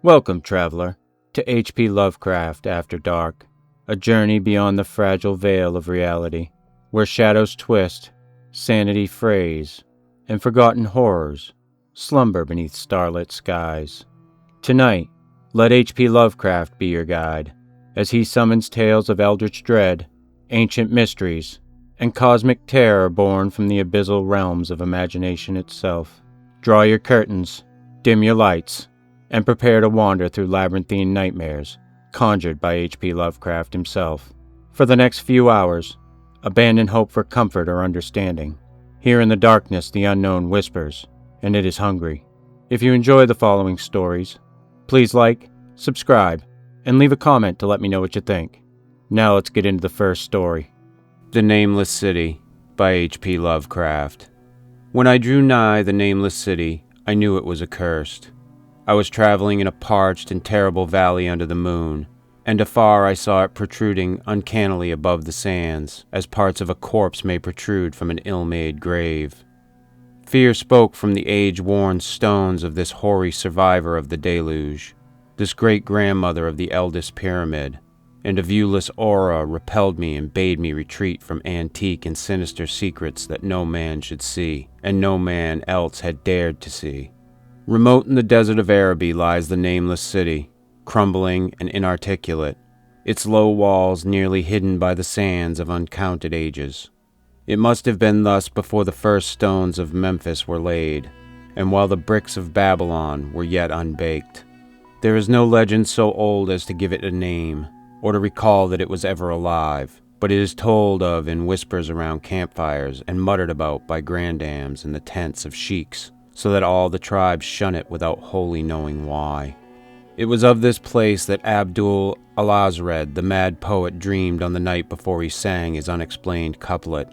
Welcome, traveler, to H.P. Lovecraft After Dark, a journey beyond the fragile veil of reality, where shadows twist, sanity frays, and forgotten horrors slumber beneath starlit skies. Tonight, let H.P. Lovecraft be your guide, as he summons tales of eldritch dread, ancient mysteries, and cosmic terror born from the abyssal realms of imagination itself. Draw your curtains, dim your lights, and prepare to wander through labyrinthine nightmares conjured by H.P. Lovecraft himself. For the next few hours, abandon hope for comfort or understanding. Here in the darkness the unknown whispers, and it is hungry. If you enjoy the following stories, please like, subscribe, and leave a comment to let me know what you think. Now let's get into the first story. The Nameless City by H.P. Lovecraft. When I drew nigh the Nameless City, I knew it was accursed. I was traveling in a parched and terrible valley under the moon, and afar I saw it protruding uncannily above the sands, as parts of a corpse may protrude from an ill-made grave. Fear spoke from the age-worn stones of this hoary survivor of the deluge, this great-grandmother of the eldest pyramid, and a viewless aura repelled me and bade me retreat from antique and sinister secrets that no man should see, and no man else had dared to see. Remote in the desert of Araby lies the Nameless City, crumbling and inarticulate, its low walls nearly hidden by the sands of uncounted ages. It must have been thus before the first stones of Memphis were laid, and while the bricks of Babylon were yet unbaked. There is no legend so old as to give it a name, or to recall that it was ever alive, but it is told of in whispers around campfires and muttered about by grandams in the tents of sheiks, so that all the tribes shun it without wholly knowing why. It was of this place that Abdul Alazred, the mad poet, dreamed on the night before he sang his unexplained couplet,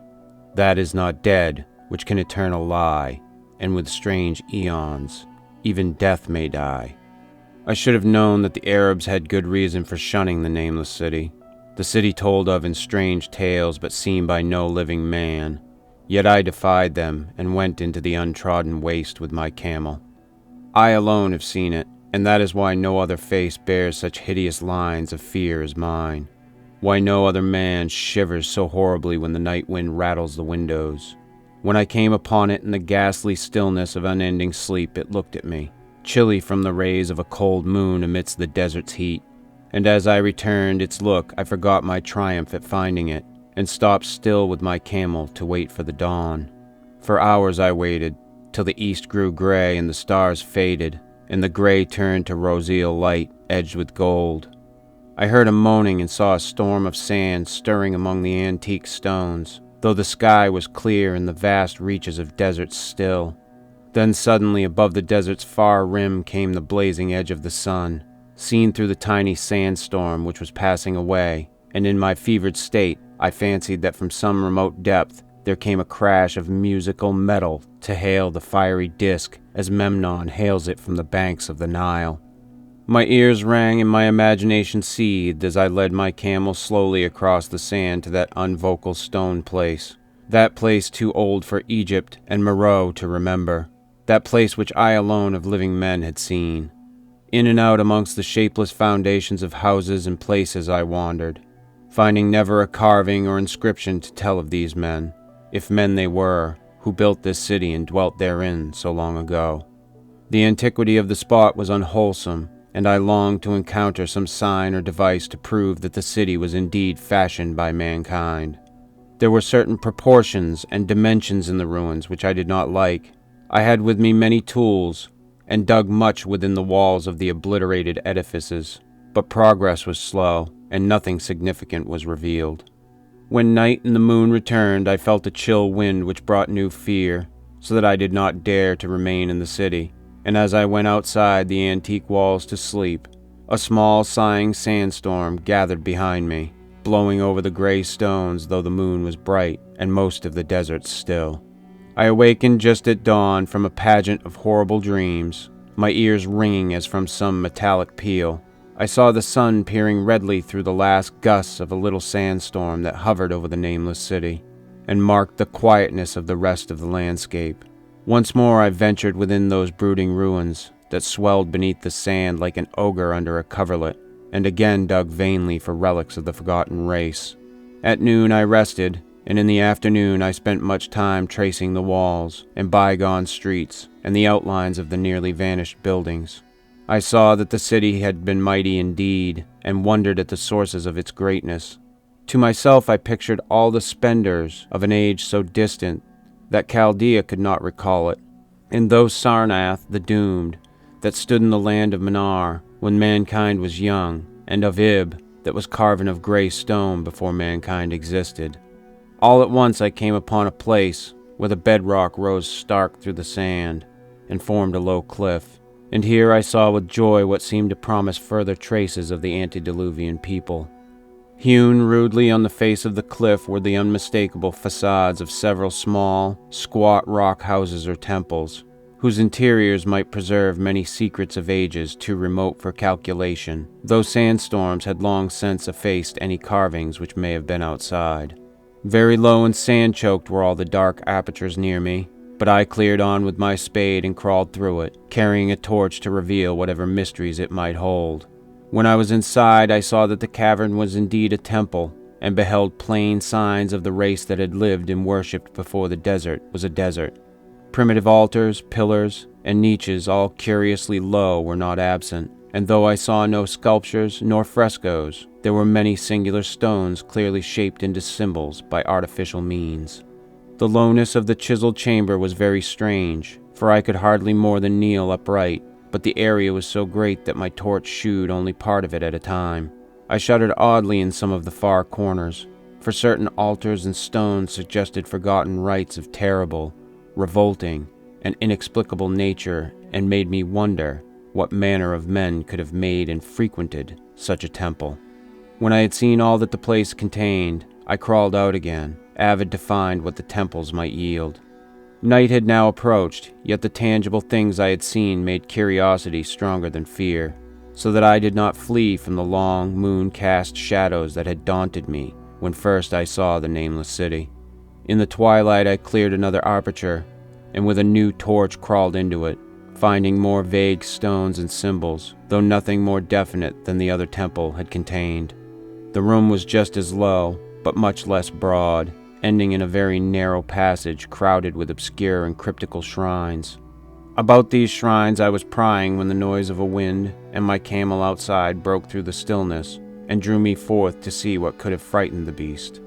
"That is not dead, which can eternal lie, and with strange eons, even death may die." I should have known that the Arabs had good reason for shunning the Nameless City, the city told of in strange tales but seen by no living man. Yet I defied them and went into the untrodden waste with my camel. I alone have seen it, and that is why no other face bears such hideous lines of fear as mine, why no other man shivers so horribly when the night wind rattles the windows. When I came upon it in the ghastly stillness of unending sleep, it looked at me, chilly from the rays of a cold moon amidst the desert's heat, and as I returned its look I forgot my triumph at finding it, and stopped still with my camel to wait for the dawn. For hours I waited, till the east grew gray and the stars faded, and the gray turned to roseal light edged with gold. I heard a moaning and saw a storm of sand stirring among the antique stones, though the sky was clear and the vast reaches of desert still. Then suddenly above the desert's far rim came the blazing edge of the sun, seen through the tiny sandstorm which was passing away, and in my fevered state I fancied that from some remote depth there came a crash of musical metal to hail the fiery disk as Memnon hails it from the banks of the Nile. My ears rang and my imagination seethed as I led my camel slowly across the sand to that unvocal stone place, that place too old for Egypt and Meroe to remember, that place which I alone of living men had seen. In and out amongst the shapeless foundations of houses and places I wandered, finding never a carving or inscription to tell of these men, if men they were, who built this city and dwelt therein so long ago. The antiquity of the spot was unwholesome, and I longed to encounter some sign or device to prove that the city was indeed fashioned by mankind. There were certain proportions and dimensions in the ruins which I did not like. I had with me many tools, and dug much within the walls of the obliterated edifices, but progress was slow, and nothing significant was revealed. When night and the moon returned, I felt a chill wind which brought new fear, so that I did not dare to remain in the city, and as I went outside the antique walls to sleep, a small sighing sandstorm gathered behind me, blowing over the gray stones though the moon was bright and most of the desert still. I awakened just at dawn from a pageant of horrible dreams, my ears ringing as from some metallic peal. I saw the sun peering redly through the last gusts of a little sandstorm that hovered over the Nameless City, and marked the quietness of the rest of the landscape. Once more I ventured within those brooding ruins, that swelled beneath the sand like an ogre under a coverlet, and again dug vainly for relics of the forgotten race. At noon I rested, and in the afternoon I spent much time tracing the walls and bygone streets and the outlines of the nearly vanished buildings. I saw that the city had been mighty indeed, and wondered at the sources of its greatness. To myself I pictured all the splendours of an age so distant that Chaldea could not recall it, and those Sarnath the doomed that stood in the land of Manar when mankind was young, and of Ib that was carven of grey stone before mankind existed. All at once I came upon a place where the bedrock rose stark through the sand and formed a low cliff, and here I saw with joy what seemed to promise further traces of the antediluvian people. Hewn rudely on the face of the cliff were the unmistakable facades of several small, squat rock houses or temples, whose interiors might preserve many secrets of ages too remote for calculation, though sandstorms had long since effaced any carvings which may have been outside. Very low and sand-choked were all the dark apertures near me, but I cleared on with my spade and crawled through it, carrying a torch to reveal whatever mysteries it might hold. When I was inside, I saw that the cavern was indeed a temple, and beheld plain signs of the race that had lived and worshipped before the desert was a desert. Primitive altars, pillars, and niches, all curiously low, were not absent, and though I saw no sculptures nor frescoes, there were many singular stones clearly shaped into symbols by artificial means. The lowness of the chiseled chamber was very strange, for I could hardly more than kneel upright, but the area was so great that my torch shewed only part of it at a time. I shuddered oddly in some of the far corners, for certain altars and stones suggested forgotten rites of terrible, revolting, and inexplicable nature, and made me wonder what manner of men could have made and frequented such a temple. When I had seen all that the place contained, I crawled out again, avid to find what the temples might yield. Night had now approached, yet the tangible things I had seen made curiosity stronger than fear, so that I did not flee from the long, moon-cast shadows that had daunted me when first I saw the Nameless City. In the twilight I cleared another aperture, and with a new torch crawled into it, finding more vague stones and symbols, though nothing more definite than the other temple had contained. The room was just as low, but much less broad, ending in a very narrow passage crowded with obscure and cryptical shrines. About these shrines I was prying when the noise of a wind and my camel outside broke through the stillness and drew me forth to see what could have frightened the beast.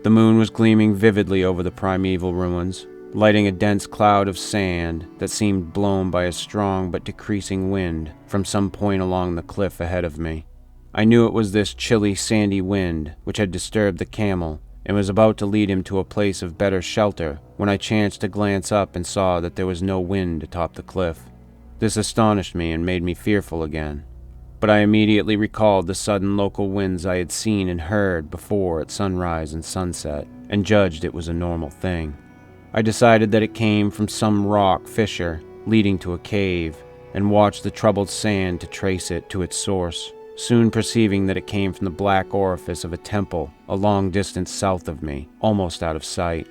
The moon was gleaming vividly over the primeval ruins, lighting a dense cloud of sand that seemed blown by a strong but decreasing wind from some point along the cliff ahead of me. I knew it was this chilly, sandy wind which had disturbed the camel and was about to lead him to a place of better shelter when I chanced to glance up and saw that there was no wind atop the cliff. This astonished me and made me fearful again, but I immediately recalled the sudden local winds I had seen and heard before at sunrise and sunset, and judged it was a normal thing. I decided that it came from some rock fissure leading to a cave, and watched the troubled sand to trace it to its source, soon perceiving that it came from the black orifice of a temple a long distance south of me, almost out of sight.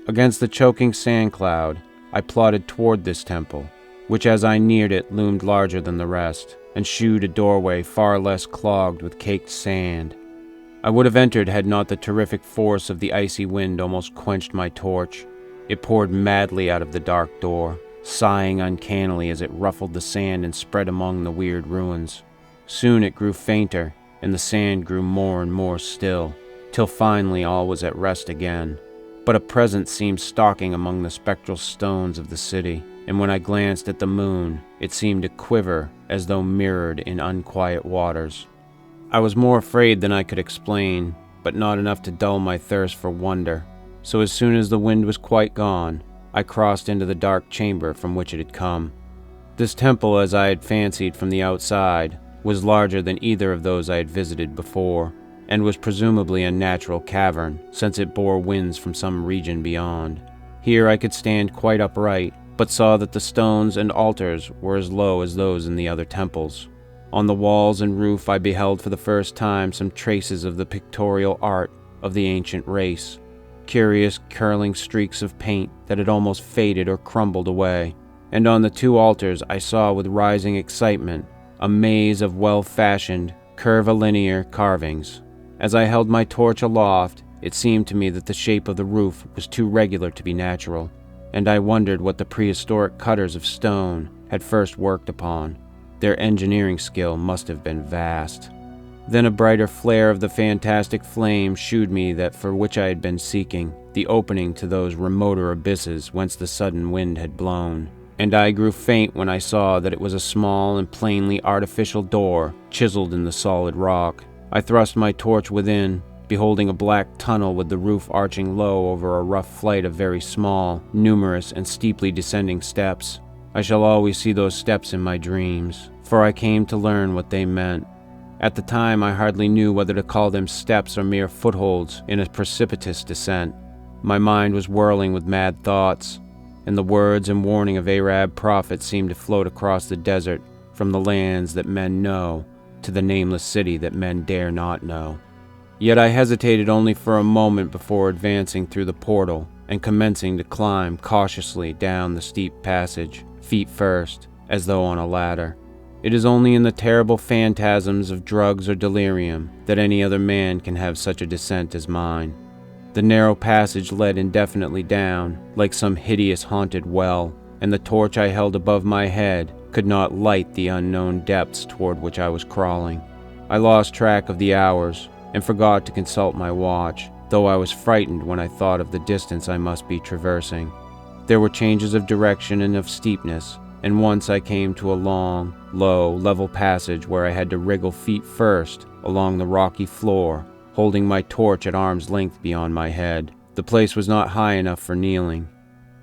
Against the choking sand cloud, I plodded toward this temple, which as I neared it loomed larger than the rest, and shewed a doorway far less clogged with caked sand. I would have entered had not the terrific force of the icy wind almost quenched my torch. It poured madly out of the dark door, sighing uncannily as it ruffled the sand and spread among the weird ruins. Soon it grew fainter, and the sand grew more and more still, till finally all was at rest again. But a presence seemed stalking among the spectral stones of the city, and when I glanced at the moon, it seemed to quiver as though mirrored in unquiet waters. I was more afraid than I could explain, but not enough to dull my thirst for wonder. So as soon as the wind was quite gone, I crossed into the dark chamber from which it had come. This temple, as I had fancied from the outside, was larger than either of those I had visited before, and was presumably a natural cavern, since it bore winds from some region beyond. Here I could stand quite upright, but saw that the stones and altars were as low as those in the other temples. On the walls and roof I beheld for the first time some traces of the pictorial art of the ancient race, curious curling streaks of paint that had almost faded or crumbled away. and on the 2 altars I saw with rising excitement a maze of well-fashioned, curvilinear carvings. As I held my torch aloft, it seemed to me that the shape of the roof was too regular to be natural, and I wondered what the prehistoric cutters of stone had first worked upon. Their engineering skill must have been vast. Then a brighter flare of the fantastic flame shewed me that for which I had been seeking, the opening to those remoter abysses whence the sudden wind had blown, and I grew faint when I saw that it was a small and plainly artificial door chiseled in the solid rock. I thrust my torch within, beholding a black tunnel with the roof arching low over a rough flight of very small, numerous, and steeply descending steps. I shall always see those steps in my dreams, for I came to learn what they meant. At the time, I hardly knew whether to call them steps or mere footholds in a precipitous descent. My mind was whirling with mad thoughts, and the words and warning of Arab prophets seemed to float across the desert from the lands that men know to the nameless city that men dare not know. Yet I hesitated only for a moment before advancing through the portal and commencing to climb cautiously down the steep passage, feet first, as though on a ladder. It is only in the terrible phantasms of drugs or delirium that any other man can have such a descent as mine. The narrow passage led indefinitely down, like some hideous haunted well, and the torch I held above my head could not light the unknown depths toward which I was crawling. I lost track of the hours, and forgot to consult my watch, though I was frightened when I thought of the distance I must be traversing. There were changes of direction and of steepness, and once I came to a long, low, level passage where I had to wriggle feet first along the rocky floor, holding my torch at arm's length beyond my head. The place was not high enough for kneeling.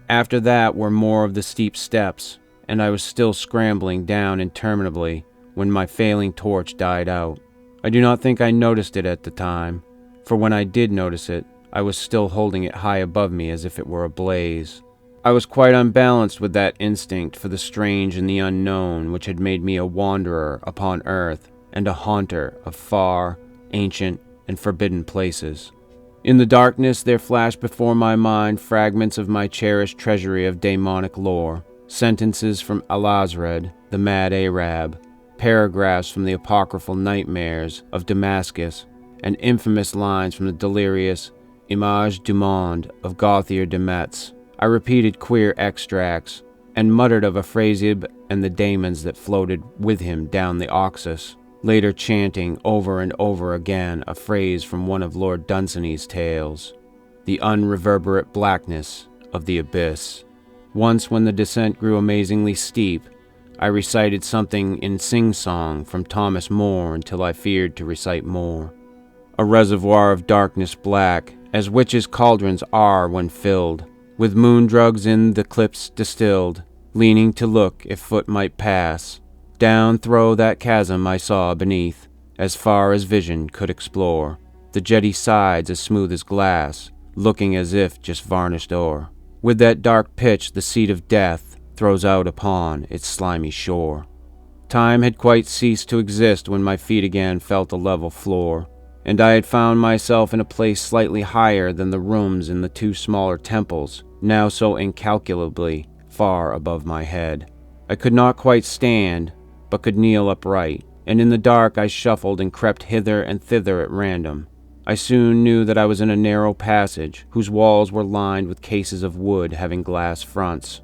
After that were more of the steep steps, and I was still scrambling down interminably when my failing torch died out. I do not think I noticed it at the time, for when I did notice it, I was still holding it high above me as if it were ablaze. I was quite unbalanced with that instinct for the strange and the unknown which had made me a wanderer upon earth and a haunter of far, ancient, and forbidden places. In the darkness there flashed before my mind fragments of my cherished treasury of demonic lore, sentences from Al-Azred, the mad Arab, paragraphs from the apocryphal nightmares of Damascus, and infamous lines from the delirious Image du Monde of Gauthier de Metz. I repeated queer extracts, and muttered of Afrasib and the daemons that floated with him down the Oxus, later chanting over and over again a phrase from one of Lord Dunsany's tales, the unreverberate blackness of the abyss. Once, when the descent grew amazingly steep, I recited something in sing-song from Thomas More until I feared to recite more. A reservoir of darkness black, as witches' cauldrons are when filled, with moon drugs in the cliffs distilled, leaning to look if foot might pass. Down through that chasm I saw beneath, as far as vision could explore, the jetty sides as smooth as glass, looking as if just varnished o'er. With that dark pitch the seat of death throws out upon its slimy shore. Time had quite ceased to exist when my feet again felt a level floor, and I had found myself in a place slightly higher than the rooms in the 2 smaller temples, now so incalculably far above my head. I could not quite stand, but could kneel upright, and in the dark I shuffled and crept hither and thither at random. I soon knew that I was in a narrow passage, whose walls were lined with cases of wood having glass fronts.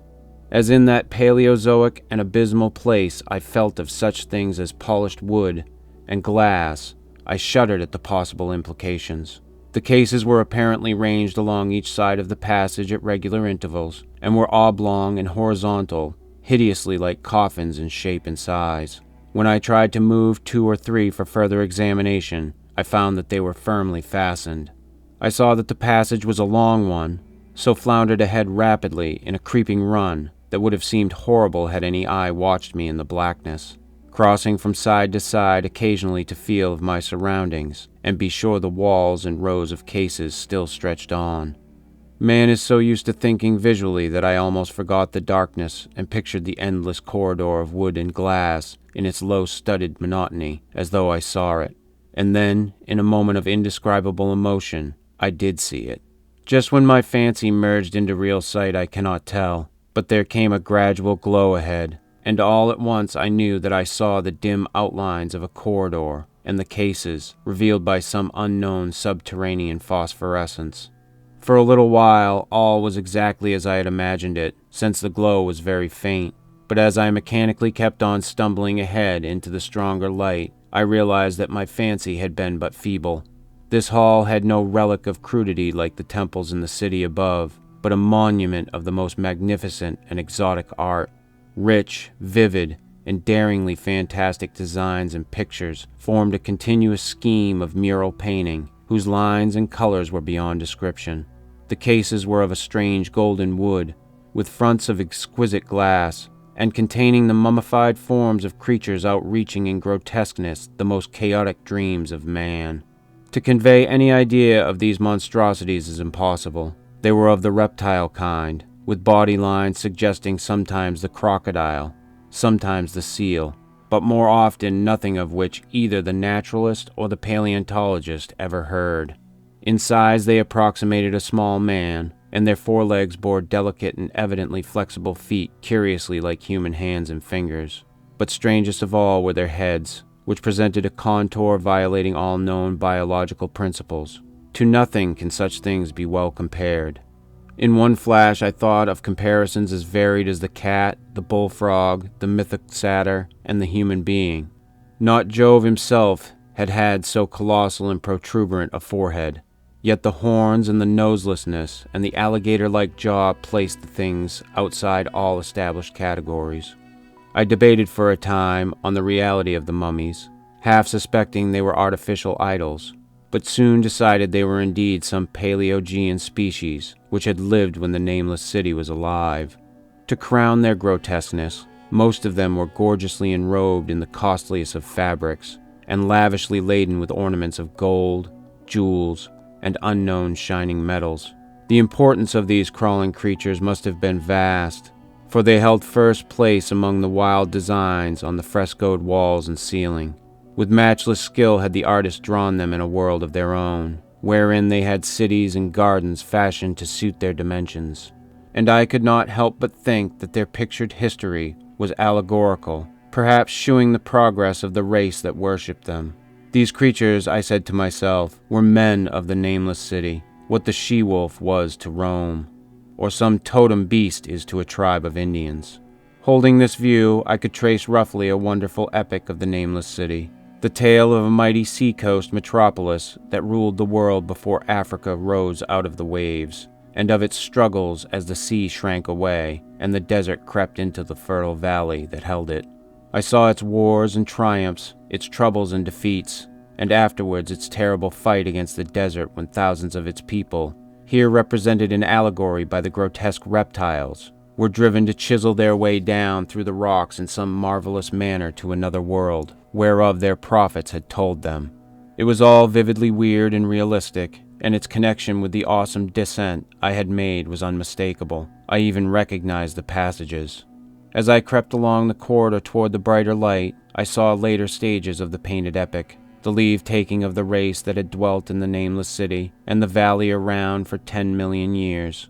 As in that Paleozoic and abysmal place I felt of such things as polished wood and glass, I shuddered at the possible implications. The cases were apparently ranged along each side of the passage at regular intervals, and were oblong and horizontal, hideously like coffins in shape and size. When I tried to move 2 or 3 for further examination, I found that they were firmly fastened. I saw that the passage was a long one, so floundered ahead rapidly in a creeping run that would have seemed horrible had any eye watched me in the blackness, crossing from side to side occasionally to feel of my surroundings and be sure the walls and rows of cases still stretched on. Man is so used to thinking visually that I almost forgot the darkness and pictured the endless corridor of wood and glass in its low-studded monotony as though I saw it. And then, in a moment of indescribable emotion, I did see it. Just when my fancy merged into real sight I cannot tell. But there came a gradual glow ahead, and all at once I knew that I saw the dim outlines of a corridor and the cases revealed by some unknown subterranean phosphorescence. For a little while, all was exactly as I had imagined it, since the glow was very faint. But as I mechanically kept on stumbling ahead into the stronger light, I realized that my fancy had been but feeble. This hall had no relic of crudity like the temples in the city above, but a monument of the most magnificent and exotic art. Rich, vivid, and daringly fantastic designs and pictures formed a continuous scheme of mural painting, whose lines and colors were beyond description. The cases were of a strange golden wood, with fronts of exquisite glass, and containing the mummified forms of creatures outreaching in grotesqueness the most chaotic dreams of man. To convey any idea of these monstrosities is impossible. They were of the reptile kind, with body lines suggesting sometimes the crocodile, sometimes the seal, but more often nothing of which either the naturalist or the paleontologist ever heard. In size they approximated a small man, and their forelegs bore delicate and evidently flexible feet curiously like human hands and fingers. But strangest of all were their heads, which presented a contour violating all known biological principles. To nothing can such things be well compared. In one flash I thought of comparisons as varied as the cat, the bullfrog, the mythic satyr, and the human being. Not Jove himself had had so colossal and protuberant a forehead, yet the horns and the noselessness and the alligator-like jaw placed the things outside all established categories. I debated for a time on the reality of the mummies, half suspecting they were artificial idols, but soon decided they were indeed some Paleogean species which had lived when the Nameless City was alive. To crown their grotesqueness, most of them were gorgeously enrobed in the costliest of fabrics, and lavishly laden with ornaments of gold, jewels, and unknown shining metals. The importance of these crawling creatures must have been vast, for they held first place among the wild designs on the frescoed walls and ceiling. With matchless skill had the artist drawn them in a world of their own, wherein they had cities and gardens fashioned to suit their dimensions. And I could not help but think that their pictured history was allegorical, perhaps shewing the progress of the race that worshipped them. These creatures, I said to myself, were men of the Nameless City, what the she-wolf was to Rome, or some totem beast is to a tribe of Indians. Holding this view, I could trace roughly a wonderful epic of the Nameless City, the tale of a mighty seacoast metropolis that ruled the world before Africa rose out of the waves, and of its struggles as the sea shrank away and the desert crept into the fertile valley that held it. I saw its wars and triumphs, its troubles and defeats, and afterwards its terrible fight against the desert when thousands of its people, here represented in allegory by the grotesque reptiles, were driven to chisel their way down through the rocks in some marvelous manner to another world, whereof their prophets had told them. It was all vividly weird and realistic, and its connection with the awesome descent I had made was unmistakable. I even recognized the passages. As I crept along the corridor toward the brighter light, I saw later stages of the painted epic, the leave-taking of the race that had dwelt in the Nameless City and the valley around for 10 million years.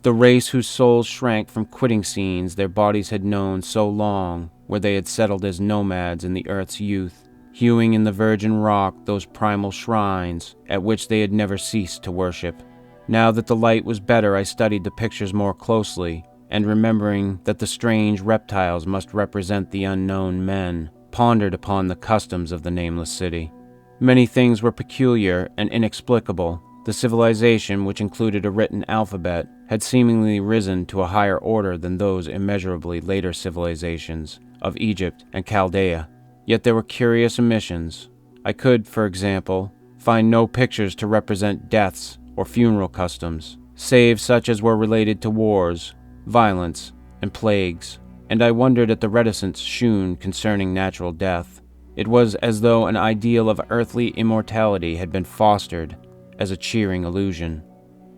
The race whose souls shrank from quitting scenes their bodies had known so long, where they had settled as nomads in the earth's youth, hewing in the virgin rock those primal shrines at which they had never ceased to worship. Now that the light was better, I studied the pictures more closely, and remembering that the strange reptiles must represent the unknown men, pondered upon the customs of the Nameless City. Many things were peculiar and inexplicable. The civilization, which included a written alphabet, had seemingly risen to a higher order than those immeasurably later civilizations of Egypt and Chaldea. Yet there were curious omissions. I could, for example, find no pictures to represent deaths or funeral customs, save such as were related to wars, violence, and plagues, and I wondered at the reticence shewn concerning natural death. It was as though an ideal of earthly immortality had been fostered as a cheering illusion.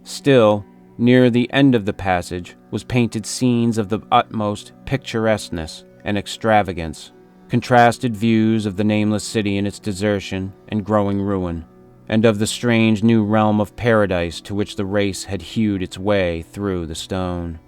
Still, near the end of the passage was painted scenes of the utmost picturesqueness and extravagance, contrasted views of the Nameless City in its desertion and growing ruin, and of the strange new realm of paradise to which the race had hewed its way through the stone.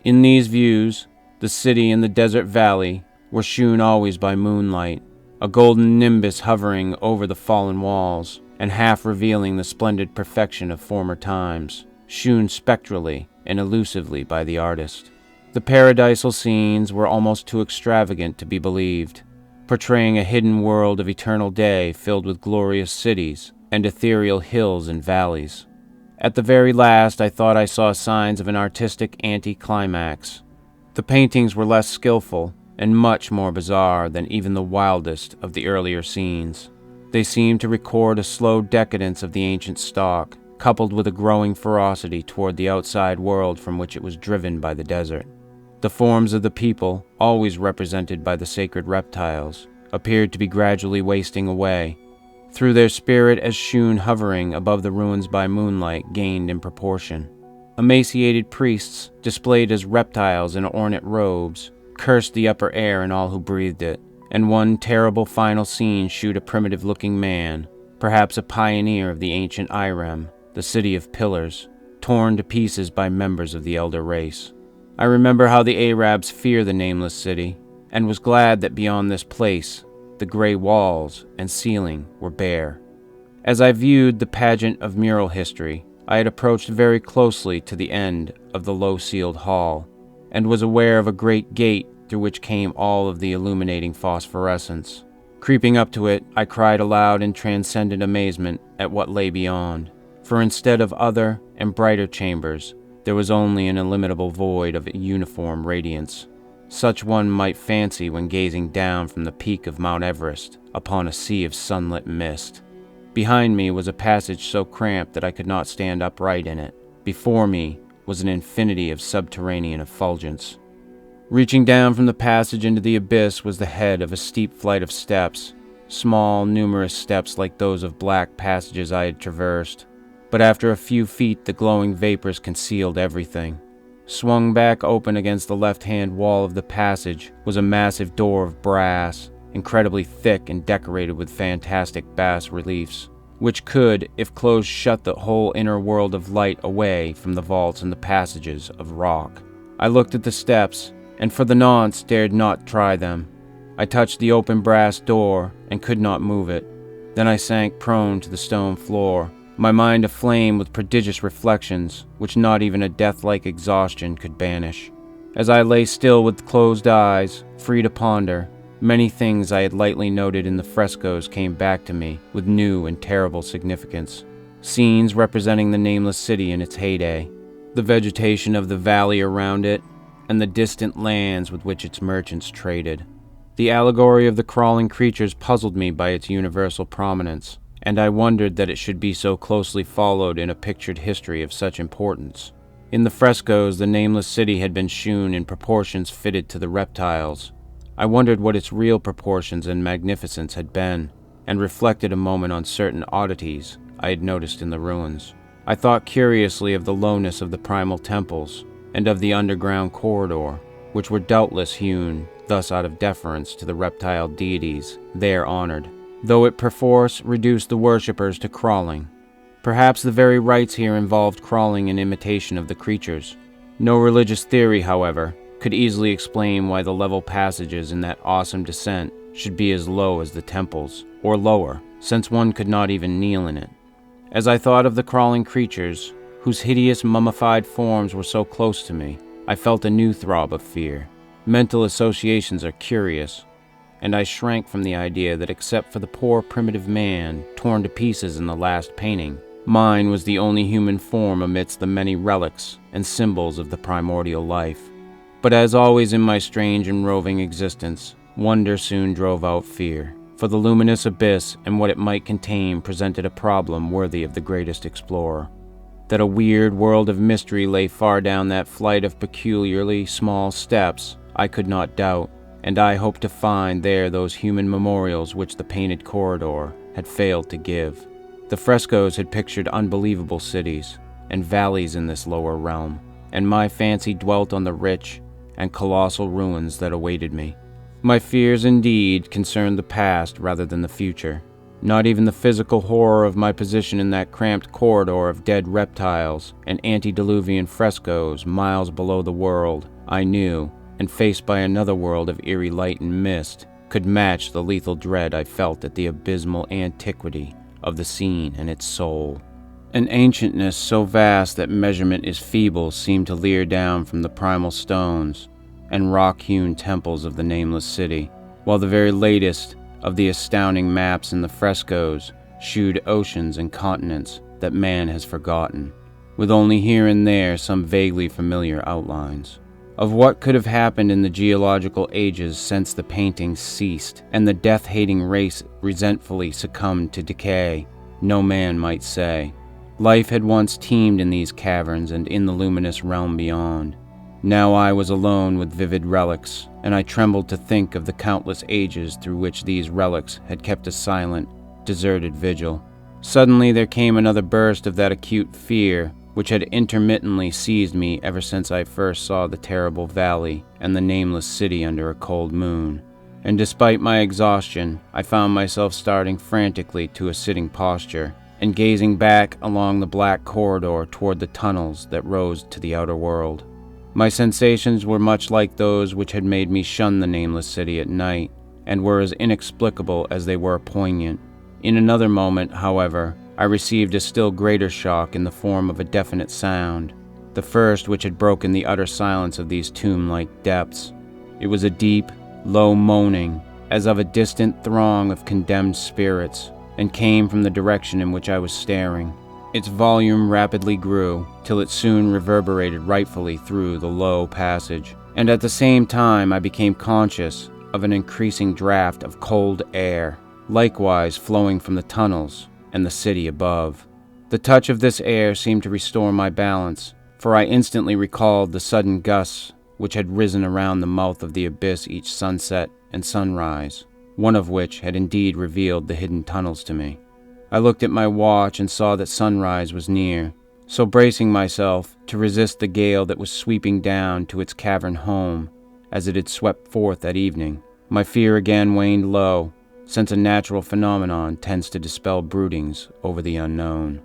In these views, the city and the desert valley were shewn always by moonlight, a golden nimbus hovering over the fallen walls, and half revealing the splendid perfection of former times, shewn spectrally and elusively by the artist. The paradisal scenes were almost too extravagant to be believed, portraying a hidden world of eternal day filled with glorious cities and ethereal hills and valleys. At the very last, I thought I saw signs of an artistic anticlimax. The paintings were less skillful and much more bizarre than even the wildest of the earlier scenes. They seemed to record a slow decadence of the ancient stock, coupled with a growing ferocity toward the outside world from which it was driven by the desert. The forms of the people, always represented by the sacred reptiles, appeared to be gradually wasting away. Through their spirit as shewn hovering above the ruins by moonlight gained in proportion. Emaciated priests, displayed as reptiles in ornate robes, cursed the upper air and all who breathed it, and one terrible final scene shewed a primitive-looking man, perhaps a pioneer of the ancient Irem, the city of pillars, torn to pieces by members of the elder race. I remember how the Arabs fear the Nameless City, and was glad that beyond this place, the gray walls and ceiling were bare. As I viewed the pageant of mural history, I had approached very closely to the end of the low-ceiled hall, and was aware of a great gate through which came all of the illuminating phosphorescence. Creeping up to it, I cried aloud in transcendent amazement at what lay beyond, for instead of other and brighter chambers, there was only an illimitable void of uniform radiance. Such one might fancy when gazing down from the peak of Mount Everest upon a sea of sunlit mist. Behind me was a passage so cramped that I could not stand upright in it. Before me was an infinity of subterranean effulgence. Reaching down from the passage into the abyss was the head of a steep flight of steps, small, numerous steps like those of black passages I had traversed. But after a few feet the glowing vapors concealed everything. Swung back open against the left-hand wall of the passage was a massive door of brass, incredibly thick and decorated with fantastic bas-reliefs, which could, if closed, shut the whole inner world of light away from the vaults and the passages of rock. I looked at the steps, and for the nonce dared not try them. I touched the open brass door and could not move it. Then I sank prone to the stone floor, my mind aflame with prodigious reflections, which not even a death-like exhaustion could banish. As I lay still with closed eyes, free to ponder, many things I had lightly noted in the frescoes came back to me with new and terrible significance. Scenes representing the Nameless City in its heyday, the vegetation of the valley around it, and the distant lands with which its merchants traded. The allegory of the crawling creatures puzzled me by its universal prominence, and I wondered that it should be so closely followed in a pictured history of such importance. In the frescoes, the Nameless City had been shewn in proportions fitted to the reptiles. I wondered what its real proportions and magnificence had been, and reflected a moment on certain oddities I had noticed in the ruins. I thought curiously of the lowness of the primal temples, and of the underground corridor, which were doubtless hewn thus out of deference to the reptile deities there honored, though it perforce reduced the worshippers to crawling. Perhaps the very rites here involved crawling in imitation of the creatures. No religious theory, however, could easily explain why the level passages in that awesome descent should be as low as the temples, or lower, since one could not even kneel in it. As I thought of the crawling creatures, whose hideous mummified forms were so close to me, I felt a new throb of fear. Mental associations are curious, and I shrank from the idea that except for the poor primitive man torn to pieces in the last painting, mine was the only human form amidst the many relics and symbols of the primordial life. But as always in my strange and roving existence, wonder soon drove out fear, for the luminous abyss and what it might contain presented a problem worthy of the greatest explorer. That a weird world of mystery lay far down that flight of peculiarly small steps, I could not doubt, and I hoped to find there those human memorials which the painted corridor had failed to give. The frescoes had pictured unbelievable cities and valleys in this lower realm, and my fancy dwelt on the rich and colossal ruins that awaited me. My fears indeed concerned the past rather than the future. Not even the physical horror of my position in that cramped corridor of dead reptiles and antediluvian frescoes miles below the world I knew, and faced by another world of eerie light and mist, could match the lethal dread I felt at the abysmal antiquity of the scene and its soul. An ancientness so vast that measurement is feeble seemed to leer down from the primal stones and rock-hewn temples of the Nameless City, while the very latest of the astounding maps in the frescoes shewed oceans and continents that man has forgotten, with only here and there some vaguely familiar outlines. Of what could have happened in the geological ages since the paintings ceased, and the death-hating race resentfully succumbed to decay, no man might say. Life had once teemed in these caverns and in the luminous realm beyond. Now I was alone with vivid relics, and I trembled to think of the countless ages through which these relics had kept a silent, deserted vigil. Suddenly there came another burst of that acute fear which had intermittently seized me ever since I first saw the terrible valley and the Nameless City under a cold moon. And despite my exhaustion, I found myself starting frantically to a sitting posture, and gazing back along the black corridor toward the tunnels that rose to the outer world. My sensations were much like those which had made me shun the Nameless City at night, and were as inexplicable as they were poignant. In another moment, however, I received a still greater shock in the form of a definite sound, the first which had broken the utter silence of these tomb-like depths. It was a deep, low moaning, as of a distant throng of condemned spirits, and came from the direction in which I was staring. Its volume rapidly grew, till it soon reverberated rightfully through the low passage, and at the same time I became conscious of an increasing draft of cold air, likewise flowing from the tunnels and the city above. The touch of this air seemed to restore my balance, for I instantly recalled the sudden gusts which had risen around the mouth of the abyss each sunset and sunrise, one of which had indeed revealed the hidden tunnels to me. I looked at my watch and saw that sunrise was near, so bracing myself to resist the gale that was sweeping down to its cavern home as it had swept forth that evening, my fear again waned low, since a natural phenomenon tends to dispel broodings over the unknown.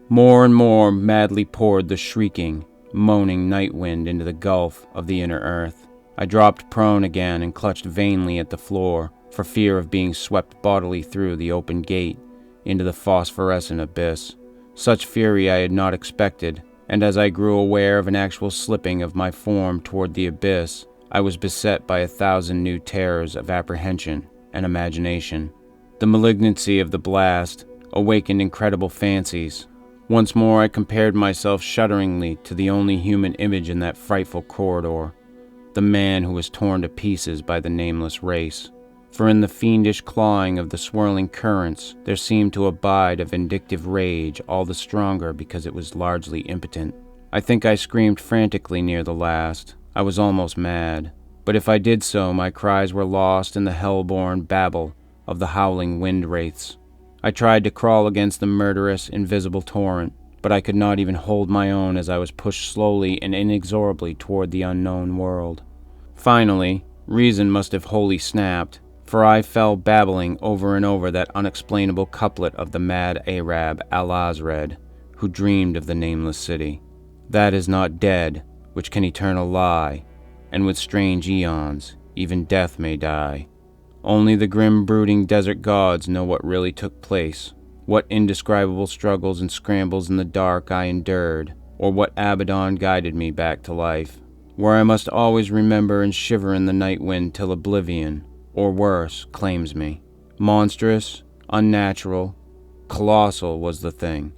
More and more madly poured the shrieking, moaning night wind into the gulf of the inner earth. I dropped prone again and clutched vainly at the floor, for fear of being swept bodily through the open gate into the phosphorescent abyss. Such fury I had not expected, and as I grew aware of an actual slipping of my form toward the abyss, I was beset by 1,000 new terrors of apprehension and imagination. The malignancy of the blast awakened incredible fancies. Once more I compared myself shudderingly to the only human image in that frightful corridor, the man who was torn to pieces by the nameless race. For in the fiendish clawing of the swirling currents there seemed to abide a vindictive rage, all the stronger because it was largely impotent. I think I screamed frantically near the last. I was almost mad, but if I did so, my cries were lost in the hell-born babble of the howling wind-wraiths. I tried to crawl against the murderous, invisible torrent, but I could not even hold my own as I was pushed slowly and inexorably toward the unknown world. Finally, reason must have wholly snapped, for I fell babbling over and over that unexplainable couplet of the mad Arab Al-Azred, who dreamed of the Nameless City. That is not dead, which can eternal lie, and with strange eons, even death may die. Only the grim brooding desert gods know what really took place, what indescribable struggles and scrambles in the dark I endured, or what Abaddon guided me back to life, where I must always remember and shiver in the night wind till oblivion, or worse, claims me. Monstrous, unnatural, colossal was the thing,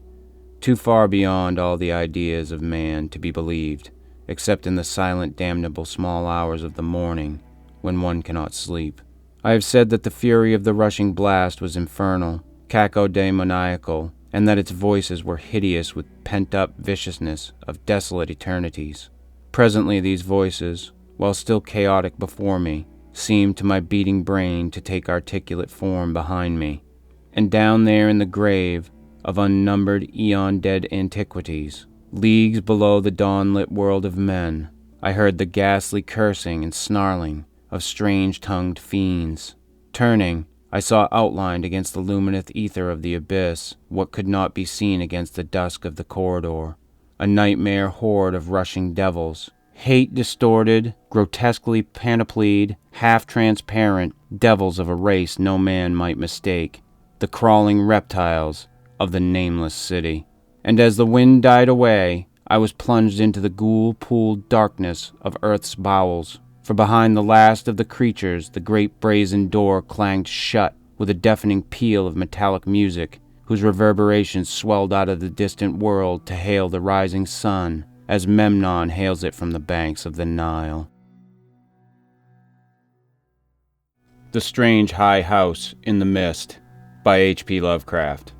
too far beyond all the ideas of man to be believed, except in the silent, damnable small hours of the morning, when one cannot sleep. I have said that the fury of the rushing blast was infernal, cacodemoniacal, and that its voices were hideous with pent-up viciousness of desolate eternities. Presently these voices, while still chaotic before me, seemed to my beating brain to take articulate form behind me, and down there in the grave of unnumbered eon-dead antiquities, leagues below the dawn-lit world of men, I heard the ghastly cursing and snarling of strange-tongued fiends. Turning, I saw outlined against the luminous ether of the abyss what could not be seen against the dusk of the corridor. A nightmare horde of rushing devils. Hate-distorted, grotesquely panoplied, half-transparent devils of a race no man might mistake. The crawling reptiles of the Nameless City. And as the wind died away, I was plunged into the ghoul-pooled darkness of Earth's bowels. For behind the last of the creatures, the great brazen door clanged shut with a deafening peal of metallic music, whose reverberations swelled out of the distant world to hail the rising sun, as Memnon hails it from the banks of the Nile. The Strange High House in the Mist by H.P. Lovecraft.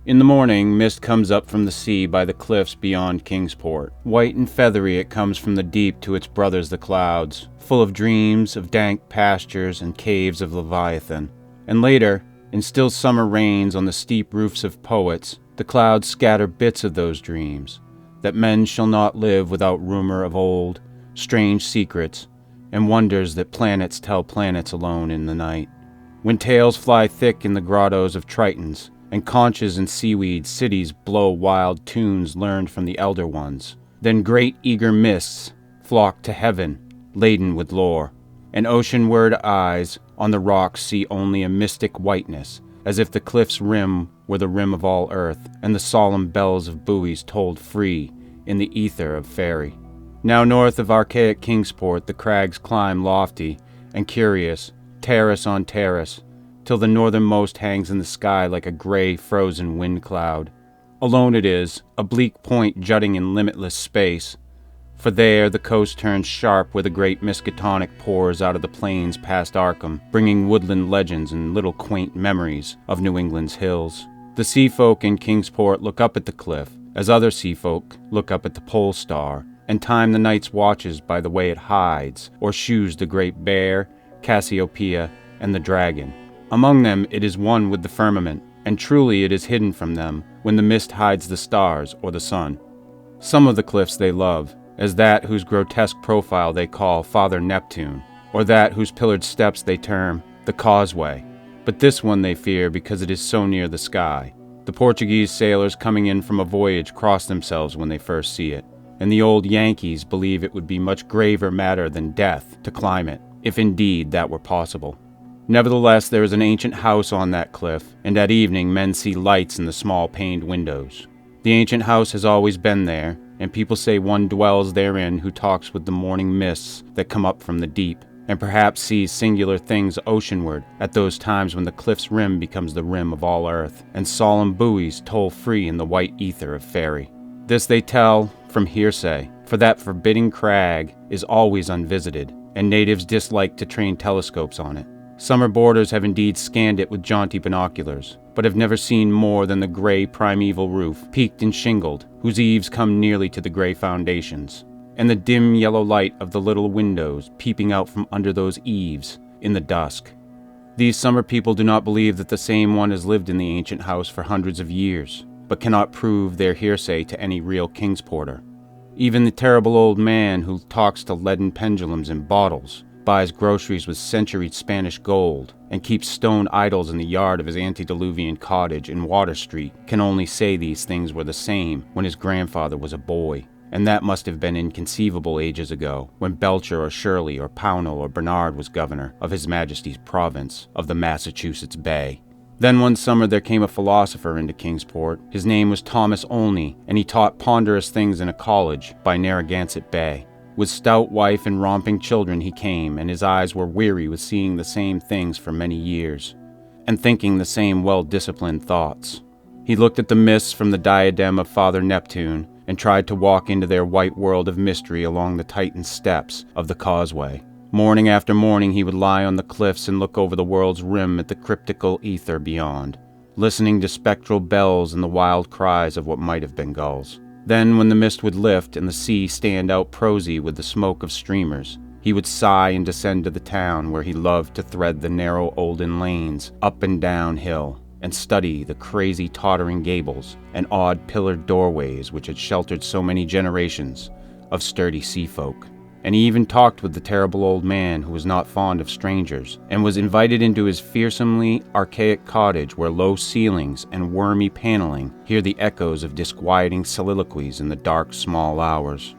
In the morning, mist comes up from the sea by the cliffs beyond Kingsport. White and feathery it comes from the deep to its brothers the clouds, full of dreams of dank pastures and caves of Leviathan. And later, in still summer rains on the steep roofs of poets, the clouds scatter bits of those dreams, that men shall not live without rumor of old, strange secrets, and wonders that planets tell planets alone in the night. When tales fly thick in the grottos of Tritons, and conches and seaweed cities blow wild tunes learned from the elder ones, then great eager mists flock to heaven, laden with lore, and oceanward eyes on the rocks see only a mystic whiteness, as if the cliff's rim were the rim of all earth, and the solemn bells of buoys tolled free in the ether of fairy. Now north of archaic Kingsport the crags climb lofty and curious, terrace on terrace, till the northernmost hangs in the sky like a gray, frozen wind cloud. Alone it is, a bleak point jutting in limitless space, for there the coast turns sharp where the great Miskatonic pours out of the plains past Arkham, bringing woodland legends and little quaint memories of New England's hills. The sea folk in Kingsport look up at the cliff, as other sea folk look up at the pole star, and time the night's watches by the way it hides, or shews the great bear, Cassiopeia, and the dragon. Among them it is one with the firmament, and truly it is hidden from them when the mist hides the stars or the sun. Some of the cliffs they love, as that whose grotesque profile they call Father Neptune, or that whose pillared steps they term the Causeway. But this one they fear because it is so near the sky. The Portuguese sailors coming in from a voyage cross themselves when they first see it, and the old Yankees believe it would be much graver matter than death to climb it, if indeed that were possible. Nevertheless, there is an ancient house on that cliff, and at evening men see lights in the small paned windows. The ancient house has always been there, and people say one dwells therein who talks with the morning mists that come up from the deep, and perhaps sees singular things oceanward at those times when the cliff's rim becomes the rim of all earth, and solemn buoys toll free in the white ether of fairy. This they tell from hearsay, for that forbidding crag is always unvisited, and natives dislike to train telescopes on it. Summer boarders have indeed scanned it with jaunty binoculars, but have never seen more than the gray primeval roof, peaked and shingled, whose eaves come nearly to the gray foundations, and the dim yellow light of the little windows peeping out from under those eaves in the dusk. These summer people do not believe that the same one has lived in the ancient house for hundreds of years, but cannot prove their hearsay to any real Kingsporter. Even the terrible old man who talks to leaden pendulums in bottles, buys groceries with centuried Spanish gold, and keeps stone idols in the yard of his antediluvian cottage in Water Street, can only say these things were the same when his grandfather was a boy, and that must have been inconceivable ages ago, when Belcher or Shirley or Pownell or Bernard was governor of His Majesty's province of the Massachusetts Bay. Then one summer there came a philosopher into Kingsport. His name was Thomas Olney, and he taught ponderous things in a college by Narragansett Bay. With stout wife and romping children he came, and his eyes were weary with seeing the same things for many years, and thinking the same well-disciplined thoughts. He looked at the mists from the diadem of Father Neptune, and tried to walk into their white world of mystery along the tightened steps of the Causeway. Morning after morning he would lie on the cliffs and look over the world's rim at the cryptical ether beyond, listening to spectral bells and the wild cries of what might have been gulls. Then, when the mist would lift and the sea stand out prosy with the smoke of streamers, he would sigh and descend to the town where he loved to thread the narrow olden lanes up and down hill, and study the crazy tottering gables and odd pillared doorways which had sheltered so many generations of sturdy sea folk. and he even talked with the terrible old man who was not fond of strangers, and was invited into his fearsomely archaic cottage where low ceilings and wormy paneling hear the echoes of disquieting soliloquies in the dark small hours.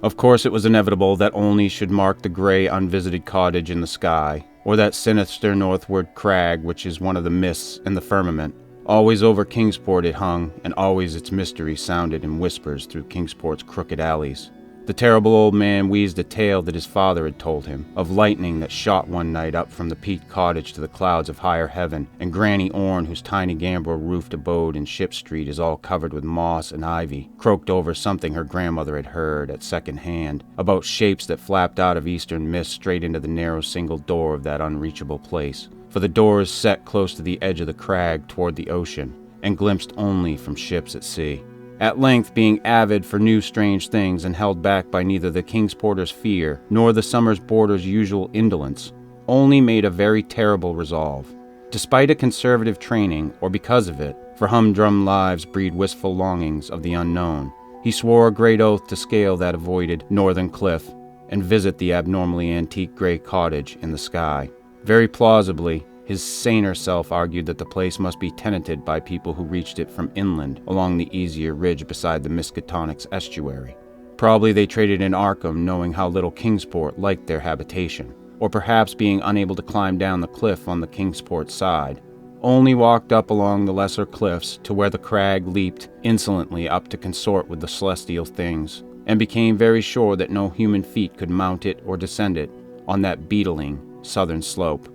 Of course it was inevitable that Olney should mark the gray unvisited cottage in the sky, or that sinister northward crag which is one of the mists in the firmament. Always over Kingsport it hung, and always its mystery sounded in whispers through Kingsport's crooked alleys. The terrible old man wheezed a tale that his father had told him, of lightning that shot one night up from the peaked cottage to the clouds of higher heaven, and Granny Orne, whose tiny gambrel-roofed abode in Ship Street is all covered with moss and ivy, croaked over something her grandmother had heard at second hand, about shapes that flapped out of eastern mist straight into the narrow single door of that unreachable place, for the door is set close to the edge of the crag toward the ocean, and glimpsed only from ships at sea. At length, being avid for new strange things and held back by neither the Kingsporter's fear nor the summer's boarder's usual indolence, Olney made a very terrible resolve. Despite a conservative training, or because of it, for humdrum lives breed wistful longings of the unknown, he swore a great oath to scale that avoided northern cliff and visit the abnormally antique gray cottage in the sky. Very plausibly, his saner self argued that the place must be tenanted by people who reached it from inland along the easier ridge beside the Miskatonic's estuary. Probably they traded in Arkham knowing how little Kingsport liked their habitation, or perhaps being unable to climb down the cliff on the Kingsport side, only walked up along the lesser cliffs to where the crag leaped insolently up to consort with the celestial things, and became very sure that no human feet could mount it or descend it on that beetling southern slope.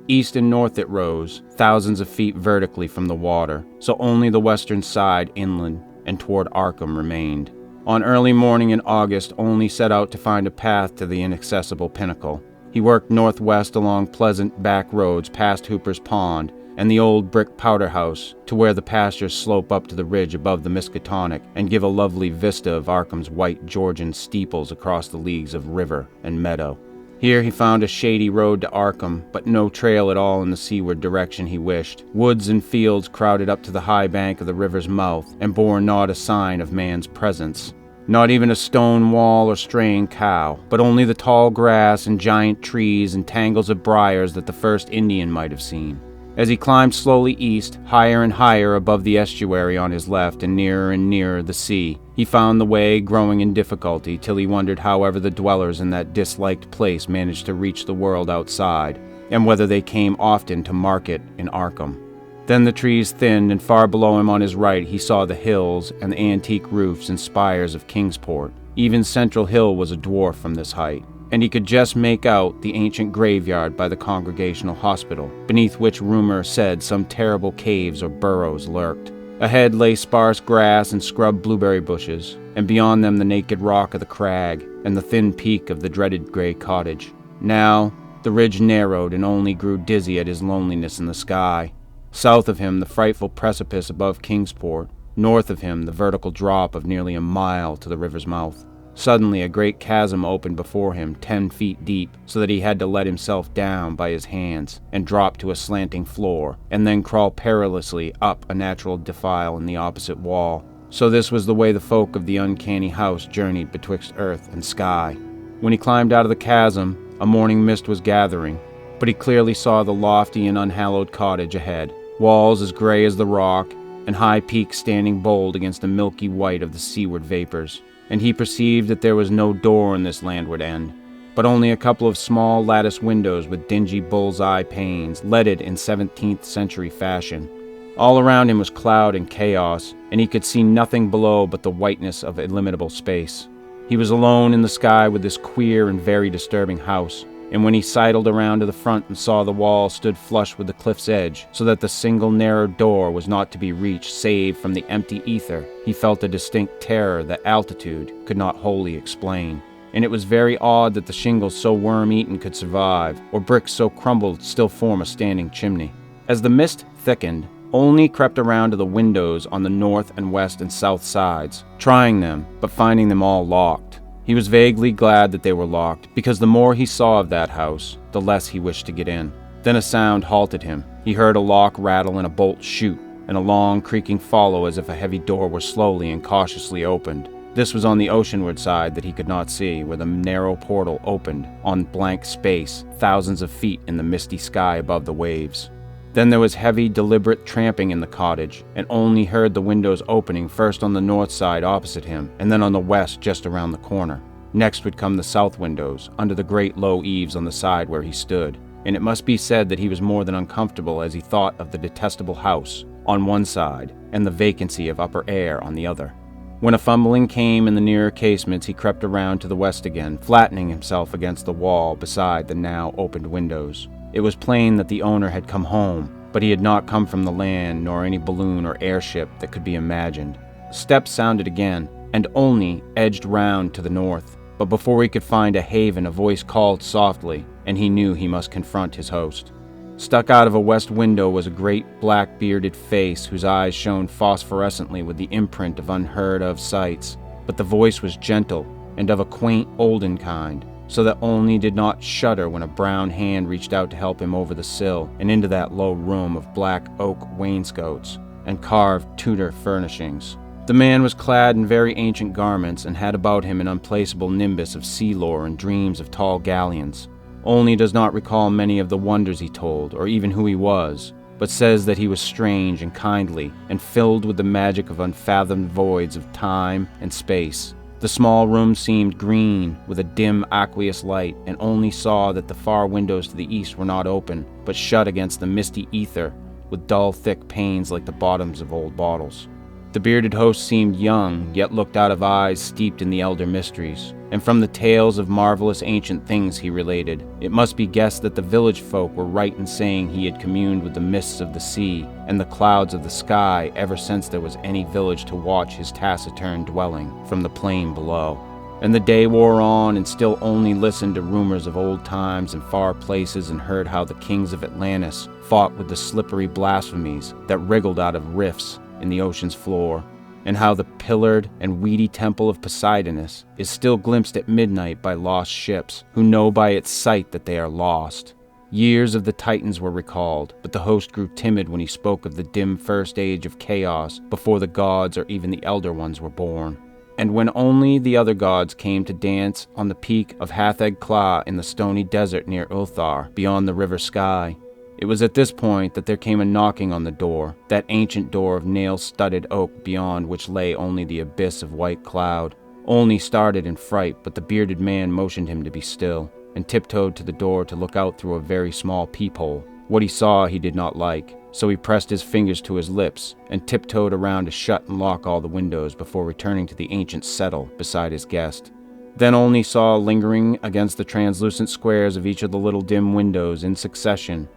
East and north it rose, thousands of feet vertically from the water, so only the western side inland and toward Arkham remained. On early morning in August, Olney set out to find a path to the inaccessible pinnacle. He worked northwest along pleasant back roads past Hooper's Pond and the old brick powder house to where the pastures slope up to the ridge above the Miskatonic and give a lovely vista of Arkham's white Georgian steeples across the leagues of river and meadow. Here he found a shady road to Arkham, but no trail at all in the seaward direction he wished. Woods and fields crowded up to the high bank of the river's mouth, and bore not a sign of man's presence. Not even a stone wall or straying cow, but only the tall grass and giant trees and tangles of briars that the first Indian might have seen. As he climbed slowly east, higher and higher above the estuary on his left and nearer the sea, he found the way growing in difficulty till he wondered however the dwellers in that disliked place managed to reach the world outside, and whether they came often to market in Arkham. Then the trees thinned, and far below him on his right he saw the hills and the antique roofs and spires of Kingsport. Even Central Hill was a dwarf from this height, and he could just make out the ancient graveyard by the Congregational Hospital, beneath which rumor said some terrible caves or burrows lurked. Ahead lay sparse grass and scrub blueberry bushes, and beyond them the naked rock of the crag and the thin peak of the dreaded gray cottage. Now the ridge narrowed and Olney grew dizzy at his loneliness in the sky. South of him the frightful precipice above Kingsport, north of him the vertical drop of nearly a mile to the river's mouth. Suddenly a great chasm opened before him 10 feet deep, so that he had to let himself down by his hands and drop to a slanting floor, and then crawl perilously up a natural defile in the opposite wall. So this was the way the folk of the uncanny house journeyed betwixt earth and sky. When he climbed out of the chasm, a morning mist was gathering, but he clearly saw the lofty and unhallowed cottage ahead, walls as gray as the rock, and high peaks standing bold against the milky white of the seaward vapors. And he perceived that there was no door in this landward end, but only a couple of small lattice windows with dingy bull's-eye panes, leaded in 17th century fashion. All around him was cloud and chaos, and he could see nothing below but the whiteness of illimitable space. He was alone in the sky with this queer and very disturbing house, and when he sidled around to the front and saw the wall stood flush with the cliff's edge, so that the single narrow door was not to be reached save from the empty ether, he felt a distinct terror that altitude could not wholly explain. And it was very odd that the shingles so worm-eaten could survive, or bricks so crumbled still form a standing chimney. As the mist thickened, Olney crept around to the windows on the north and west and south sides, trying them, but finding them all locked. He was vaguely glad that they were locked, because the more he saw of that house, the less he wished to get in. Then a sound halted him. He heard a lock rattle and a bolt shoot, and a long creaking follow as if a heavy door were slowly and cautiously opened. This was on the oceanward side that he could not see, where the narrow portal opened on blank space, thousands of feet in the misty sky above the waves. Then there was heavy, deliberate tramping in the cottage, and only heard the windows opening first on the north side opposite him, and then on the west just around the corner. Next would come the south windows, under the great low eaves on the side where he stood, and it must be said that he was more than uncomfortable as he thought of the detestable house on one side and the vacancy of upper air on the other. When a fumbling came in the nearer casements, he crept around to the west again, flattening himself against the wall beside the now opened windows. It was plain that the owner had come home, but he had not come from the land, nor any balloon or airship that could be imagined. Steps sounded again, and only edged round to the north. But before he could find a haven, a voice called softly, and he knew he must confront his host. Stuck out of a west window was a great black-bearded face whose eyes shone phosphorescently with the imprint of unheard-of sights. But the voice was gentle and of a quaint, olden kind, so that only did not shudder when a brown hand reached out to help him over the sill and into that low room of black oak wainscots and carved Tudor furnishings. The man was clad in very ancient garments and had about him an unplaceable nimbus of sea lore and dreams of tall galleons. Only does not recall many of the wonders he told, or even who he was, but says that he was strange and kindly and filled with the magic of unfathomed voids of time and space. The small room seemed green with a dim aqueous light, and only saw that the far windows to the east were not open, but shut against the misty ether with dull thick panes like the bottoms of old bottles. The bearded host seemed young, yet looked out of eyes steeped in the elder mysteries, and from the tales of marvelous ancient things he related, it must be guessed that the village folk were right in saying he had communed with the mists of the sea and the clouds of the sky ever since there was any village to watch his taciturn dwelling from the plain below. And the day wore on, and still only listened to rumors of old times and far places, and heard how the kings of Atlantis fought with the slippery blasphemies that wriggled out of rifts in the ocean's floor, and how the pillared and weedy temple of Poseidonus is still glimpsed at midnight by lost ships who know by its sight that they are lost. Years of the Titans were recalled, but the host grew timid when he spoke of the dim first age of chaos before the gods or even the elder ones were born. And when only the other gods came to dance on the peak of Hatheg-Kla in the stony desert near Ulthar, beyond the river sky, it was at this point that there came a knocking on the door, that ancient door of nail-studded oak beyond which lay only the abyss of white cloud. Only started in fright, but the bearded man motioned him to be still, and tiptoed to the door to look out through a very small peephole. What he saw he did not like, so he pressed his fingers to his lips, and tiptoed around to shut and lock all the windows before returning to the ancient settle beside his guest. Then only saw lingering against the translucent squares of each of the little dim windows in succession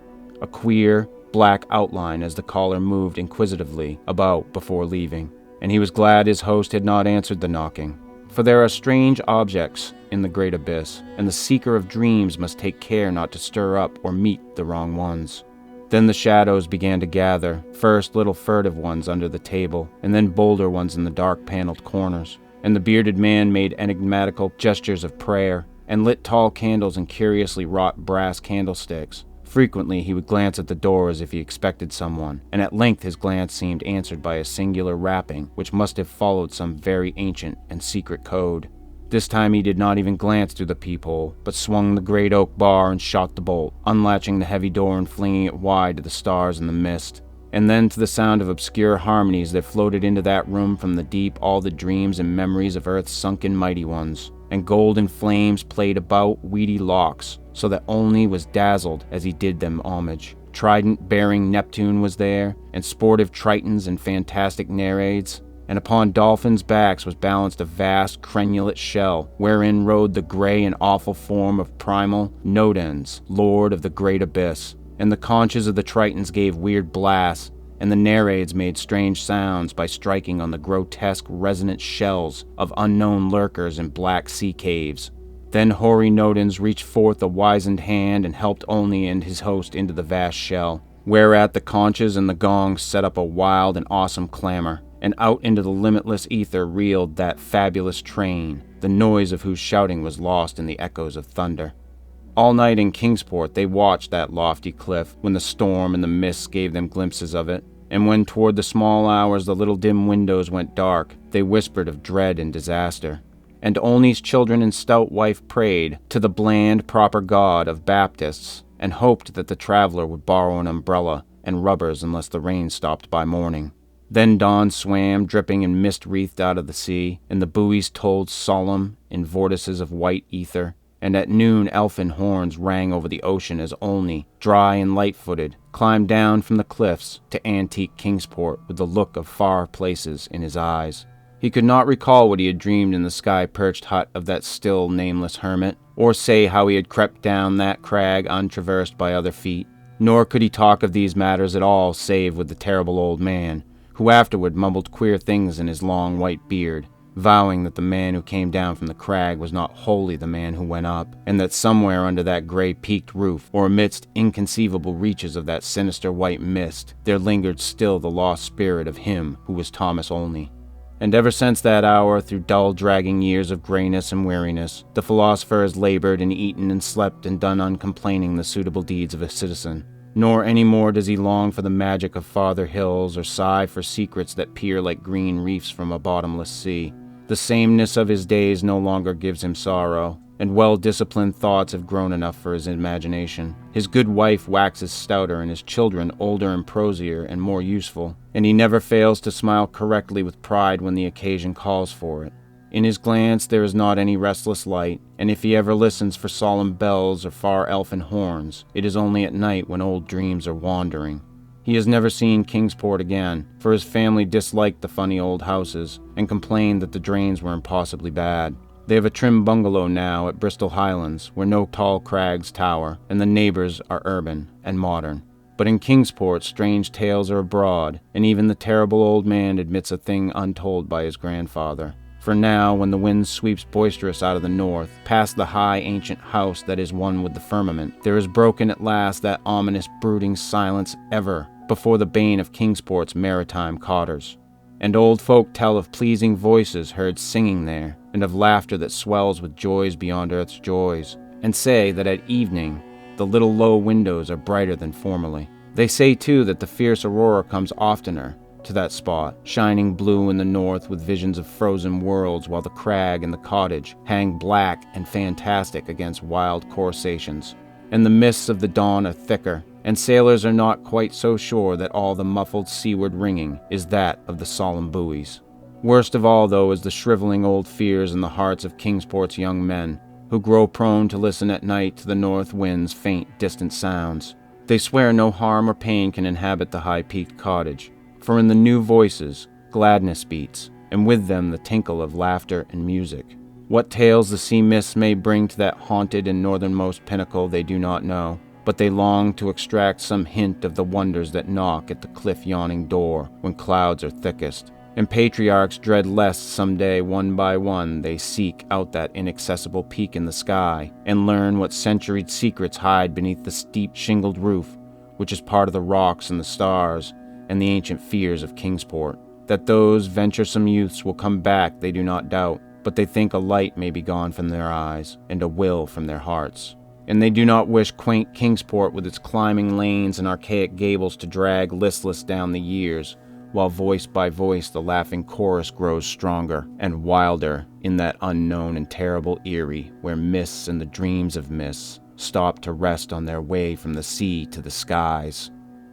a queer, black outline as the caller moved inquisitively about before leaving, and he was glad his host had not answered the knocking. For there are strange objects in the great abyss, and the seeker of dreams must take care not to stir up or meet the wrong ones. Then the shadows began to gather, first little furtive ones under the table, and then bolder ones in the dark paneled corners, and the bearded man made enigmatical gestures of prayer, and lit tall candles in curiously wrought brass candlesticks. Frequently he would glance at the door as if he expected someone, and at length his glance seemed answered by a singular rapping which must have followed some very ancient and secret code. This time he did not even glance through the peephole, but swung the great oak bar and shot the bolt, unlatching the heavy door and flinging it wide to the stars and the mist. And then to the sound of obscure harmonies there floated into that room from the deep all the dreams and memories of Earth's sunken mighty ones, and golden flames played about weedy locks, so that only was dazzled as he did them homage. Trident-bearing Neptune was there, and sportive Tritons and fantastic Nereids, and upon dolphins' backs was balanced a vast crenulate shell, wherein rode the grey and awful form of primal Nodens, lord of the great abyss. And the conches of the Tritons gave weird blasts, and the Nereids made strange sounds by striking on the grotesque resonant shells of unknown lurkers in black sea caves. Then hoary Nodens reached forth a wizened hand and helped Olney and his host into the vast shell, whereat the conches and the gongs set up a wild and awesome clamor, and out into the limitless ether reeled that fabulous train, the noise of whose shouting was lost in the echoes of thunder. All night in Kingsport they watched that lofty cliff, when the storm and the mists gave them glimpses of it, and when toward the small hours the little dim windows went dark, They whispered of dread and disaster. And Olney's children and stout wife prayed to the bland, proper God of Baptists, and hoped that the traveler would borrow an umbrella and rubbers unless the rain stopped by morning. Then dawn swam, dripping and mist-wreathed out of the sea, and the buoys tolled solemn in vortices of white ether, and at noon elfin horns rang over the ocean as Olney, dry and light-footed, climbed down from the cliffs to antique Kingsport with the look of far places in his eyes. He could not recall what he had dreamed in the sky-perched hut of that still nameless hermit, or say how he had crept down that crag untraversed by other feet, nor could he talk of these matters at all save with the terrible old man, who afterward mumbled queer things in his long white beard, vowing that the man who came down from the crag was not wholly the man who went up, and that somewhere under that gray peaked roof, or amidst inconceivable reaches of that sinister white mist, there lingered still the lost spirit of him who was Thomas Olney. And ever since that hour, through dull dragging years of grayness and weariness, the philosopher has labored and eaten and slept and done uncomplaining the suitable deeds of a citizen. Nor any more does he long for the magic of farther hills, or sigh for secrets that peer like green reefs from a bottomless sea. The sameness of his days no longer gives him sorrow, and well-disciplined thoughts have grown enough for his imagination. His good wife waxes stouter, and his children older and prosier and more useful, and he never fails to smile correctly with pride when the occasion calls for it. In his glance there is not any restless light, and if he ever listens for solemn bells or far elfin horns, it is only at night when old dreams are wandering. He has never seen Kingsport again, for his family disliked the funny old houses, and complained that the drains were impossibly bad. They have a trim bungalow now at Bristol Highlands, where no tall crags tower, and the neighbors are urban and modern. But in Kingsport strange tales are abroad, and even the terrible old man admits a thing untold by his grandfather. For now, when the wind sweeps boisterous out of the north, past the high ancient house that is one with the firmament, there is broken at last that ominous brooding silence ever before the bane of Kingsport's maritime cotters. And old folk tell of pleasing voices heard singing there, and of laughter that swells with joys beyond earth's joys, and say that at evening the little low windows are brighter than formerly. They say too that the fierce aurora comes oftener to that spot, shining blue in the north with visions of frozen worlds, while the crag and the cottage hang black and fantastic against wild coruscations. And the mists of the dawn are thicker, and sailors are not quite so sure that all the muffled seaward ringing is that of the solemn buoys. Worst of all, though, is the shriveling old fears in the hearts of Kingsport's young men, who grow prone to listen at night to the north wind's faint, distant sounds. They swear no harm or pain can inhabit the high-peaked cottage, for in the new voices gladness beats, and with them the tinkle of laughter and music. What tales the sea mists may bring to that haunted and northernmost pinnacle they do not know, but they long to extract some hint of the wonders that knock at the cliff-yawning door when clouds are thickest, and patriarchs dread lest someday, one by one, they seek out that inaccessible peak in the sky and learn what centuried secrets hide beneath the steep shingled roof, which is part of the rocks and the stars and the ancient fears of Kingsport. That those venturesome youths will come back they do not doubt, but they think a light may be gone from their eyes and a will from their hearts. And they do not wish quaint Kingsport with its climbing lanes and archaic gables to drag listless down the years, while voice by voice the laughing chorus grows stronger and wilder in that unknown and terrible eyrie where mists and the dreams of mists stop to rest on their way from the sea to the skies.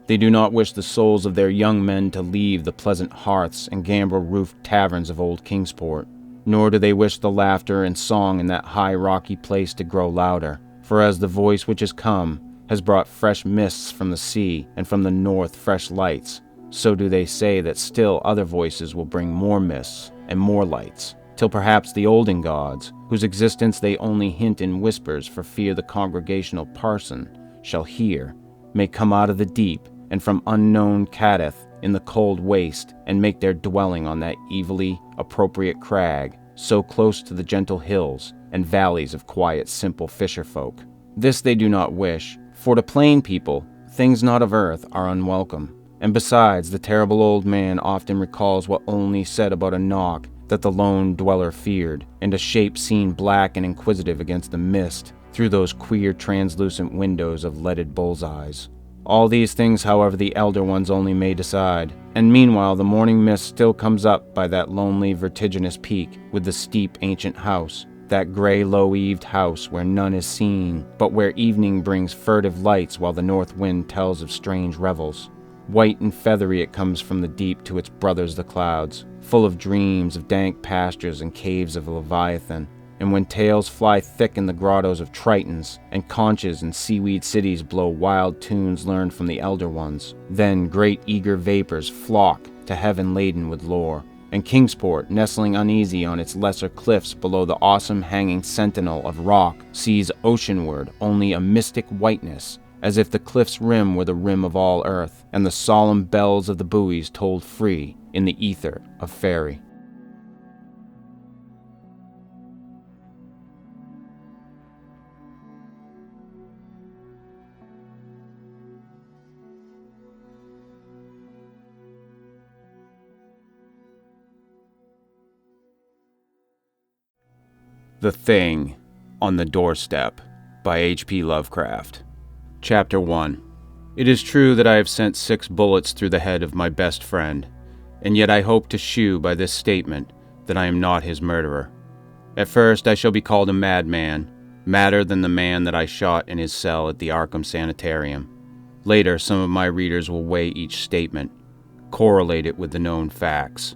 They do not wish the souls of their young men to leave the pleasant hearths and gambrel-roofed taverns of old Kingsport, nor do they wish the laughter and song in that high rocky place to grow louder, for as the voice which has come has brought fresh mists from the sea, and from the north fresh lights, so do they say that still other voices will bring more mists and more lights, till perhaps the olden gods, whose existence they only hint in whispers for fear the congregational parson shall hear, may come out of the deep and from unknown Cadath in the cold waste, and make their dwelling on that evilly appropriate crag, so close to the gentle hills and valleys of quiet, simple fisher-folk. This they do not wish, for to plain people, things not of earth are unwelcome. And besides, the terrible old man often recalls what Olney said about a knock that the lone dweller feared, and a shape seen black and inquisitive against the mist through those queer translucent windows of leaded bull's-eyes. All these things, however, the Elder Ones only may decide. And meanwhile, the morning mist still comes up by that lonely, vertiginous peak with the steep, ancient house, that gray, low-eaved house where none is seen, but where evening brings furtive lights while the north wind tells of strange revels. White and feathery it comes from the deep to its brothers the clouds, full of dreams of dank pastures and caves of Leviathan. And when tales fly thick in the grottos of Tritons, and conches and seaweed cities blow wild tunes learned from the Elder Ones, then great eager vapors flock to heaven laden with lore. And Kingsport, nestling uneasy on its lesser cliffs below the awesome hanging sentinel of rock, sees oceanward only a mystic whiteness, as if the cliff's rim were the rim of all earth, and the solemn bells of the buoys tolled free in the ether of faerie. The Thing on the Doorstep by H.P. Lovecraft. Chapter 1. It is true that I have sent 6 bullets through the head of my best friend, and yet I hope to shew by this statement that I am not his murderer. At first I shall be called a madman, madder than the man that I shot in his cell at the Arkham Sanitarium. Later some of my readers will weigh each statement, correlate it with the known facts,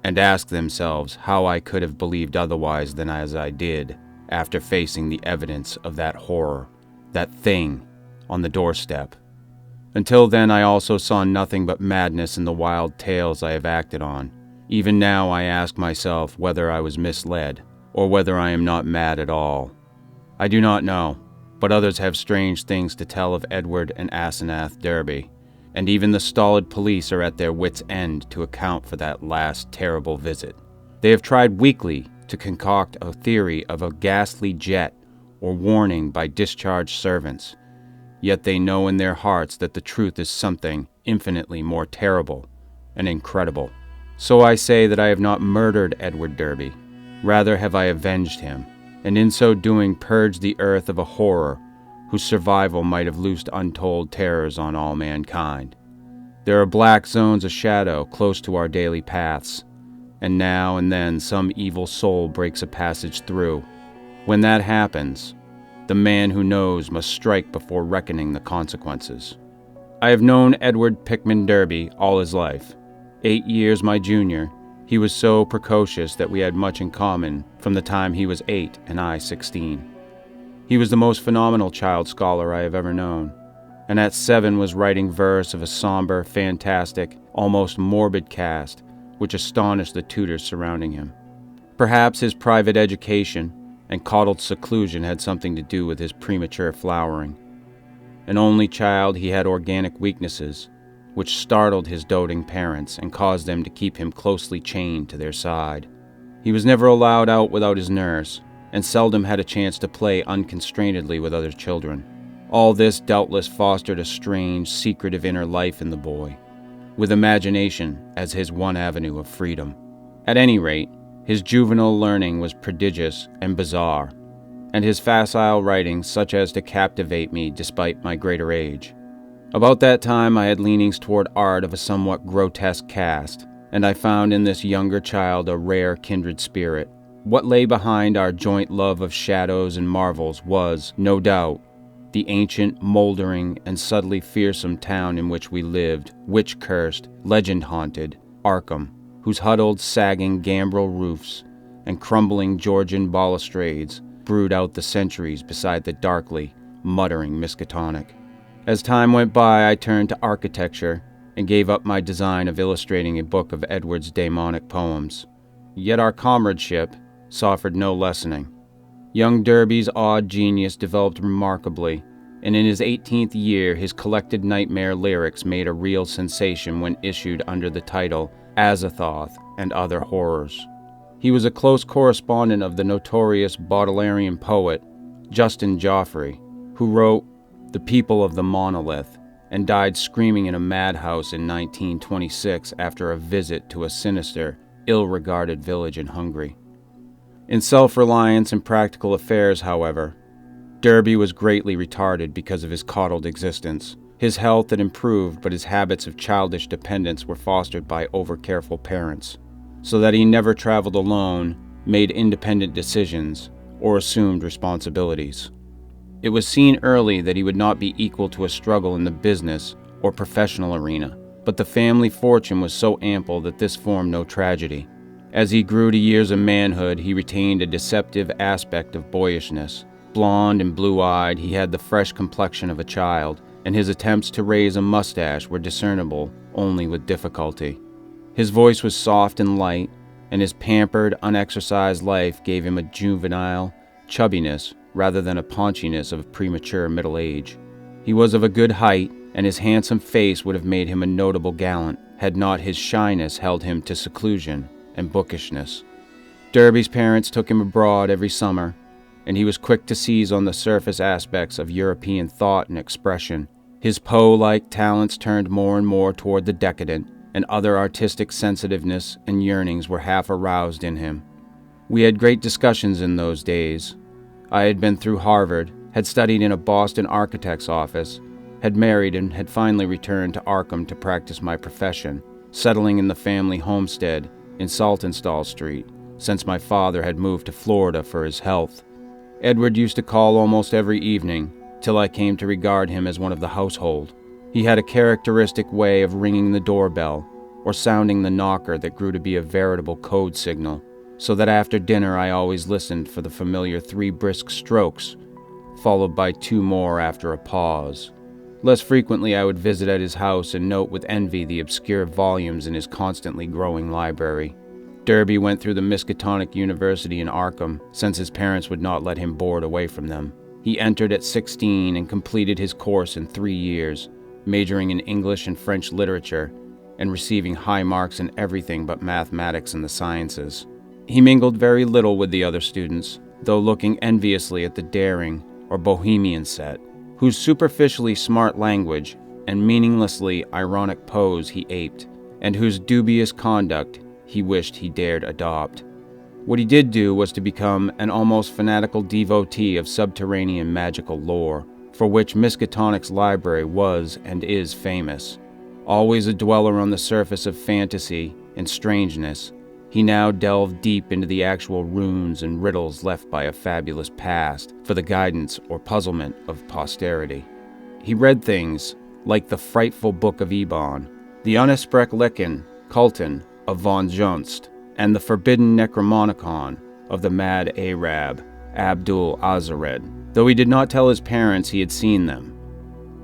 and ask themselves how I could have believed otherwise than as I did after facing the evidence of that horror, that thing on the doorstep. Until then I also saw nothing but madness in the wild tales I have acted on. Even now I ask myself whether I was misled, or whether I am not mad at all. I do not know, but others have strange things to tell of Edward and Asenath Derby, and even the stolid police are at their wits' end to account for that last terrible visit. They have tried weakly to concoct a theory of a ghastly jet or warning by discharged servants, yet they know in their hearts that the truth is something infinitely more terrible and incredible. So I say that I have not murdered Edward Derby, rather have I avenged him, and in so doing purged the earth of a horror whose survival might have loosed untold terrors on all mankind. There are black zones of shadow close to our daily paths, and now and then some evil soul breaks a passage through. When that happens, the man who knows must strike before reckoning the consequences. I have known Edward Pickman Derby all his life. 8 years my junior, he was so precocious that we had much in common from the time he was 8 and I 16. He was the most phenomenal child scholar I have ever known, and at 7 was writing verse of a somber, fantastic, almost morbid cast, which astonished the tutors surrounding him. Perhaps his private education and coddled seclusion had something to do with his premature flowering. An only child, he had organic weaknesses, which startled his doting parents and caused them to keep him closely chained to their side. He was never allowed out without his nurse, and seldom had a chance to play unconstrainedly with other children. All this doubtless fostered a strange, secretive inner life in the boy, with imagination as his one avenue of freedom. At any rate, his juvenile learning was prodigious and bizarre, and his facile writing such as to captivate me despite my greater age. About that time I had leanings toward art of a somewhat grotesque cast, and I found in this younger child a rare kindred spirit. What lay behind our joint love of shadows and marvels was, no doubt, the ancient, moldering, and subtly fearsome town in which we lived, witch-cursed, legend-haunted, Arkham, whose huddled, sagging gambrel roofs and crumbling Georgian balustrades brood out the centuries beside the darkly, muttering Miskatonic. As time went by, I turned to architecture and gave up my design of illustrating a book of Edward's daemonic poems. Yet our comradeship suffered no lessening. Young Derby's odd genius developed remarkably, and in his 18th year his collected nightmare lyrics made a real sensation when issued under the title Azathoth and Other Horrors. He was a close correspondent of the notorious Baudelarian poet Justin Joffrey, who wrote The People of the Monolith, and died screaming in a madhouse in 1926 after a visit to a sinister, ill-regarded village in Hungary. In self-reliance and practical affairs, however, Derby was greatly retarded because of his coddled existence, His health had improved, but his habits of childish dependence were fostered by over-careful parents, so that he never traveled alone, made independent decisions, or assumed responsibilities. It was seen early that he would not be equal to a struggle in the business or professional arena, but the family fortune was so ample that this formed no tragedy. As he grew to years of manhood, he retained a deceptive aspect of boyishness. Blond and blue-eyed, he had the fresh complexion of a child, and his attempts to raise a mustache were discernible only with difficulty. His voice was soft and light, and his pampered, unexercised life gave him a juvenile chubbiness rather than a paunchiness of premature middle age. He was of a good height, and his handsome face would have made him a notable gallant, had not his shyness held him to seclusion and bookishness. Derby's parents took him abroad every summer, and he was quick to seize on the surface aspects of European thought and expression. His Poe-like talents turned more and more toward the decadent, and other artistic sensitiveness and yearnings were half aroused in him. We had great discussions in those days. I had been through Harvard, had studied in a Boston architect's office, had married and had finally returned to Arkham to practice my profession, settling in the family homestead in Saltonstall Street, since my father had moved to Florida for his health. Edward used to call almost every evening, till I came to regard him as one of the household. He had a characteristic way of ringing the doorbell, or sounding the knocker that grew to be a veritable code signal, so that after dinner I always listened for the familiar 3 brisk strokes, followed by 2 more after a pause. Less frequently I would visit at his house and note with envy the obscure volumes in his constantly growing library. Derby went through the Miskatonic University in Arkham, since his parents would not let him board away from them. He entered at 16 and completed his course in 3 years, majoring in English and French literature, and receiving high marks in everything but mathematics and the sciences. He mingled very little with the other students, though looking enviously at the daring or bohemian set, whose superficially smart language and meaninglessly ironic pose he aped, and whose dubious conduct he wished he dared adopt. What he did do was to become an almost fanatical devotee of subterranean magical lore, for which Miskatonic's library was and is famous. Always a dweller on the surface of fantasy and strangeness, he now delved deep into the actual runes and riddles left by a fabulous past for the guidance or puzzlement of posterity. He read things like the frightful Book of Ebon, the Unesprechlichen Kulten of von Junst, and the forbidden Necromonicon of the mad Arab, Abdul Azared, though he did not tell his parents he had seen them.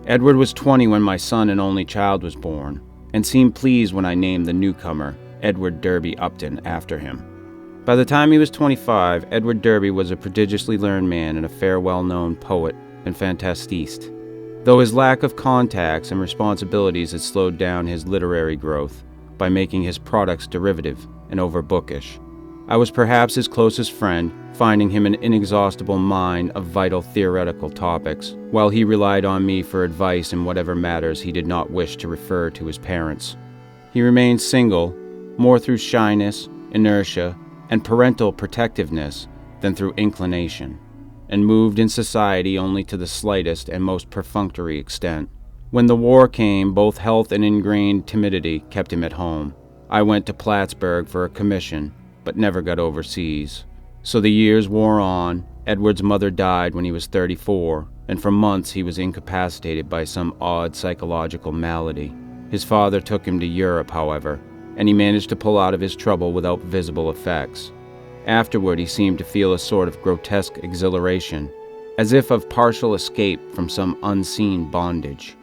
Edward was 20 when my son and only child was born, and seemed pleased when I named the newcomer Edward Derby Upton after him. By the time he was 25, Edward Derby was a prodigiously learned man and a fair well-known poet and fantastiste, though his lack of contacts and responsibilities had slowed down his literary growth by making his products derivative and overbookish. I was perhaps his closest friend, finding him an inexhaustible mine of vital theoretical topics, while he relied on me for advice in whatever matters he did not wish to refer to his parents. He remained single, more through shyness, inertia, and parental protectiveness than through inclination, and moved in society only to the slightest and most perfunctory extent. When the war came, both health and ingrained timidity kept him at home. I went to Plattsburgh for a commission, but never got overseas. So the years wore on. Edward's mother died when he was 34, and for months he was incapacitated by some odd psychological malady. His father took him to Europe, however, and he managed to pull out of his trouble without visible effects. Afterward, he seemed to feel a sort of grotesque exhilaration, as if of partial escape from some unseen bondage.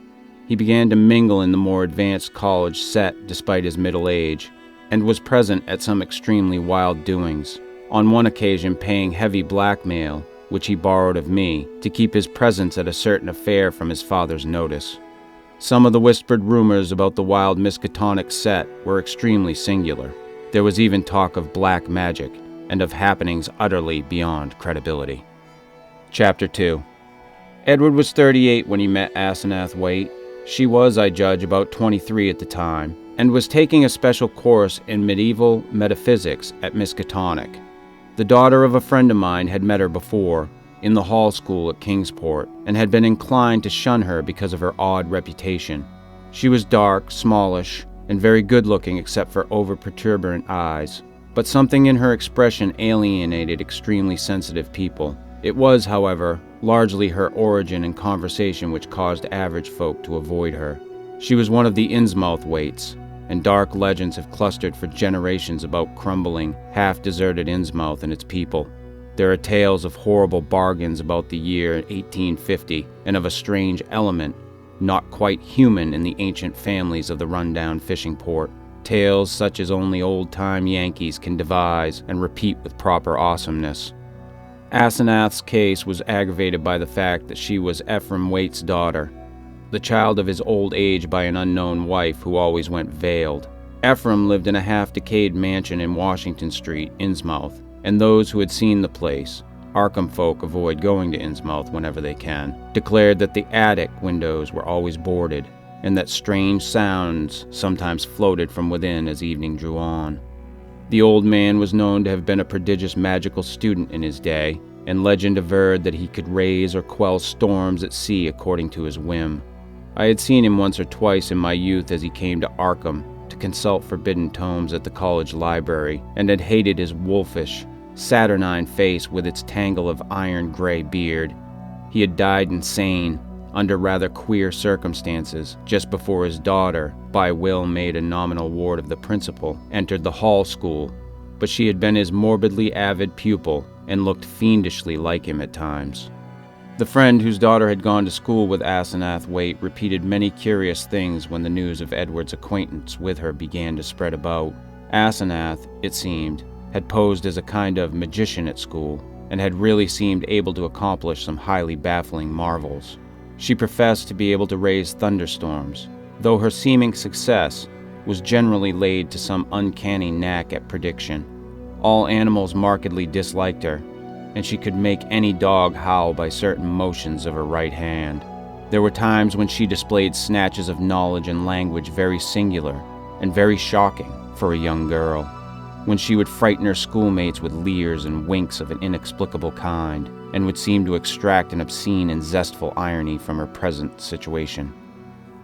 He began to mingle in the more advanced college set despite his middle age, and was present at some extremely wild doings, on one occasion paying heavy blackmail, which he borrowed of me, to keep his presence at a certain affair from his father's notice. Some of the whispered rumors about the wild Miskatonic set were extremely singular. There was even talk of black magic, and of happenings utterly beyond credibility. Chapter 2. Edward was 38 when he met Asenath Waite. She was, I judge, about 23 at the time, and was taking a special course in medieval metaphysics at Miskatonic. The daughter of a friend of mine had met her before, in the hall school at Kingsport and had been inclined to shun her because of her odd reputation. She was dark, smallish, and very good-looking except for over-protuberant eyes, but something in her expression alienated extremely sensitive people. It was, however, largely her origin and conversation which caused average folk to avoid her. She was one of the Innsmouth waits, and dark legends have clustered for generations about crumbling, half-deserted Innsmouth and its people. There are tales of horrible bargains about the year 1850 and of a strange element, not quite human, in the ancient families of the rundown fishing port. Tales such as only old-time Yankees can devise and repeat with proper awesomeness. Asenath's case was aggravated by the fact that she was Ephraim Waite's daughter, the child of his old age by an unknown wife who always went veiled. Ephraim lived in a half-decayed mansion in Washington Street, Innsmouth, and those who had seen the place — Arkham folk avoid going to Innsmouth whenever they can — declared that the attic windows were always boarded, and that strange sounds sometimes floated from within as evening drew on. The old man was known to have been a prodigious magical student in his day, and legend averred that he could raise or quell storms at sea according to his whim. I had seen him once or twice in my youth as he came to Arkham to consult forbidden tomes at the college library, and had hated his wolfish, saturnine face with its tangle of iron-gray beard. He had died insane, under rather queer circumstances, just before his daughter, by will made a nominal ward of the principal, entered the hall school, but she had been his morbidly avid pupil and looked fiendishly like him at times. The friend whose daughter had gone to school with Asenath Waite repeated many curious things when the news of Edward's acquaintance with her began to spread about. Asenath, it seemed, had posed as a kind of magician at school, and had really seemed able to accomplish some highly baffling marvels. She professed to be able to raise thunderstorms, though her seeming success was generally laid to some uncanny knack at prediction. All animals markedly disliked her, and she could make any dog howl by certain motions of her right hand. There were times when she displayed snatches of knowledge and language very singular and very shocking for a young girl, when she would frighten her schoolmates with leers and winks of an inexplicable kind, and would seem to extract an obscene and zestful irony from her present situation.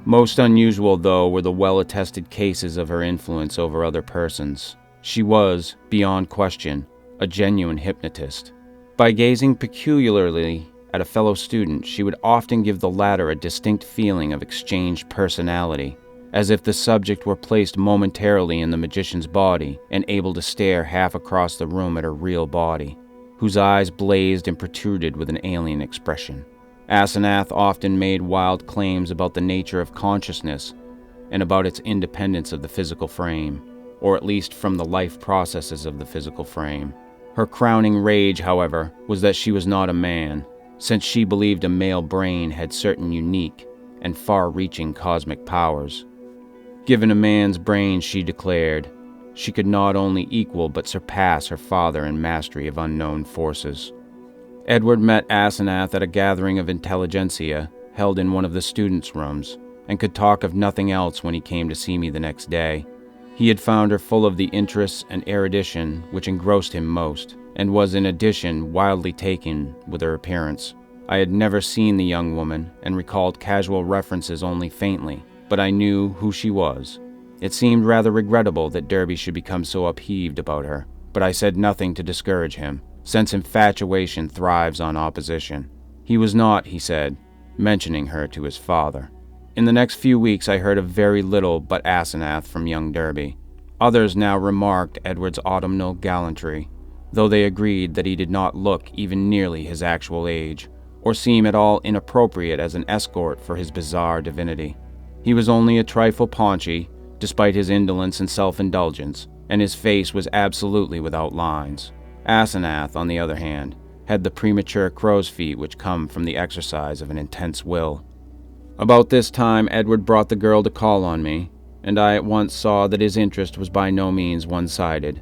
Most unusual, though, were the well-attested cases of her influence over other persons. She was, beyond question, a genuine hypnotist. By gazing peculiarly at a fellow student, she would often give the latter a distinct feeling of exchanged personality, as if the subject were placed momentarily in the magician's body and able to stare half across the room at her real body, whose eyes blazed and protruded with an alien expression. Asenath often made wild claims about the nature of consciousness and about its independence of the physical frame, or at least from the life processes of the physical frame. Her crowning rage, however, was that she was not a man, since she believed a male brain had certain unique and far-reaching cosmic powers. Given a man's brain, she declared, she could not only equal but surpass her father in mastery of unknown forces. Edward met Asenath at a gathering of intelligentsia held in one of the students' rooms, and could talk of nothing else when he came to see me the next day. He had found her full of the interests and erudition which engrossed him most, and was in addition wildly taken with her appearance. I had never seen the young woman, and recalled casual references only faintly, but I knew who she was. It seemed rather regrettable that Derby should become so upheaved about her, but I said nothing to discourage him, since infatuation thrives on opposition. He was not, he said, mentioning her to his father. In the next few weeks I heard of very little but Asenath from young Derby. Others now remarked Edward's autumnal gallantry, though they agreed that he did not look even nearly his actual age, or seem at all inappropriate as an escort for his bizarre divinity. He was only a trifle paunchy, despite his indolence and self-indulgence, and his face was absolutely without lines. Asenath, on the other hand, had the premature crow's feet which come from the exercise of an intense will. About this time, Edward brought the girl to call on me, and I at once saw that his interest was by no means one-sided.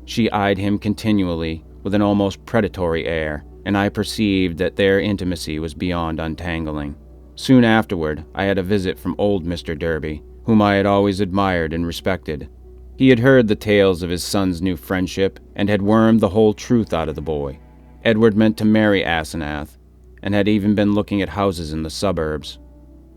She eyed him continually, with an almost predatory air, and I perceived that their intimacy was beyond untangling. Soon afterward, I had a visit from old Mr. Derby, whom I had always admired and respected. He had heard the tales of his son's new friendship, and had wormed the whole truth out of the boy. Edward meant to marry Asenath, and had even been looking at houses in the suburbs.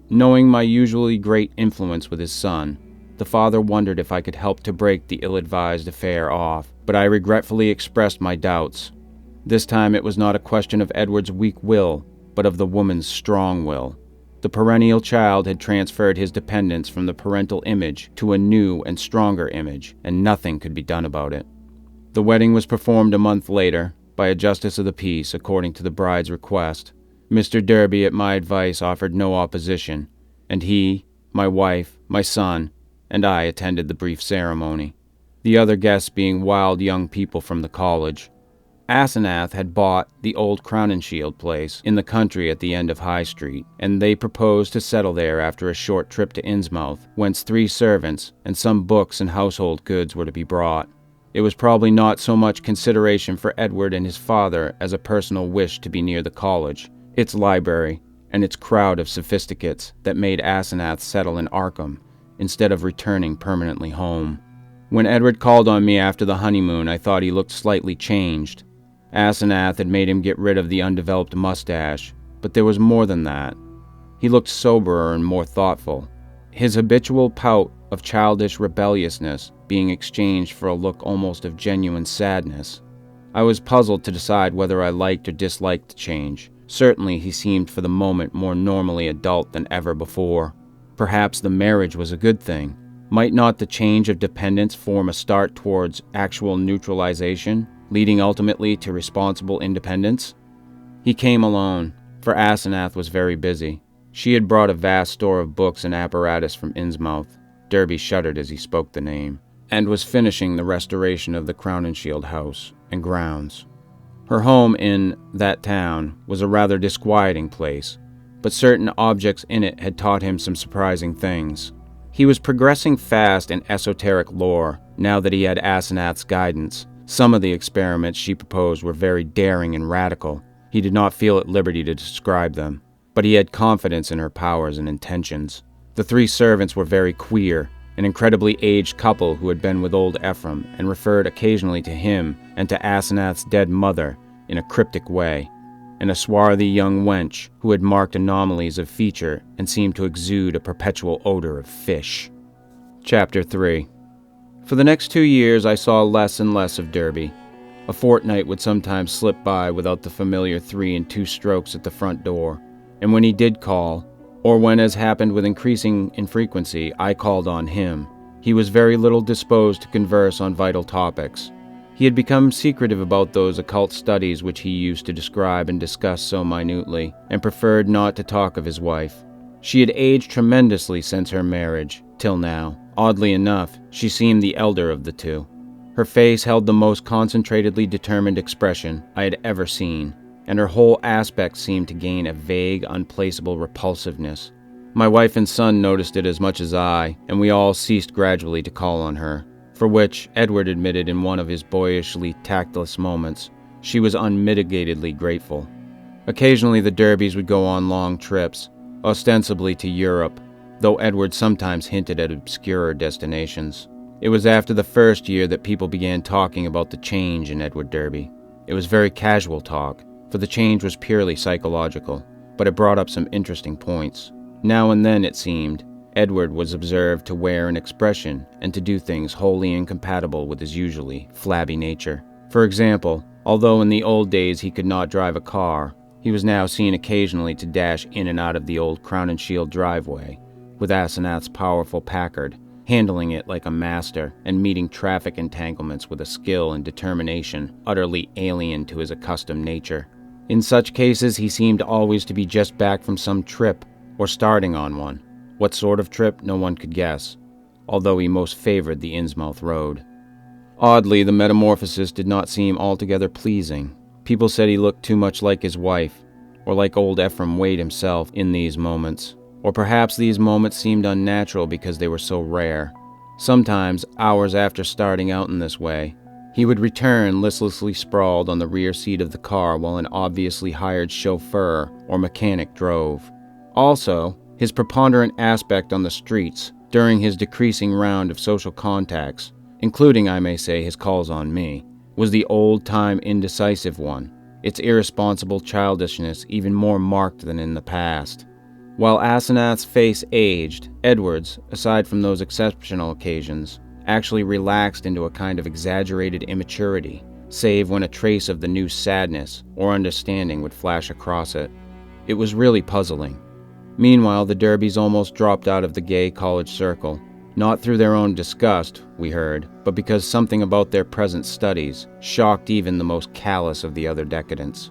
Knowing my usually great influence with his son, the father wondered if I could help to break the ill-advised affair off, but I regretfully expressed my doubts. This time it was not a question of Edward's weak will, but of the woman's strong will. The perennial child had transferred his dependence from the parental image to a new and stronger image, and nothing could be done about it. The wedding was performed a month later, by a justice of the peace, according to the bride's request. Mr. Derby, at my advice, offered no opposition, and he, my wife, my son, and I attended the brief ceremony, the other guests being wild young people from the college. Asenath had bought the old Crown and Shield place in the country at the end of High Street, and they proposed to settle there after a short trip to Innsmouth, whence 3 servants and some books and household goods were to be brought. It was probably not so much consideration for Edward and his father as a personal wish to be near the college, its library, and its crowd of sophisticates that made Asenath settle in Arkham instead of returning permanently home. When Edward called on me after the honeymoon, I thought he looked slightly changed. Asenath had made him get rid of the undeveloped mustache, but there was more than that. He looked soberer and more thoughtful, his habitual pout of childish rebelliousness being exchanged for a look almost of genuine sadness. I was puzzled to decide whether I liked or disliked the change. Certainly he seemed for the moment more normally adult than ever before. Perhaps the marriage was a good thing. Might not the change of dependence form a start towards actual neutralization, leading ultimately to responsible independence? He came alone, for Asenath was very busy. She had brought a vast store of books and apparatus from Innsmouth, Derby shuddered as he spoke the name, and was finishing the restoration of the Crown and Shield house and grounds. Her home in that town was a rather disquieting place, but certain objects in it had taught him some surprising things. He was progressing fast in esoteric lore now that he had Asenath's guidance. Some of the experiments she proposed were very daring and radical. He did not feel at liberty to describe them, but he had confidence in her powers and intentions. The 3 servants were very queer, an incredibly aged couple who had been with old Ephraim and referred occasionally to him and to Asenath's dead mother in a cryptic way, and a swarthy young wench who had marked anomalies of feature and seemed to exude a perpetual odor of fish. Chapter 3. For the next 2 years I saw less and less of Derby. A fortnight would sometimes slip by without the familiar 3 and 2 strokes at the front door, and when he did call, or when, as happened with increasing infrequency, I called on him, he was very little disposed to converse on vital topics. He had become secretive about those occult studies which he used to describe and discuss so minutely, and preferred not to talk of his wife. She had aged tremendously since her marriage, till now. Oddly enough, she seemed the elder of the 2. Her face held the most concentratedly determined expression I had ever seen, and her whole aspect seemed to gain a vague, unplaceable repulsiveness. My wife and son noticed it as much as I, and we all ceased gradually to call on her, for which, Edward admitted in one of his boyishly tactless moments, she was unmitigatedly grateful. Occasionally the Derbys would go on long trips, ostensibly to Europe, though Edward sometimes hinted at obscurer destinations. It was after the first year that people began talking about the change in Edward Derby. It was very casual talk, for the change was purely psychological, but it brought up some interesting points. Now and then, it seemed, Edward was observed to wear an expression and to do things wholly incompatible with his usually flabby nature. For example, although in the old days he could not drive a car, he was now seen occasionally to dash in and out of the old Crown and Shield driveway, with Asenath's powerful Packard, handling it like a master and meeting traffic entanglements with a skill and determination utterly alien to his accustomed nature. In such cases, he seemed always to be just back from some trip, or starting on one. What sort of trip, no one could guess, although he most favored the Innsmouth road. Oddly, the metamorphosis did not seem altogether pleasing. People said he looked too much like his wife, or like old Ephraim Wade himself in these moments, or perhaps these moments seemed unnatural because they were so rare. Sometimes, hours after starting out in this way, he would return listlessly sprawled on the rear seat of the car while an obviously hired chauffeur or mechanic drove. Also, his preponderant aspect on the streets during his decreasing round of social contacts, including, I may say, his calls on me, was the old-time indecisive one. its irresponsible childishness even more marked than in the past. While Asenath's face aged, Edward's, aside from those exceptional occasions, actually relaxed into a kind of exaggerated immaturity, save when a trace of the new sadness or understanding would flash across it. It was really puzzling. Meanwhile, the Derbys almost dropped out of the gay college circle, not through their own disgust, we heard, but because something about their present studies shocked even the most callous of the other decadents.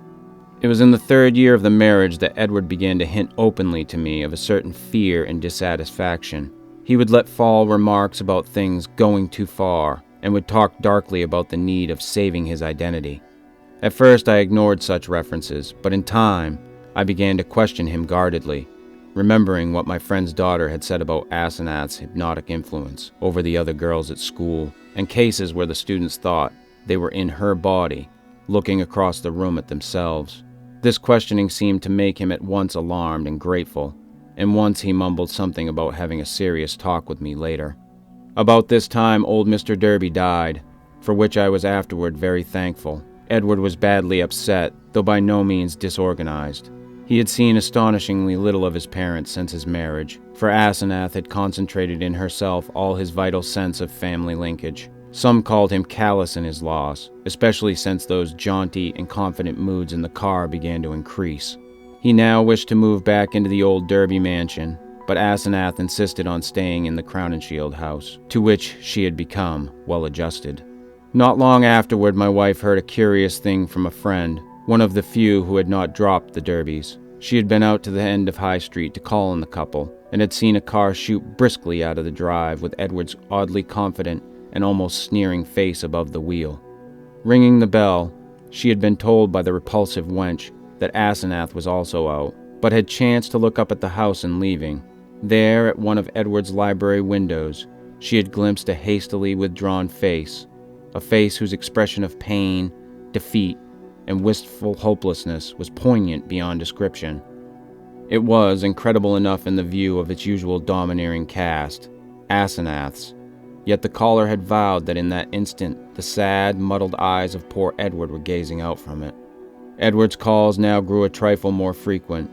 It was in the 3rd year of the marriage that Edward began to hint openly to me of a certain fear and dissatisfaction. He would let fall remarks about things going too far, and would talk darkly about the need of saving his identity. At first I ignored such references, but in time, I began to question him guardedly, remembering what my friend's daughter had said about Asenath's hypnotic influence over the other girls at school, and cases where the students thought they were in her body, looking across the room at themselves. This questioning seemed to make him at once alarmed and grateful, and once he mumbled something about having a serious talk with me later. About this time, old Mr. Derby died, for which I was afterward very thankful. Edward was badly upset, though by no means disorganized. He had seen astonishingly little of his parents since his marriage, for Asenath had concentrated in herself all his vital sense of family linkage. Some called him callous in his loss, especially since those jaunty and confident moods in the car began to increase. He now wished to move back into the old Derby mansion, but Asenath insisted on staying in the Crowninshield house, to which she had become well adjusted. Not long afterward, my wife heard a curious thing from a friend, one of the few who had not dropped the Derbys. She had been out to the end of High Street to call on the couple, and had seen a car shoot briskly out of the drive with Edward's oddly confident and almost sneering face above the wheel. Ringing the bell, she had been told by the repulsive wench that Asenath was also out, but had chanced to look up at the house in leaving. There, at one of Edward's library windows, she had glimpsed a hastily withdrawn face, a face whose expression of pain, defeat, and wistful hopelessness was poignant beyond description. It was incredible enough in the view of its usual domineering cast, Asenath's, yet the caller had vowed that in that instant the sad, muddled eyes of poor Edward were gazing out from it. Edward's calls now grew a trifle more frequent,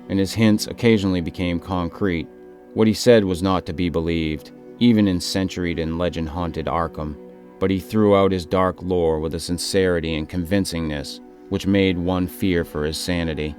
and his hints occasionally became concrete. What he said was not to be believed, even in centuried and legend-haunted Arkham, but he threw out his dark lore with a sincerity and convincingness which made one fear for his sanity.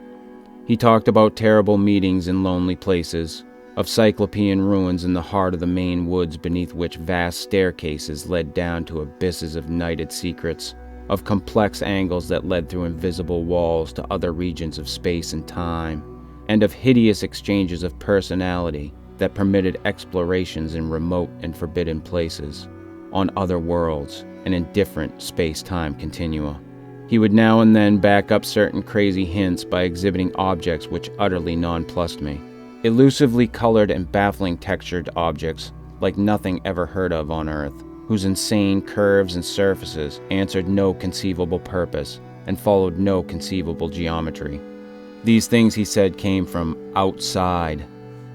He talked about terrible meetings in lonely places, of cyclopean ruins in the heart of the Maine woods beneath which vast staircases led down to abysses of nighted secrets, of complex angles that led through invisible walls to other regions of space and time, and of hideous exchanges of personality that permitted explorations in remote and forbidden places, on other worlds, and in different space-time continua. He would now and then back up certain crazy hints by exhibiting objects which utterly nonplussed me. Elusively colored and baffling textured objects like nothing ever heard of on Earth, whose insane curves and surfaces answered no conceivable purpose and followed no conceivable geometry. These things, he said, came from outside,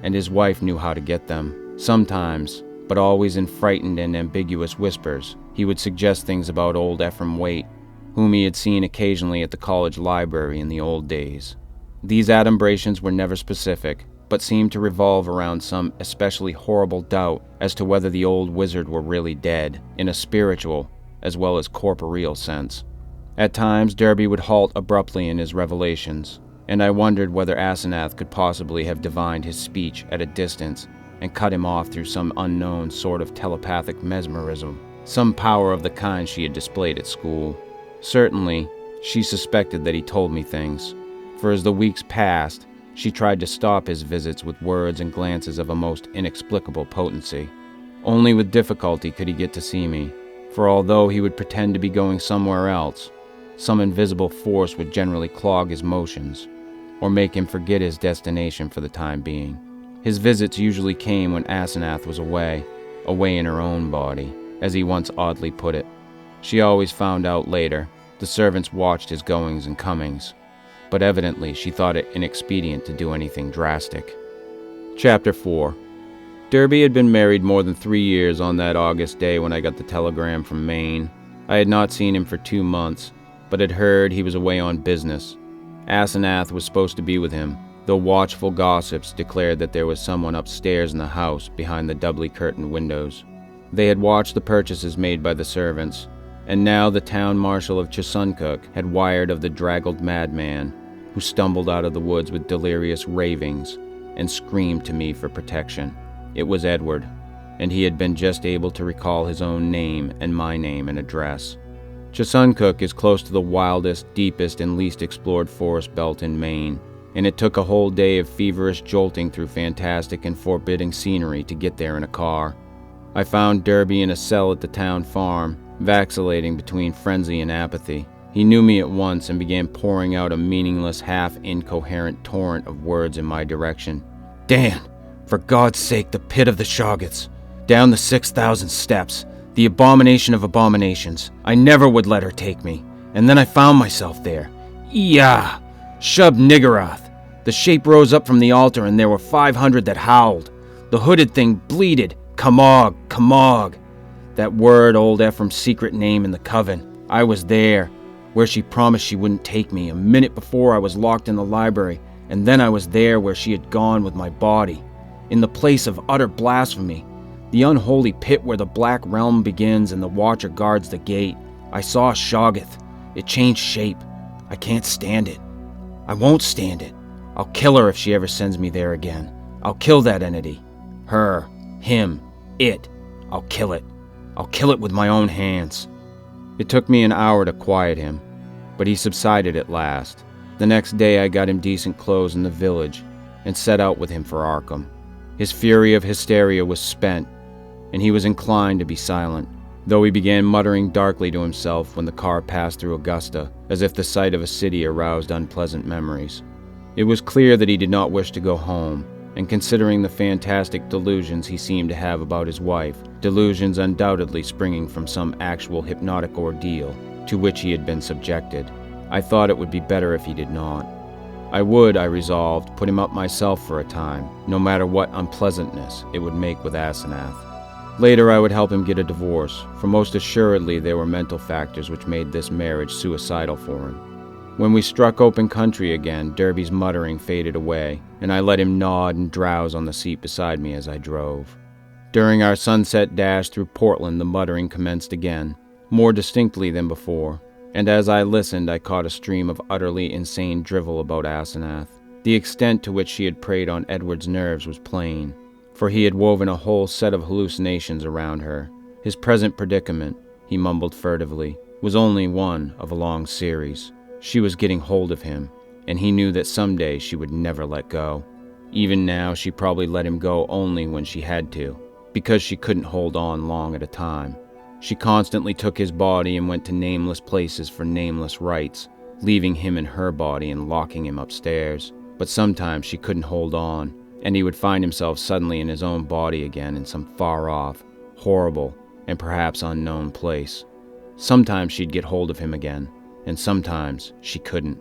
and his wife knew how to get them. Sometimes, but always in frightened and ambiguous whispers, he would suggest things about old Ephraim Waite, whom he had seen occasionally at the college library in the old days. These adumbrations were never specific, but seemed to revolve around some especially horrible doubt as to whether the old wizard were really dead, in a spiritual as well as corporeal sense. At times, Derby would halt abruptly in his revelations, and I wondered whether Asenath could possibly have divined his speech at a distance and cut him off through some unknown sort of telepathic mesmerism, some power of the kind she had displayed at school. Certainly, she suspected that he told me things, for as the weeks passed, she tried to stop his visits with words and glances of a most inexplicable potency. Only with difficulty could he get to see me, for although he would pretend to be going somewhere else, some invisible force would generally clog his motions, or make him forget his destination for the time being. His visits usually came when Asenath was away in her own body, as he once oddly put it. She always found out later. The servants watched his goings and comings, but evidently she thought it inexpedient to do anything drastic. Chapter 4. Derby had been married more than 3 years on that August day when I got the telegram from Maine. I had not seen him for 2 months, but had heard he was away on business. Asenath was supposed to be with him, though watchful gossips declared that there was someone upstairs in the house behind the doubly curtained windows. They had watched the purchases made by the servants, and now the town marshal of Chasunkuk had wired of the draggled madman who stumbled out of the woods with delirious ravings and screamed to me for protection. It was Edward, and he had been just able to recall his own name and my name and address. Chasunkuk is close to the wildest, deepest, and least explored forest belt in Maine, and it took a whole day of feverish jolting through fantastic and forbidding scenery to get there in a car. I found Derby in a cell at the town farm, vacillating between frenzy and apathy. He knew me at once and began pouring out a meaningless, half-incoherent torrent of words in my direction. "Dan, for God's sake, the pit of the Shoggoths. Down the 6,000 steps. The abomination of abominations. I never would let her take me. And then I found myself there. Yah! Shub Niggurath. The shape rose up from the altar and there were 500 that howled. The hooded thing bleated. Kamog, Kamog. That word, old Ephraim's secret name in the coven. I was there, where she promised she wouldn't take me. A minute before I was locked in the library, and then I was there where she had gone with my body. In the place of utter blasphemy. The unholy pit where the black realm begins and the watcher guards the gate. I saw a Shoggoth. It changed shape. I can't stand it. I won't stand it. I'll kill her if she ever sends me there again. I'll kill that entity. Her, him, it. I'll kill it. I'll kill it with my own hands. It took me an hour to quiet him, but he subsided at last. The next day I got him decent clothes in the village and set out with him for Arkham. His fury of hysteria was spent, and he was inclined to be silent, though he began muttering darkly to himself when the car passed through Augusta, as if the sight of a city aroused unpleasant memories. It was clear that he did not wish to go home, and considering the fantastic delusions he seemed to have about his wife, delusions undoubtedly springing from some actual hypnotic ordeal to which he had been subjected, I thought it would be better if he did not. I would, I resolved, put him up myself for a time, no matter what unpleasantness it would make with Asenath. Later I would help him get a divorce, for most assuredly there were mental factors which made this marriage suicidal for him. When we struck open country again, Derby's muttering faded away, and I let him nod and drowse on the seat beside me as I drove. During our sunset dash through Portland, the muttering commenced again, more distinctly than before, and as I listened I caught a stream of utterly insane drivel about Asenath. The extent to which she had preyed on Edward's nerves was plain, for he had woven a whole set of hallucinations around her. His present predicament, he mumbled furtively, was only one of a long series. She was getting hold of him, and he knew that someday she would never let go. Even now, she probably let him go only when she had to, because she couldn't hold on long at a time. She constantly took his body and went to nameless places for nameless rites, leaving him in her body and locking him upstairs. But sometimes she couldn't hold on, and he would find himself suddenly in his own body again in some far-off, horrible, and perhaps unknown place. Sometimes she'd get hold of him again, and sometimes she couldn't.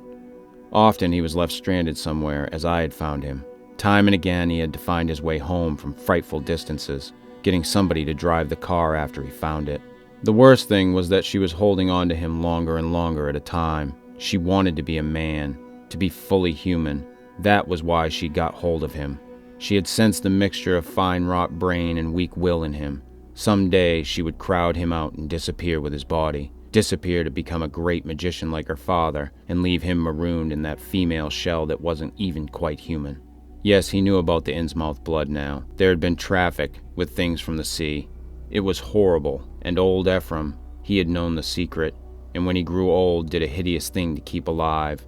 Often he was left stranded somewhere as I had found him. Time and again he had to find his way home from frightful distances, getting somebody to drive the car after he found it. The worst thing was that she was holding on to him longer and longer at a time. She wanted to be a man, to be fully human. That was why she got hold of him. She had sensed the mixture of fine-wrought brain and weak will in him. Someday she would crowd him out and disappear with his body. Disappear to become a great magician like her father, and leave him marooned in that female shell that wasn't even quite human. Yes, he knew about the Innsmouth blood now. There had been traffic with things from the sea. It was horrible, and old Ephraim, he had known the secret, and when he grew old did a hideous thing to keep alive.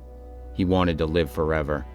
He wanted to live forever.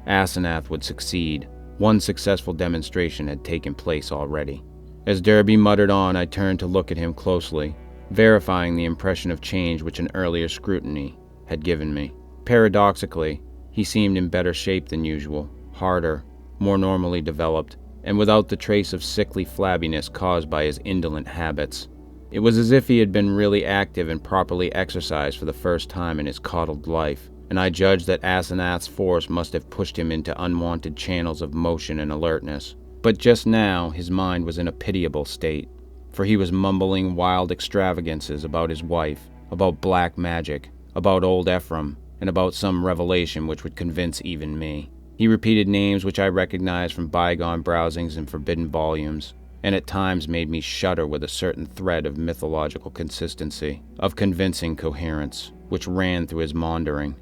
Asenath would succeed. One successful demonstration had taken place already. As Derby muttered on, I turned to look at him closely, verifying the impression of change which an earlier scrutiny had given me. Paradoxically, he seemed in better shape than usual, harder, more normally developed, and without the trace of sickly flabbiness caused by his indolent habits. It was as if he had been really active and properly exercised for the first time in his coddled life, and I judged that Asenath's force must have pushed him into unwanted channels of motion and alertness. But just now his mind was in a pitiable state, for he was mumbling wild extravagances about his wife, about black magic, about old Ephraim, and about some revelation which would convince even me. He repeated names which I recognized from bygone browsings in forbidden volumes, and at times made me shudder with a certain thread of mythological consistency, of convincing coherence, which ran through his maundering.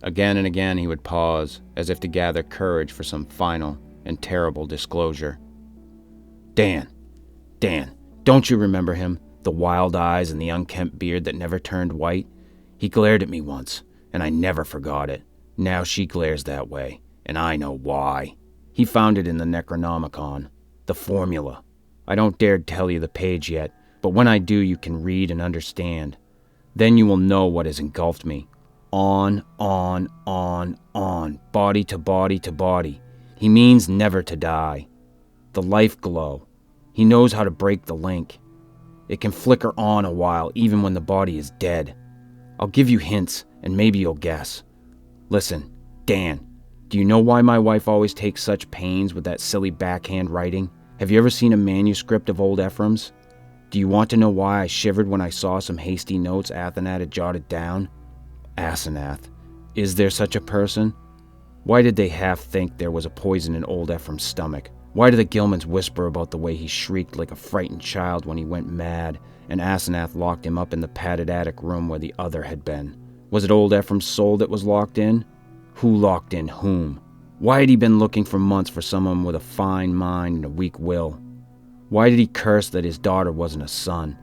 Again and again he would pause, as if to gather courage for some final and terrible disclosure. Dan, don't you remember him? The wild eyes and the unkempt beard that never turned white? He glared at me once, and I never forgot it. Now she glares that way, and I know why. He found it in the Necronomicon, the formula. I don't dare tell you the page yet, but when I do you can read and understand. Then you will know what has engulfed me. On, body to body to body. He means never to die. The life glow. He knows how to break the link. It can flicker on a while even when the body is dead. I'll give you hints, and maybe you'll guess. Listen, Dan, do you know why my wife always takes such pains with that silly backhand writing? Have you ever seen a manuscript of old Ephraim's? Do you want to know why I shivered when I saw some hasty notes Asenath had jotted down? Asenath. Is there such a person? Why did they half think there was a poison in old Ephraim's stomach? Why do the Gilmans whisper about the way he shrieked like a frightened child when he went mad, and Asenath locked him up in the padded attic room where the other had been? Was it old Ephraim's soul that was locked in? Who locked in whom? Why had he been looking for months for someone with a fine mind and a weak will? Why did he curse that his daughter wasn't a son?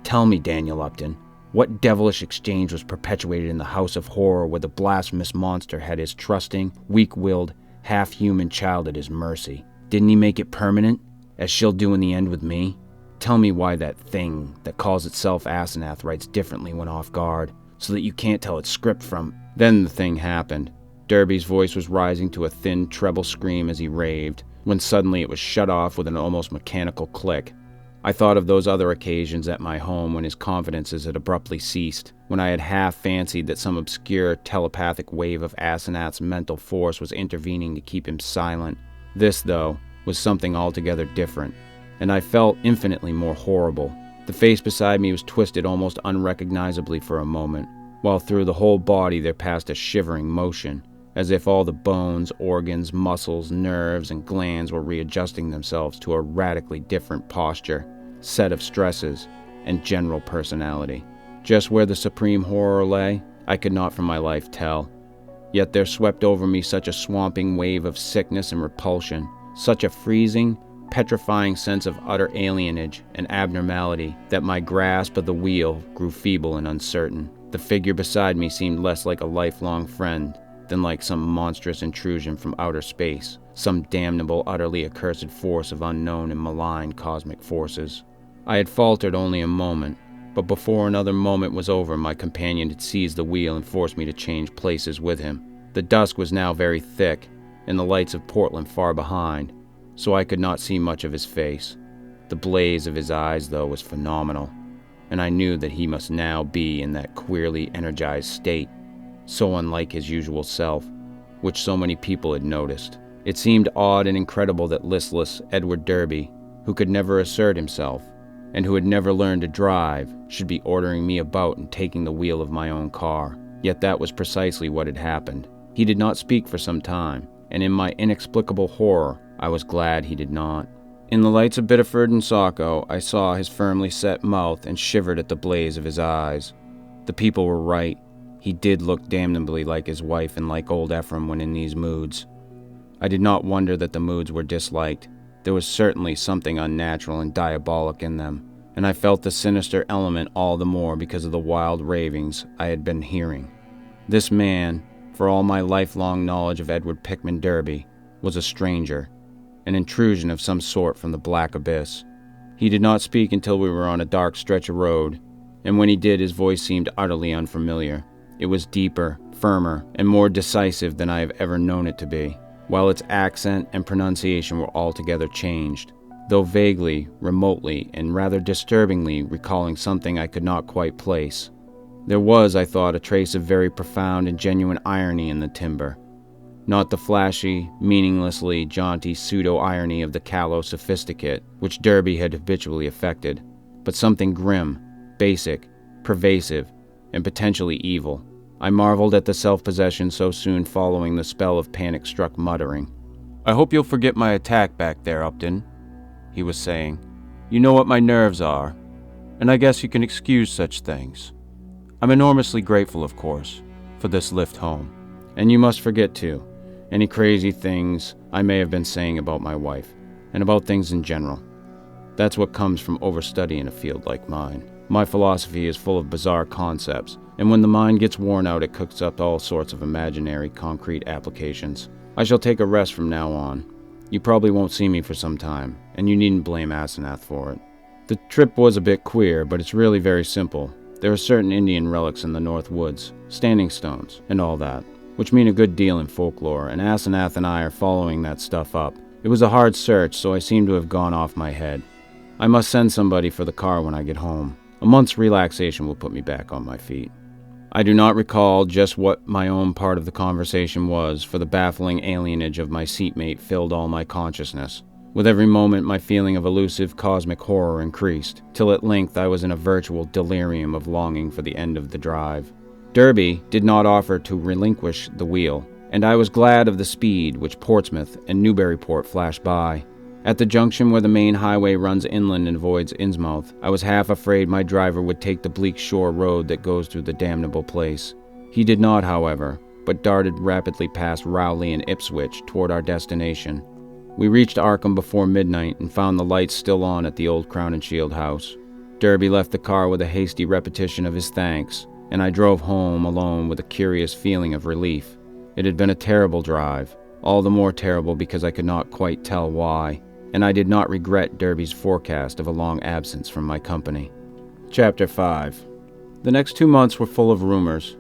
Tell me, Daniel Upton, what devilish exchange was perpetuated in the house of horror where the blasphemous monster had his trusting, weak-willed, half-human child at his mercy? Didn't he make it permanent, as she'll do in the end with me? Tell me why that thing that calls itself Asenath writes differently when off guard, so that you can't tell its script from... Then the thing happened. Derby's voice was rising to a thin treble scream as he raved, when suddenly it was shut off with an almost mechanical click. I thought of those other occasions at my home when his confidences had abruptly ceased, when I had half fancied that some obscure telepathic wave of Asenath's mental force was intervening to keep him silent. This, though, was something altogether different, and I felt infinitely more horrible. The face beside me was twisted almost unrecognizably for a moment, while through the whole body there passed a shivering motion, as if all the bones, organs, muscles, nerves, and glands were readjusting themselves to a radically different posture, set of stresses, and general personality. Just where the supreme horror lay, I could not for my life tell. Yet there swept over me such a swamping wave of sickness and repulsion, such a freezing, petrifying sense of utter alienage and abnormality that my grasp of the wheel grew feeble and uncertain. The figure beside me seemed less like a lifelong friend than like some monstrous intrusion from outer space, some damnable, utterly accursed force of unknown and malign cosmic forces. I had faltered only a moment, but before another moment was over, my companion had seized the wheel and forced me to change places with him. The dusk was now very thick, and the lights of Portland far behind, so I could not see much of his face. The blaze of his eyes, though, was phenomenal, and I knew that he must now be in that queerly energized state, so unlike his usual self, which so many people had noticed. It seemed odd and incredible that listless Edward Derby, who could never assert himself, and who had never learned to drive, should be ordering me about and taking the wheel of my own car. Yet that was precisely what had happened. He did not speak for some time, and in my inexplicable horror, I was glad he did not. In the lights of Biddeford and Saco, I saw his firmly set mouth and shivered at the blaze of his eyes. The people were right. He did look damnably like his wife and like old Ephraim when in these moods. I did not wonder that the moods were disliked. There was certainly something unnatural and diabolic in them, and I felt the sinister element all the more because of the wild ravings I had been hearing. This man, for all my lifelong knowledge of Edward Pickman Derby, was a stranger, an intrusion of some sort from the black abyss. He did not speak until we were on a dark stretch of road, and when he did his voice seemed utterly unfamiliar. It was deeper, firmer, and more decisive than I have ever known it to be, while its accent and pronunciation were altogether changed, though vaguely, remotely, and rather disturbingly recalling something I could not quite place. There was, I thought, a trace of very profound and genuine irony in the timbre. Not the flashy, meaninglessly jaunty pseudo-irony of the callow sophisticate, which Derby had habitually affected, but something grim, basic, pervasive, and potentially evil. I marveled at the self-possession so soon following the spell of panic-struck muttering. "I hope you'll forget my attack back there, Upton," he was saying. "You know what my nerves are, and I guess you can excuse such things. I'm enormously grateful, of course, for this lift home. And you must forget, too, any crazy things I may have been saying about my wife, and about things in general. That's what comes from overstudying a field like mine. My philosophy is full of bizarre concepts, and when the mind gets worn out, it cooks up all sorts of imaginary, concrete applications. I shall take a rest from now on. You probably won't see me for some time, and you needn't blame Asenath for it. The trip was a bit queer, but it's really very simple. There are certain Indian relics in the North Woods, standing stones, and all that, which mean a good deal in folklore, and Asenath and I are following that stuff up. It was a hard search, so I seem to have gone off my head. I must send somebody for the car when I get home. A month's relaxation will put me back on my feet." I do not recall just what my own part of the conversation was, for the baffling alienage of my seatmate filled all my consciousness. With every moment, my feeling of elusive cosmic horror increased, till at length I was in a virtual delirium of longing for the end of the drive. Derby did not offer to relinquish the wheel, and I was glad of the speed which Portsmouth and Newburyport flashed by. At the junction where the main highway runs inland and avoids Innsmouth, I was half afraid my driver would take the bleak shore road that goes through the damnable place. He did not, however, but darted rapidly past Rowley and Ipswich toward our destination. We reached Arkham before midnight and found the lights still on at the old Crown and Shield house. Derby left the car with a hasty repetition of his thanks, and I drove home alone with a curious feeling of relief. It had been a terrible drive, all the more terrible because I could not quite tell why, and I did not regret Derby's forecast of a long absence from my company. Chapter 5. The next 2 months were full of rumors.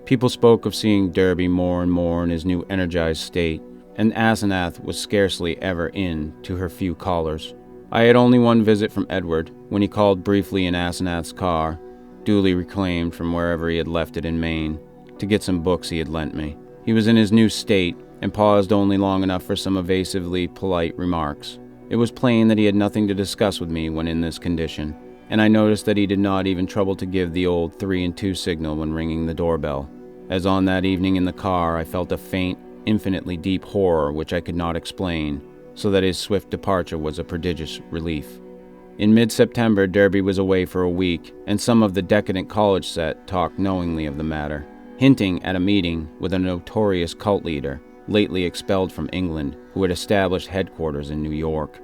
People spoke of seeing Derby more and more in his new energized state, and Asenath was scarcely ever in to her few callers. I had only one visit from Edward, when he called briefly in Asenath's car, duly reclaimed from wherever he had left it in Maine, to get some books he had lent me. He was in his new state, and paused only long enough for some evasively polite remarks. It was plain that he had nothing to discuss with me when in this condition, and I noticed that he did not even trouble to give the old 3 and 2 signal when ringing the doorbell. As on that evening in the car, I felt a faint, infinitely deep horror which I could not explain, so that his swift departure was a prodigious relief. In mid-September, Derby was away for a week, and some of the decadent college set talked knowingly of the matter, hinting at a meeting with a notorious cult leader, lately expelled from England, who had established headquarters in New York.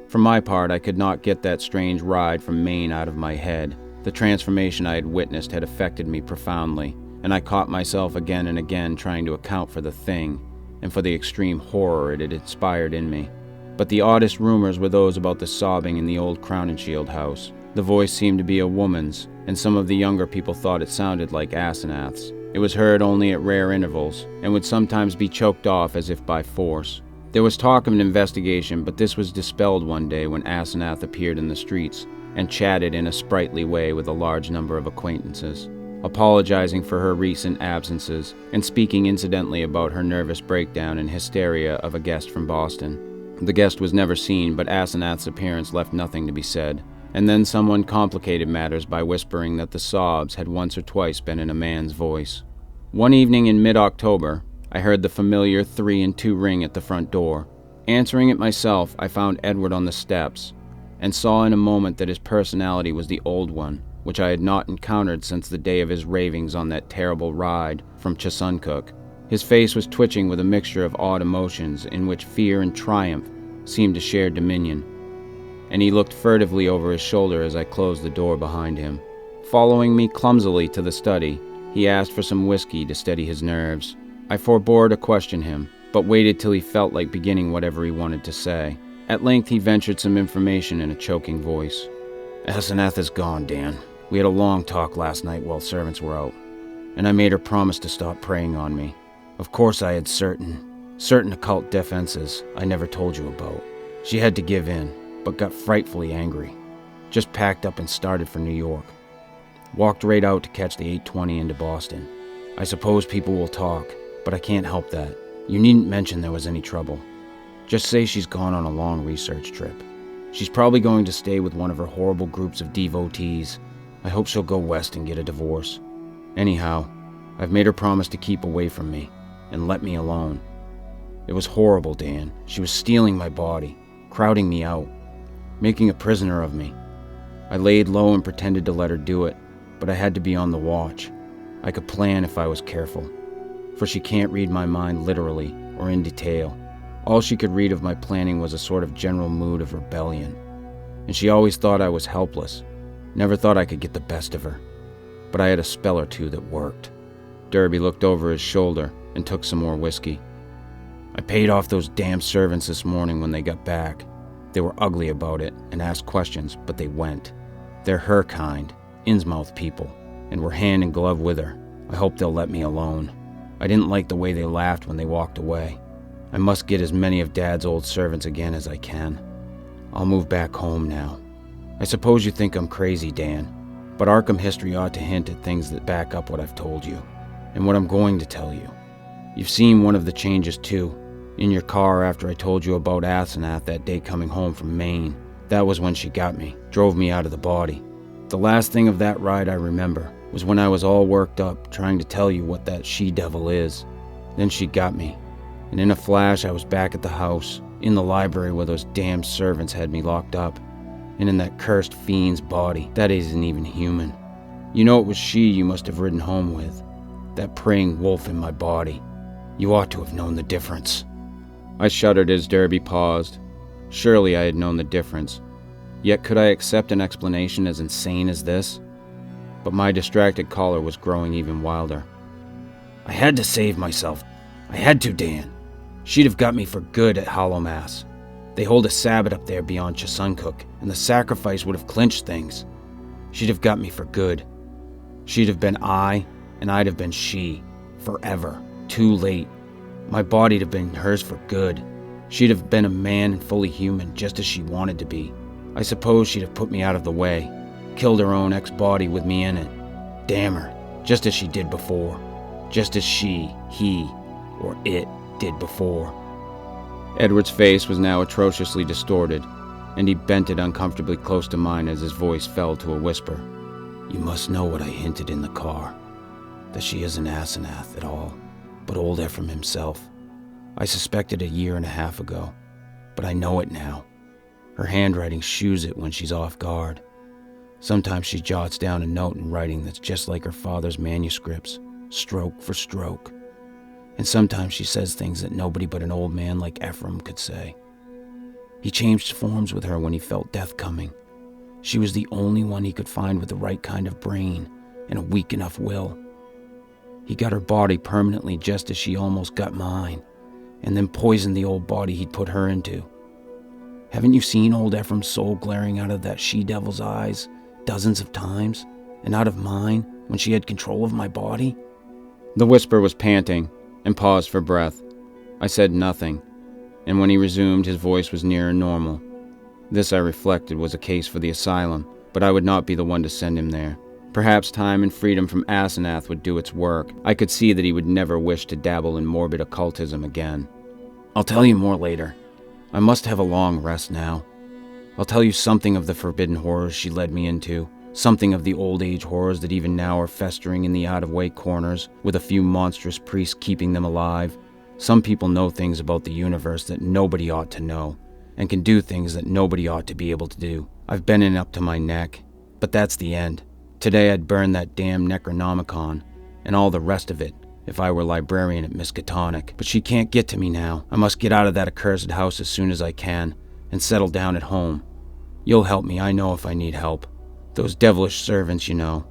For my part, I could not get that strange ride from Maine out of my head. The transformation I had witnessed had affected me profoundly, and I caught myself again and again trying to account for the thing, and for the extreme horror it had inspired in me. But the oddest rumors were those about the sobbing in the old Crown and Shield house. The voice seemed to be a woman's, and some of the younger people thought it sounded like Asenath's. It was heard only at rare intervals, and would sometimes be choked off as if by force. There was talk of an investigation, but this was dispelled one day when Asenath appeared in the streets, and chatted in a sprightly way with a large number of acquaintances, apologizing for her recent absences, and speaking incidentally about her nervous breakdown and hysteria of a guest from Boston. The guest was never seen, but Asenath's appearance left nothing to be said. And then someone complicated matters by whispering that the sobs had once or twice been in a man's voice. One evening in mid-October, I heard the familiar 3 and 2 ring at the front door. Answering it myself, I found Edward on the steps, and saw in a moment that his personality was the old one, which I had not encountered since the day of his ravings on that terrible ride from Chesuncook. His face was twitching with a mixture of odd emotions in which fear and triumph seemed to share dominion, and he looked furtively over his shoulder as I closed the door behind him. Following me clumsily to the study, he asked for some whiskey to steady his nerves. I forbore to question him, but waited till he felt like beginning whatever he wanted to say. At length he ventured some information in a choking voice. "Asenath is gone, Dan. We had a long talk last night while servants were out, and I made her promise to stop preying on me. Of course I had certain occult defenses I never told you about. She had to give in, but got frightfully angry. Just packed up and started for New York. Walked right out to catch the 8:20 into Boston. I suppose people will talk, but I can't help that. You needn't mention there was any trouble. Just say she's gone on a long research trip. She's probably going to stay with one of her horrible groups of devotees. I hope she'll go west and get a divorce. Anyhow, I've made her promise to keep away from me and let me alone. It was horrible, Dan. She was stealing my body, crowding me out, making a prisoner of me. I laid low and pretended to let her do it, but I had to be on the watch. I could plan if I was careful, for she can't read my mind literally or in detail. All she could read of my planning was a sort of general mood of rebellion, and she always thought I was helpless, never thought I could get the best of her. But I had a spell or two that worked. Derby looked over his shoulder and took some more whiskey. I paid off those damn servants this morning when they got back. They were ugly about it and asked questions, but they went. They're her kind, Innsmouth people, and were hand in glove with her. I hope they'll let me alone. I didn't like the way they laughed when they walked away. I must get as many of Dad's old servants again as I can. I'll move back home now. I suppose you think I'm crazy, Dan, but Arkham history ought to hint at things that back up what I've told you, and what I'm going to tell you. You've seen one of the changes too, in your car after I told you about Asenath that day coming home from Maine. That was when she got me, drove me out of the body. The last thing of that ride I remember was when I was all worked up trying to tell you what that she-devil is. Then she got me, and in a flash I was back at the house, in the library where those damn servants had me locked up, and in that cursed fiend's body that isn't even human. You know it was she you must have ridden home with, that preying wolf in my body. You ought to have known the difference. I shuddered as Derby paused. Surely I had known the difference. Yet could I accept an explanation as insane as this? But my distracted caller was growing even wilder. I had to save myself. I had to, Dan. She'd have got me for good at Hallowmass. They hold a Sabbath up there beyond Chesuncook, and the sacrifice would have clinched things. She'd have got me for good. She'd have been I, and I'd have been she. Forever. Too late. My body'd have been hers for good. She'd have been a man and fully human, just as she wanted to be. I suppose she'd have put me out of the way, killed her own ex-body with me in it. Damn her, just as she did before. Just as she, he, or it did before. Edward's face was now atrociously distorted, and he bent it uncomfortably close to mine as his voice fell to a whisper. You must know what I hinted in the car, that she isn't Asenath at all, but old Ephraim himself. I suspected 1.5 years ago, but I know it now. Her handwriting shews it when she's off guard. Sometimes she jots down a note in writing that's just like her father's manuscripts, stroke for stroke. And sometimes she says things that nobody but an old man like Ephraim could say. He changed forms with her when he felt death coming. She was the only one he could find with the right kind of brain and a weak enough will. He got her body permanently just as she almost got mine, and then poisoned the old body he'd put her into. Haven't you seen old Ephraim's soul glaring out of that she-devil's eyes dozens of times, and out of mine when she had control of my body? The whisper was panting, and paused for breath. I said nothing, and when he resumed, his voice was nearer normal. This, I reflected, was a case for the asylum, but I would not be the one to send him there. Perhaps time and freedom from Asenath would do its work. I could see that he would never wish to dabble in morbid occultism again. I'll tell you more later. I must have a long rest now. I'll tell you something of the forbidden horrors she led me into, something of the old age horrors that even now are festering in the out-of-way corners, with a few monstrous priests keeping them alive. Some people know things about the universe that nobody ought to know, and can do things that nobody ought to be able to do. I've been in up to my neck, but that's the end. Today I'd burn that damn Necronomicon, and all the rest of it, if I were librarian at Miskatonic. But she can't get to me now. I must get out of that accursed house as soon as I can, and settle down at home. You'll help me, I know, if I need help. Those devilish servants, you know.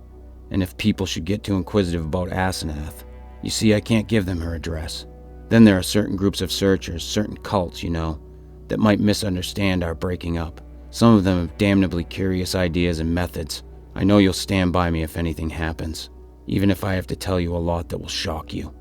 And if people should get too inquisitive about Asenath. You see, I can't give them her address. Then there are certain groups of searchers, certain cults, you know, that might misunderstand our breaking up. Some of them have damnably curious ideas and methods. I know you'll stand by me if anything happens, even if I have to tell you a lot that will shock you.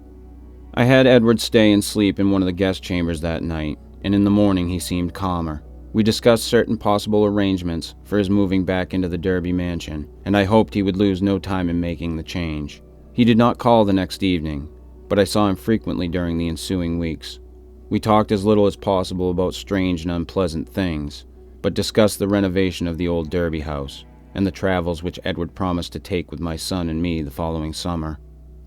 I had Edward stay and sleep in one of the guest chambers that night, and in the morning he seemed calmer. We discussed certain possible arrangements for his moving back into the Derby mansion, and I hoped he would lose no time in making the change. He did not call the next evening, but I saw him frequently during the ensuing weeks. We talked as little as possible about strange and unpleasant things, but discussed the renovation of the old Derby house, and the travels which Edward promised to take with my son and me the following summer.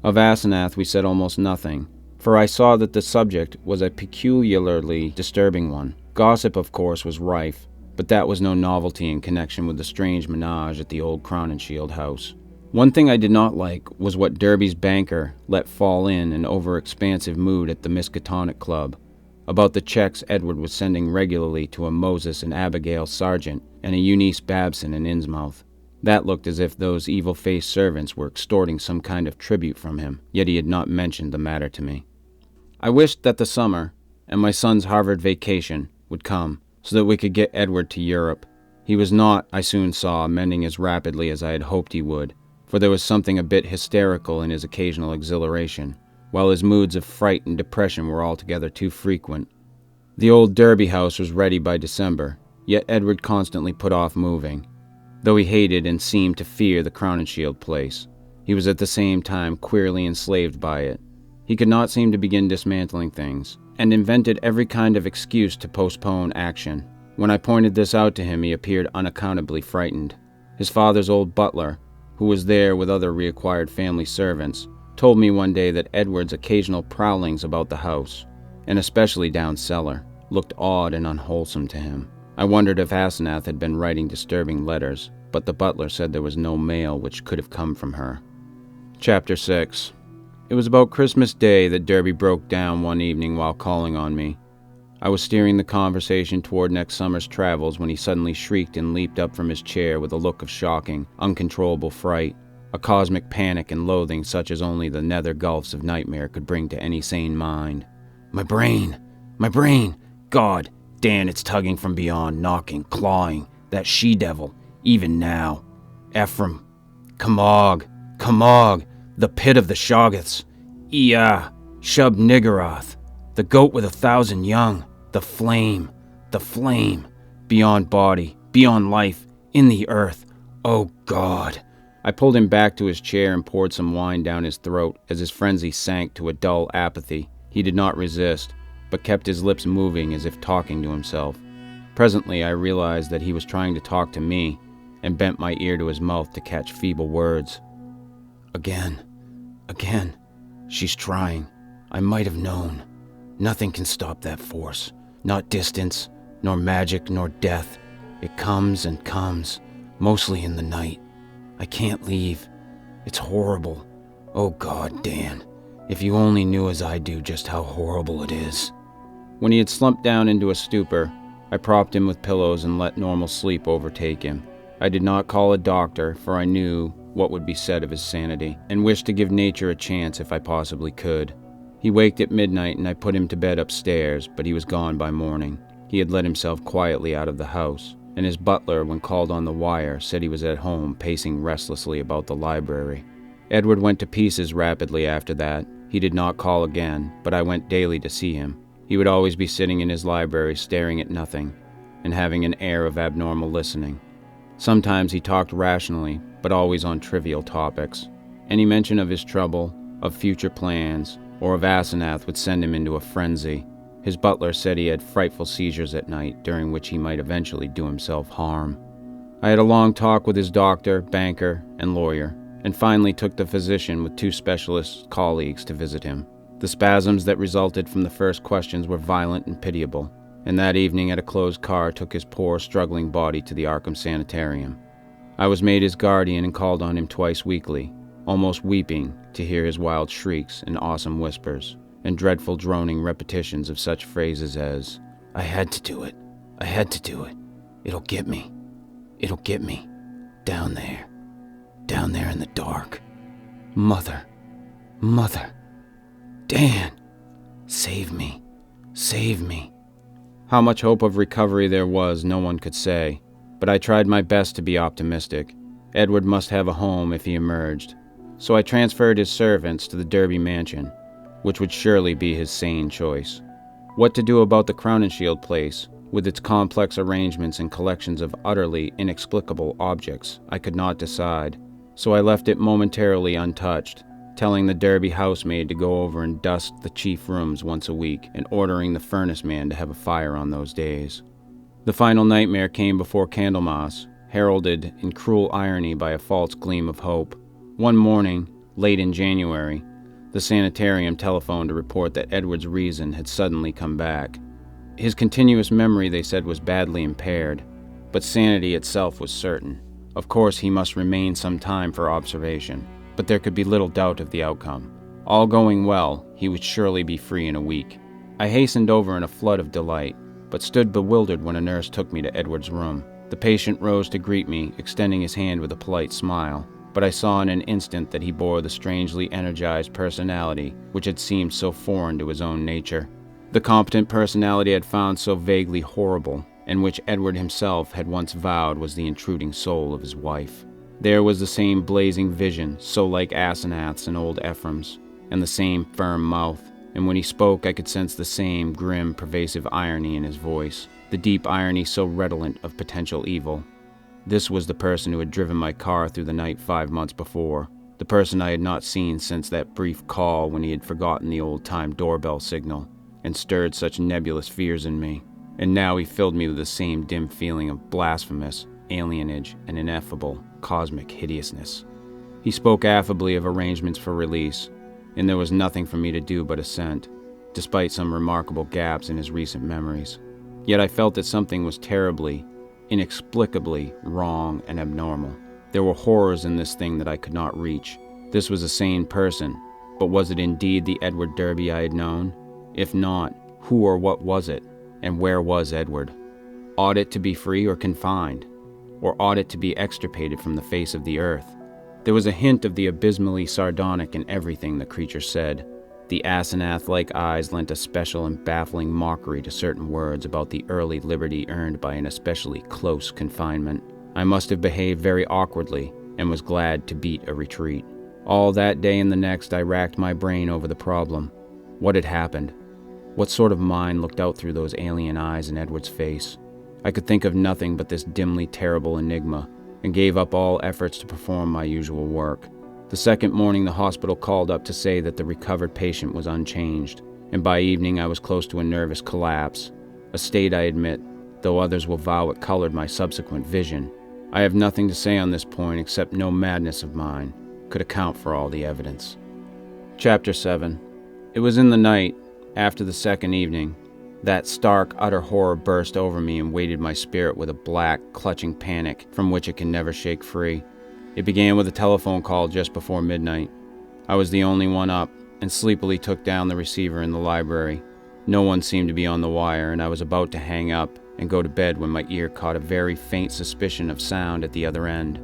Of Asenath we said almost nothing, for I saw that the subject was a peculiarly disturbing one. Gossip, of course, was rife, but that was no novelty in connection with the strange menage at the old Crown and Shield house. One thing I did not like was what Derby's banker let fall in an over-expansive mood at the Miskatonic Club, about the checks Edward was sending regularly to a Moses and Abigail Sargent and a Eunice Babson in Innsmouth. That looked as if those evil-faced servants were extorting some kind of tribute from him, yet he had not mentioned the matter to me. I wished that the summer, and my son's Harvard vacation, would come, so that we could get Edward to Europe. He was not, I soon saw, mending as rapidly as I had hoped he would, for there was something a bit hysterical in his occasional exhilaration, while his moods of fright and depression were altogether too frequent. The old Derby house was ready by December, yet Edward constantly put off moving. Though he hated and seemed to fear the Crown and Shield place, he was at the same time queerly enslaved by it. He could not seem to begin dismantling things, and invented every kind of excuse to postpone action. When I pointed this out to him, he appeared unaccountably frightened. His father's old butler, who was there with other reacquired family servants, told me one day that Edward's occasional prowlings about the house, and especially down cellar, looked odd and unwholesome to him. I wondered if Asenath had been writing disturbing letters, but the butler said there was no mail which could have come from her. Chapter 6. It was about Christmas Day that Derby broke down one evening while calling on me. I was steering the conversation toward next summer's travels when he suddenly shrieked and leaped up from his chair with a look of shocking, uncontrollable fright, a cosmic panic and loathing such as only the nether gulfs of nightmare could bring to any sane mind. My brain! My brain! God! Dan, it's tugging from beyond, knocking, clawing, that she-devil, even now. Ephraim! Kamog! Kamog! The pit of the Shoggoths! Ea! Shub Niggurath! The goat with 1,000 young! The flame! The flame! Beyond body, beyond life, in the earth! Oh God! I pulled him back to his chair and poured some wine down his throat as his frenzy sank to a dull apathy. He did not resist, but kept his lips moving as if talking to himself. Presently I realized that he was trying to talk to me, and bent my ear to his mouth to catch feeble words. Again. She's trying. I might have known. Nothing can stop that force. Not distance, nor magic, nor death. It comes and comes, mostly in the night. I can't leave. It's horrible. Oh God, Dan, if you only knew as I do just how horrible it is. When he had slumped down into a stupor, I propped him with pillows and let normal sleep overtake him. I did not call a doctor, for I knew what would be said of his sanity, and wished to give nature a chance if I possibly could. He waked at midnight and I put him to bed upstairs, but he was gone by morning. He had let himself quietly out of the house, and his butler, when called on the wire, said he was at home pacing restlessly about the library. Edward went to pieces rapidly after that. He did not call again, but I went daily to see him. He would always be sitting in his library staring at nothing, and having an air of abnormal listening. Sometimes he talked rationally, but always on trivial topics. Any mention of his trouble, of future plans, or of Asenath would send him into a frenzy. His butler said he had frightful seizures at night, during which he might eventually do himself harm. I had a long talk with his doctor, banker, and lawyer, and finally took the physician with 2 specialist colleagues to visit him. The spasms that resulted from the first questions were violent and pitiable, and that evening at a closed car took his poor, struggling body to the Arkham Sanitarium. I was made his guardian and called on him twice weekly, almost weeping to hear his wild shrieks and awesome whispers, and dreadful droning repetitions of such phrases as, I had to do it. I had to do it. It'll get me. It'll get me. Down there in the dark. Mother. Dan, save me. Save me. How much hope of recovery there was, no one could say, but I tried my best to be optimistic. Edward must have a home if he emerged, so I transferred his servants to the Derby mansion, which would surely be his sane choice. What to do about the Crown and Shield place, with its complex arrangements and collections of utterly inexplicable objects, I could not decide, so I left it momentarily untouched, telling the Derby housemaid to go over and dust the chief rooms once a week, and ordering the furnace man to have a fire on those days. The final nightmare came before Candlemas. heralded in cruel irony by a false gleam of hope. One morning, late in January, the sanitarium telephoned to report that Edward's reason had suddenly come back. His continuous memory, they said, was badly impaired, but sanity itself was certain. Of course, he must remain some time for observation, but there could be little doubt of the outcome. All going well, he would surely be free in a week. I hastened over in a flood of delight, but stood bewildered when a nurse took me to Edward's room. The patient rose to greet me, extending his hand with a polite smile, but I saw in an instant that he bore the strangely energized personality which had seemed so foreign to his own nature. The competent personality I had found so vaguely horrible, and which Edward himself had once vowed was the intruding soul of his wife. There was the same blazing vision, so like Asenath's and old Ephraim's, and the same firm mouth, and when he spoke I could sense the same grim, pervasive irony in his voice, the deep irony so redolent of potential evil. This was the person who had driven my car through the night 5 months before, the person I had not seen since that brief call when he had forgotten the old-time doorbell signal, and stirred such nebulous fears in me. And now he filled me with the same dim feeling of blasphemous alienage and ineffable cosmic hideousness. He spoke affably of arrangements for release, and there was nothing for me to do but assent, despite some remarkable gaps in his recent memories. Yet I felt that something was terribly, inexplicably wrong and abnormal. There were horrors in this thing that I could not reach. This was a sane person, but was it indeed the Edward Derby I had known? If not, who or what was it, and where was Edward? Ought it to be free or confined? Or ought it to be extirpated from the face of the earth? There was a hint of the abysmally sardonic in everything the creature said. The Asenath-like eyes lent a special and baffling mockery to certain words about the early liberty earned by an especially close confinement. I must have behaved very awkwardly, and was glad to beat a retreat. All that day and the next I racked my brain over the problem. What had happened? What sort of mind looked out through those alien eyes in Edward's face? I could think of nothing but this dimly terrible enigma, and gave up all efforts to perform my usual work. The second morning the hospital called up to say that the recovered patient was unchanged, and by evening I was close to a nervous collapse, a state I admit, though others will vow it colored my subsequent vision. I have nothing to say on this point except no madness of mine could account for all the evidence. Chapter 7. It was in the night, after the second evening, that stark, utter horror burst over me and weighted my spirit with a black, clutching panic from which it can never shake free. It began with a telephone call just before midnight. I was the only one up, and sleepily took down the receiver in the library. No one seemed to be on the wire, and I was about to hang up and go to bed when my ear caught a very faint suspicion of sound at the other end.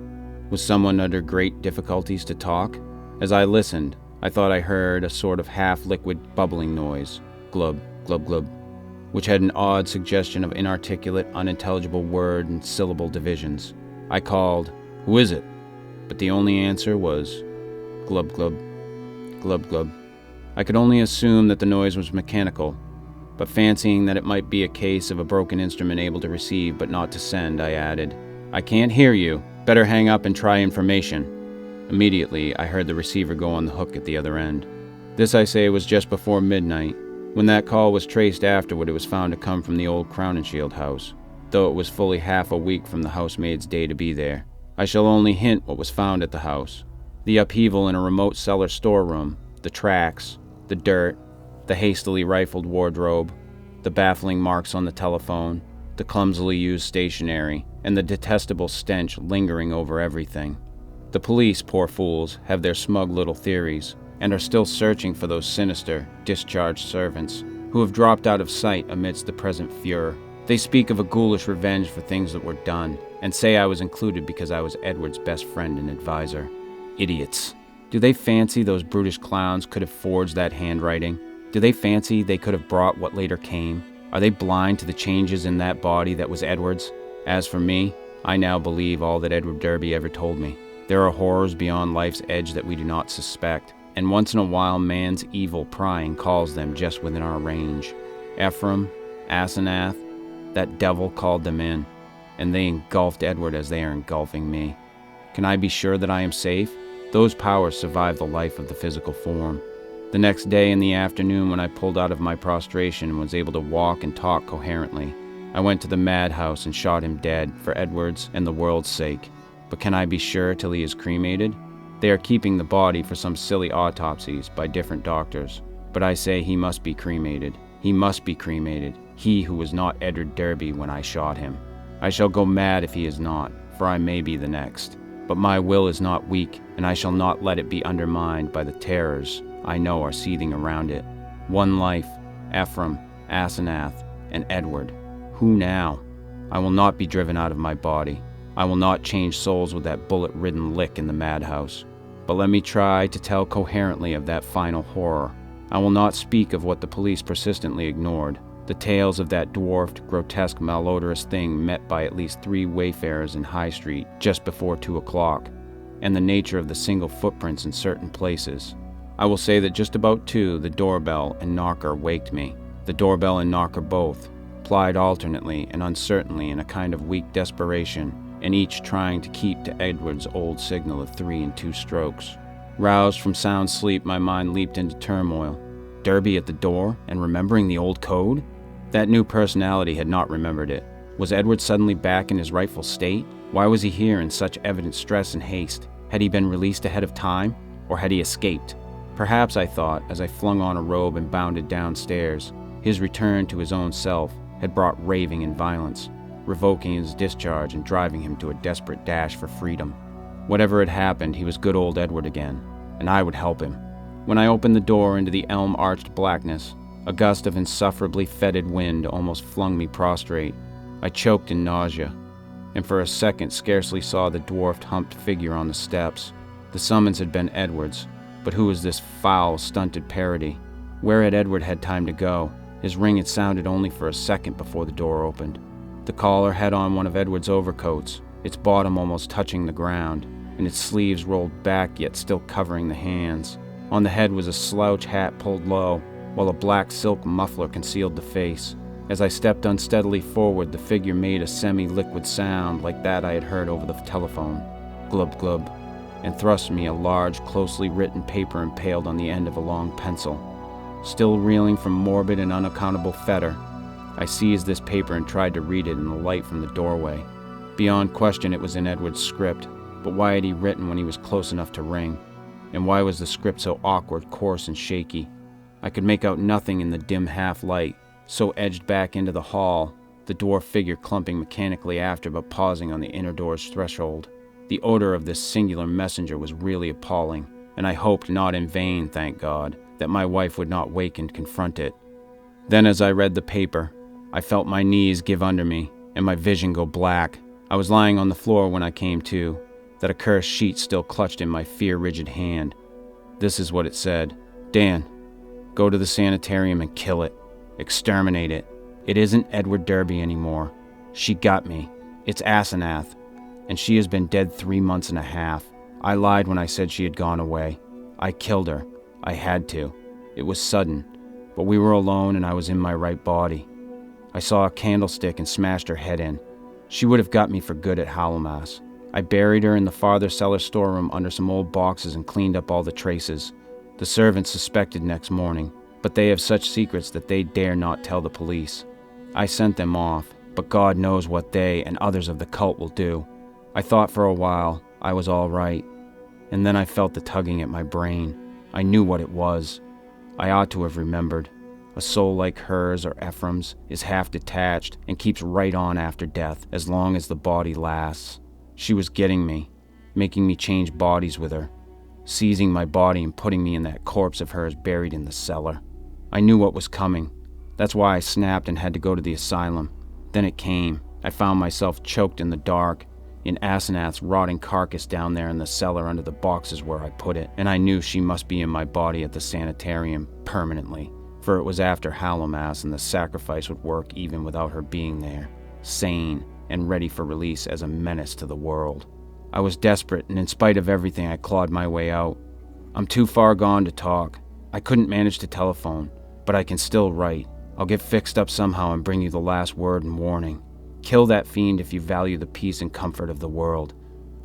Was someone under great difficulties to talk? As I listened, I thought I heard a sort of half-liquid bubbling noise, glub, glub, glub, which had an odd suggestion of inarticulate, unintelligible word and syllable divisions. I called, "Who is it?" But the only answer was glub, glub, glub, glub. I could only assume that the noise was mechanical, but fancying that it might be a case of a broken instrument able to receive but not to send, I added, "I can't hear you. Better hang up and try information." Immediately, I heard the receiver go on the hook at the other end. This, I say, was just before midnight. When that call was traced afterward, it was found to come from the old Crowninshield house, though it was fully half a week from the housemaid's day to be there. I shall only hint what was found at the house. The upheaval in a remote cellar storeroom, the tracks, the dirt, the hastily rifled wardrobe, the baffling marks on the telephone, the clumsily used stationery, and the detestable stench lingering over everything. The police, poor fools, have their smug little theories, and are still searching for those sinister, discharged servants who have dropped out of sight amidst the present furor. They speak of a ghoulish revenge for things that were done, and say I was included because I was Edward's best friend and advisor. Idiots. Do they fancy those brutish clowns could have forged that handwriting? Do they fancy they could have brought what later came? Are they blind to the changes in that body that was Edward's? As for me, I now believe all that Edward Derby ever told me. There are horrors beyond life's edge that we do not suspect, and once in a while man's evil prying calls them just within our range. Ephraim, Asenath, that devil called them in, and they engulfed Edward as they are engulfing me. Can I be sure that I am safe? Those powers survive the life of the physical form. The next day in the afternoon, when I pulled out of my prostration and was able to walk and talk coherently, I went to the madhouse and shot him dead for Edward's and the world's sake. But can I be sure till he is cremated? They are keeping the body for some silly autopsies by different doctors. But I say he must be cremated. He must be cremated. He who was not Edward Derby when I shot him. I shall go mad if he is not, for I may be the next. But my will is not weak, and I shall not let it be undermined by the terrors I know are seething around it. One life, Ephraim, Asenath, and Edward. Who now? I will not be driven out of my body. I will not change souls with that bullet-ridden lick in the madhouse. But let me try to tell coherently of that final horror. I will not speak of what the police persistently ignored. The tales of that dwarfed, grotesque, malodorous thing met by at least 3 wayfarers in High Street just before 2 o'clock, and the nature of the single footprints in certain places. I will say that just about 2, the doorbell and knocker waked me. The doorbell and knocker both, plied alternately and uncertainly in a kind of weak desperation, and each trying to keep to Edward's old signal of 3 and 2 strokes. Roused from sound sleep, my mind leaped into turmoil. Derby at the door, and remembering the old code? That new personality had not remembered it. Was Edward suddenly back in his rightful state? Why was he here in such evident stress and haste? Had he been released ahead of time? Or had he escaped? Perhaps, I thought, as I flung on a robe and bounded downstairs, his return to his own self had brought raving and violence, revoking his discharge and driving him to a desperate dash for freedom. Whatever had happened, he was good old Edward again, and I would help him. When I opened the door into the elm-arched blackness, a gust of insufferably fetid wind almost flung me prostrate. I choked in nausea, and for a second scarcely saw the dwarfed, humped figure on the steps. The summons had been Edward's, but who was this foul, stunted parody? Where had Edward had time to go? His ring had sounded only for a second before the door opened. The caller had on one of Edward's overcoats, its bottom almost touching the ground, and its sleeves rolled back yet still covering the hands. On the head was a slouch hat pulled low, while a black silk muffler concealed the face. As I stepped unsteadily forward, the figure made a semi-liquid sound like that I had heard over the telephone. Glub glub, and thrust me a large, closely written paper impaled on the end of a long pencil. Still reeling from morbid and unaccountable fetor, I seized this paper and tried to read it in the light from the doorway. Beyond question it was in Edward's script, but why had he written when he was close enough to ring? And why was the script so awkward, coarse, and shaky? I could make out nothing in the dim half-light, so edged back into the hall, the dwarf figure clumping mechanically after but pausing on the inner door's threshold. The odor of this singular messenger was really appalling, and I hoped not in vain, thank God, that my wife would not wake and confront it. Then as I read the paper, I felt my knees give under me, and my vision go black. I was lying on the floor when I came to, that accursed sheet still clutched in my fear-rigid hand. This is what it said. Dan, go to the sanitarium and kill it. Exterminate it. It isn't Edward Derby anymore. She got me. It's Asenath, and she has been dead 3 months and a half. I lied when I said she had gone away. I killed her. I had to. It was sudden, but we were alone and I was in my right body. I saw a candlestick and smashed her head in. She would have got me for good at Hallowmas. I buried her in the farther cellar storeroom under some old boxes and cleaned up all the traces. The servants suspected next morning, but they have such secrets that they dare not tell the police. I sent them off, but God knows what they and others of the cult will do. I thought for a while I was all right, and then I felt the tugging at my brain. I knew what it was. I ought to have remembered. A soul like hers or Ephraim's is half detached and keeps right on after death as long as the body lasts. She was getting me, making me change bodies with her, seizing my body and putting me in that corpse of hers buried in the cellar. I knew what was coming. That's why I snapped and had to go to the asylum. Then it came. I found myself choked in the dark, in Asenath's rotting carcass down there in the cellar under the boxes where I put it, and I knew she must be in my body at the sanitarium permanently, for it was after Hallowmas and the sacrifice would work even without her being there, sane and ready for release as a menace to the world. I was desperate, and in spite of everything, I clawed my way out. I'm too far gone to talk. I couldn't manage to telephone, but I can still write. I'll get fixed up somehow and bring you the last word and warning. Kill that fiend if you value the peace and comfort of the world.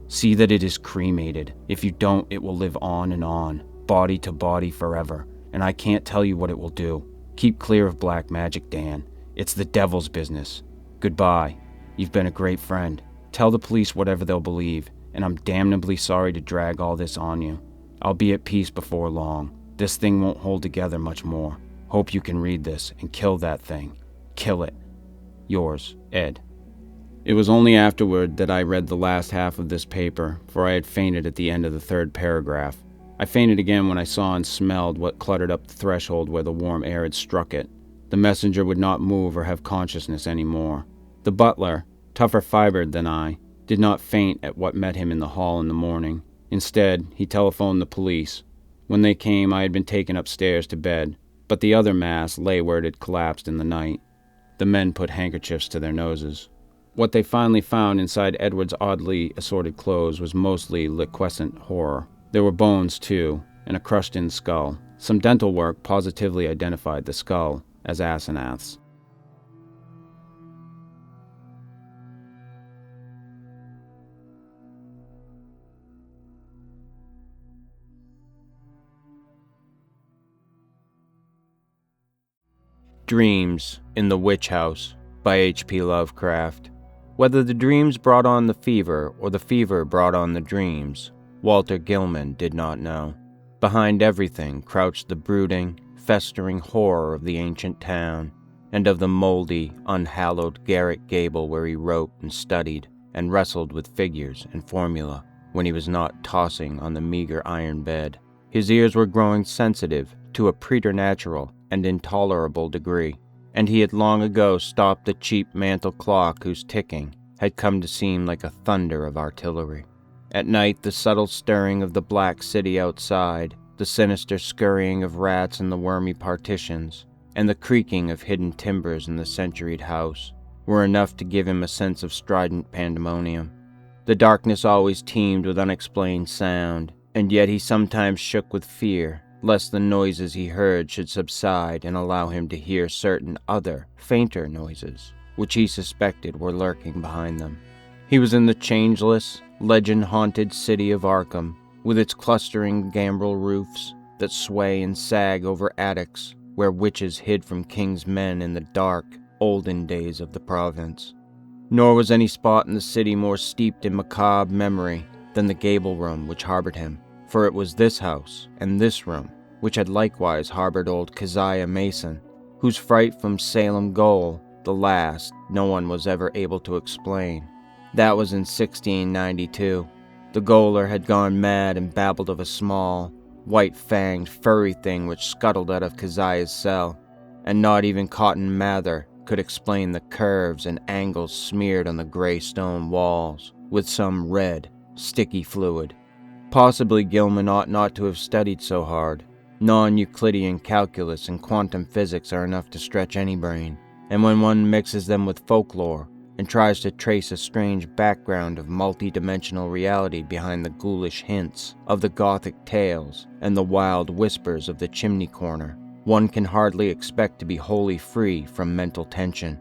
See that it is cremated. If you don't, it will live on, body to body forever, and I can't tell you what it will do. Keep clear of black magic, Dan. It's the devil's business. Goodbye. You've been a great friend. Tell the police whatever they'll believe, and I'm damnably sorry to drag all this on you. I'll be at peace before long. This thing won't hold together much more. Hope you can read this and kill that thing. Kill it. Yours, Ed. It was only afterward that I read the last half of this paper, for I had fainted at the end of the third paragraph. I fainted again when I saw and smelled what cluttered up the threshold where the warm air had struck it. The messenger would not move or have consciousness any more. The butler, tougher fibered than I, did not faint at what met him in the hall in the morning. Instead, he telephoned the police. When they came, I had been taken upstairs to bed, but the other mass lay where it had collapsed in the night. The men put handkerchiefs to their noses. What they finally found inside Edward's oddly assorted clothes was mostly liquescent horror. There were bones, too, and a crushed-in skull. Some dental work positively identified the skull as Asenath's. Dreams in the Witch House by H.P. Lovecraft. Whether the dreams brought on the fever or the fever brought on the dreams, Walter Gilman did not know. Behind everything crouched the brooding, festering horror of the ancient town, and of the moldy, unhallowed garret gable where he wrote and studied and wrestled with figures and formula when he was not tossing on the meager iron bed. His ears were growing sensitive to a preternatural and intolerable degree, and he had long ago stopped the cheap mantel clock whose ticking had come to seem like a thunder of artillery. At night, the subtle stirring of the black city outside, the sinister scurrying of rats in the wormy partitions, and the creaking of hidden timbers in the centuried house were enough to give him a sense of strident pandemonium. The darkness always teemed with unexplained sound, and yet he sometimes shook with fear lest the noises he heard should subside and allow him to hear certain other, fainter noises, which he suspected were lurking behind them. He was in the changeless, legend-haunted city of Arkham, with its clustering gambrel roofs that sway and sag over attics where witches hid from king's men in the dark, olden days of the province. Nor was any spot in the city more steeped in macabre memory than the gable room which harbored him, for it was this house and this room which had likewise harbored old Keziah Mason, whose fright from Salem Gaol, the last, no one was ever able to explain. That was in 1692. The gaoler had gone mad and babbled of a small, white-fanged, furry thing which scuttled out of Keziah's cell, and not even Cotton Mather could explain the curves and angles smeared on the gray stone walls with some red, sticky fluid. Possibly Gilman ought not to have studied so hard. Non-Euclidean calculus and quantum physics are enough to stretch any brain, and when one mixes them with folklore and tries to trace a strange background of multi-dimensional reality behind the ghoulish hints of the Gothic tales and the wild whispers of the chimney corner, one can hardly expect to be wholly free from mental tension.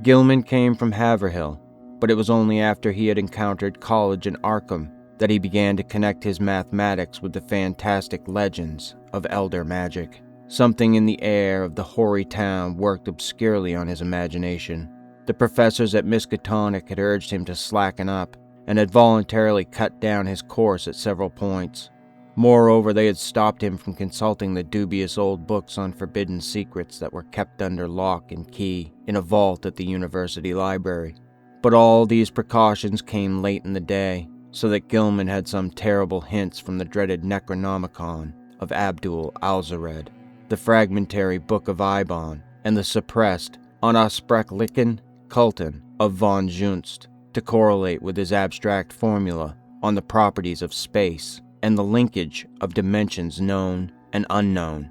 Gilman came from Haverhill, but it was only after he had encountered college in Arkham that he began to connect his mathematics with the fantastic legends of elder magic. Something in the air of the hoary town worked obscurely on his imagination. The professors at Miskatonic had urged him to slacken up, and had voluntarily cut down his course at several points. Moreover, they had stopped him from consulting the dubious old books on forbidden secrets that were kept under lock and key in a vault at the university library. But all these precautions came late in the day, so that Gilman had some terrible hints from the dreaded Necronomicon of Abdul Alzared, the fragmentary Book of Ibon, and the suppressed Unausprechlichen Kulten of von Junst, to correlate with his abstract formula on the properties of space and the linkage of dimensions known and unknown.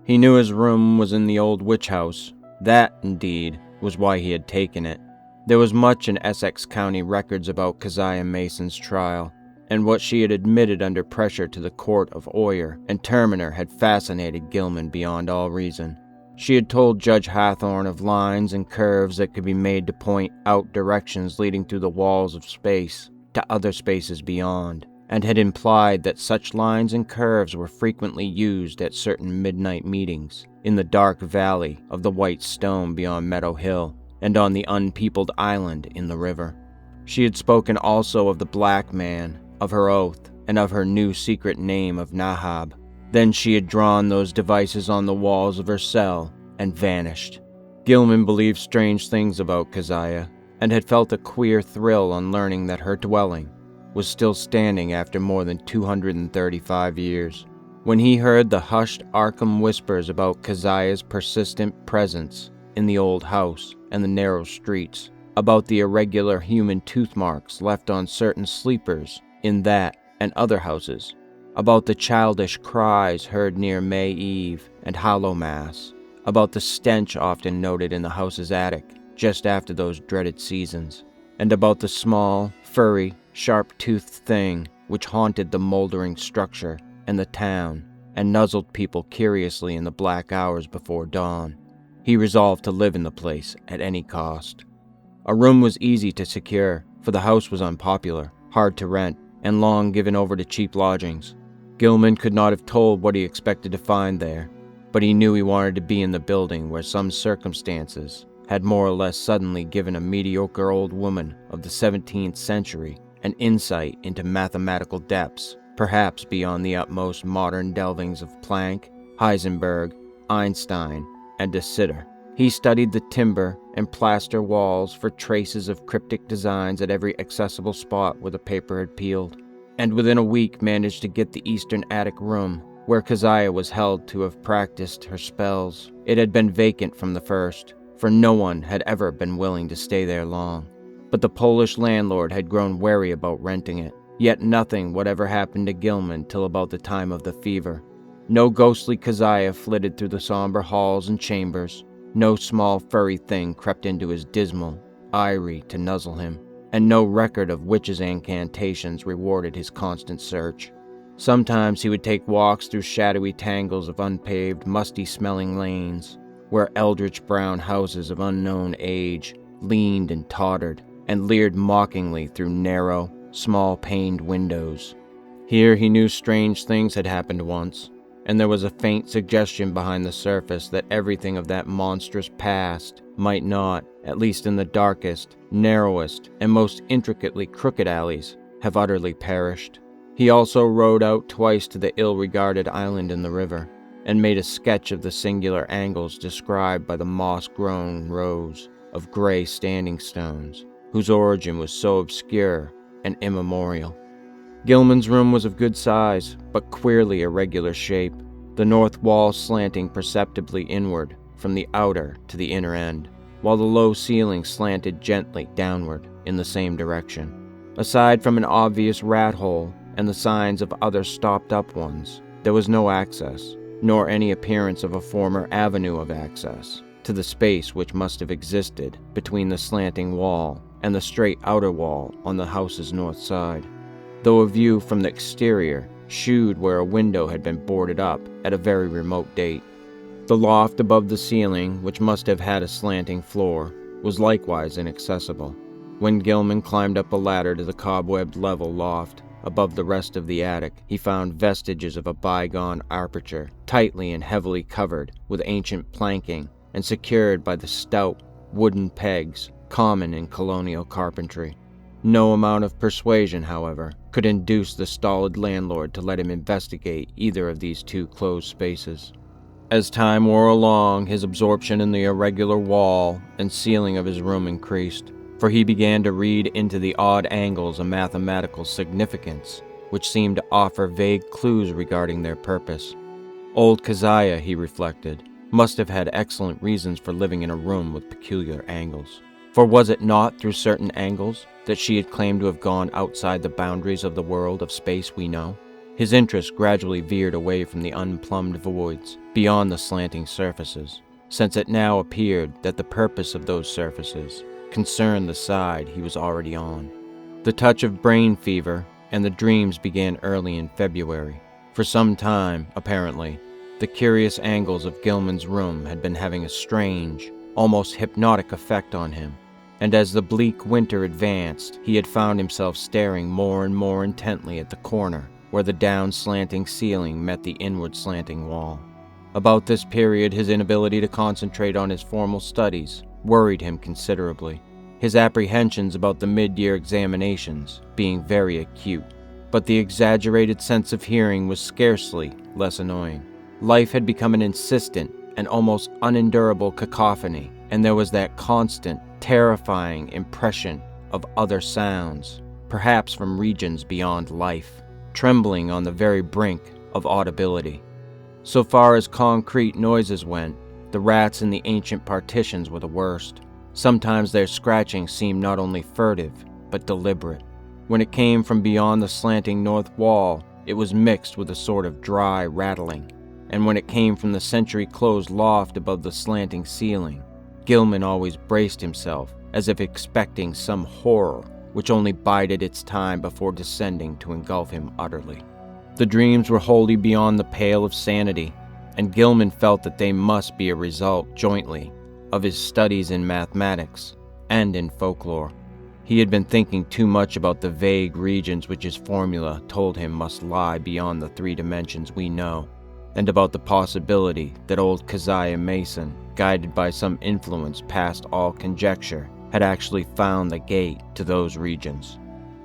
He knew his room was in the old witch house. That, indeed, was why he had taken it. There was much in Essex County records about Keziah Mason's trial, and what she had admitted under pressure to the court of Oyer and Terminer had fascinated Gilman beyond all reason. She had told Judge Hathorne of lines and curves that could be made to point out directions leading through the walls of space to other spaces beyond, and had implied that such lines and curves were frequently used at certain midnight meetings in the dark valley of the White Stone beyond Meadow Hill, and on the unpeopled island in the river. She had spoken also of the black man, of her oath, and of her new secret name of Nahab. Then she had drawn those devices on the walls of her cell and vanished. Gilman believed strange things about Keziah, and had felt a queer thrill on learning that her dwelling was still standing after more than 235 years. When he heard the hushed Arkham whispers about Keziah's persistent presence in the old house and the narrow streets, about the irregular human tooth marks left on certain sleepers in that and other houses, about the childish cries heard near May Eve and Hallowmass, about the stench often noted in the house's attic just after those dreaded seasons, and about the small, furry, sharp-toothed thing which haunted the moldering structure and the town and nuzzled people curiously in the black hours before dawn. He resolved to live in the place at any cost. A room was easy to secure, for the house was unpopular, hard to rent, and long given over to cheap lodgings. Gilman could not have told what he expected to find there, but he knew he wanted to be in the building where some circumstances had more or less suddenly given a mediocre old woman of the 17th century an insight into mathematical depths, perhaps beyond the utmost modern delvings of Planck, Heisenberg, Einstein, and de Sitter. He studied the timber and plaster walls for traces of cryptic designs at every accessible spot where the paper had peeled, and within a week managed to get the eastern attic room, where Keziah was held to have practiced her spells. It had been vacant from the first, for no one had ever been willing to stay there long. But the Polish landlord had grown wary about renting it, yet nothing whatever happened to Gilman till about the time of the fever. No ghostly Keziah flitted through the somber halls and chambers. No small furry thing crept into his dismal eyrie to nuzzle him, and no record of witches' incantations rewarded his constant search. Sometimes he would take walks through shadowy tangles of unpaved, musty-smelling lanes, where eldritch brown houses of unknown age leaned and tottered, and leered mockingly through narrow, small-paned windows. Here he knew strange things had happened once, and there was a faint suggestion behind the surface that everything of that monstrous past might not, at least in the darkest, narrowest, and most intricately crooked alleys, have utterly perished. He also rowed out twice to the ill-regarded island in the river, and made a sketch of the singular angles described by the moss-grown rows of gray standing stones, whose origin was so obscure and immemorial. Gilman's room was of good size, but queerly irregular shape, the north wall slanting perceptibly inward from the outer to the inner end, while the low ceiling slanted gently downward in the same direction. Aside from an obvious rat hole and the signs of other stopped-up ones, there was no access, nor any appearance of a former avenue of access, to the space which must have existed between the slanting wall and the straight outer wall on the house's north side, though a view from the exterior shewed where a window had been boarded up at a very remote date. The loft above the ceiling, which must have had a slanting floor, was likewise inaccessible. When Gilman climbed up a ladder to the cobwebbed level loft above the rest of the attic, he found vestiges of a bygone aperture, tightly and heavily covered with ancient planking and secured by the stout wooden pegs common in colonial carpentry. No amount of persuasion, however, could induce the stolid landlord to let him investigate either of these two closed spaces. As time wore along, his absorption in the irregular wall and ceiling of his room increased, for he began to read into the odd angles a mathematical significance which seemed to offer vague clues regarding their purpose. Old Keziah, he reflected, must have had excellent reasons for living in a room with peculiar angles. For was it not through certain angles that she had claimed to have gone outside the boundaries of the world of space we know? His interest gradually veered away from the unplumbed voids beyond the slanting surfaces, since it now appeared that the purpose of those surfaces concerned the side he was already on. The touch of brain fever and the dreams began early in February. For some time, apparently, the curious angles of Gilman's room had been having a strange, almost hypnotic effect on him, and as the bleak winter advanced, he had found himself staring more and more intently at the corner where the down-slanting ceiling met the inward-slanting wall. About this period, his inability to concentrate on his formal studies worried him considerably, his apprehensions about the mid-year examinations being very acute. But the exaggerated sense of hearing was scarcely less annoying. Life had become an insistent and almost unendurable cacophony, and there was that constant, terrifying impression of other sounds, perhaps from regions beyond life, trembling on the very brink of audibility. So far as concrete noises went, the rats in the ancient partitions were the worst. Sometimes their scratching seemed not only furtive, but deliberate. When it came from beyond the slanting north wall, it was mixed with a sort of dry rattling. And when it came from the century-closed loft above the slanting ceiling, Gilman always braced himself as if expecting some horror which only bided its time before descending to engulf him utterly. The dreams were wholly beyond the pale of sanity, and Gilman felt that they must be a result, jointly, of his studies in mathematics and in folklore. He had been thinking too much about the vague regions which his formula told him must lie beyond the 3 dimensions we know, and about the possibility that old Keziah Mason, guided by some influence past all conjecture, had actually found the gate to those regions.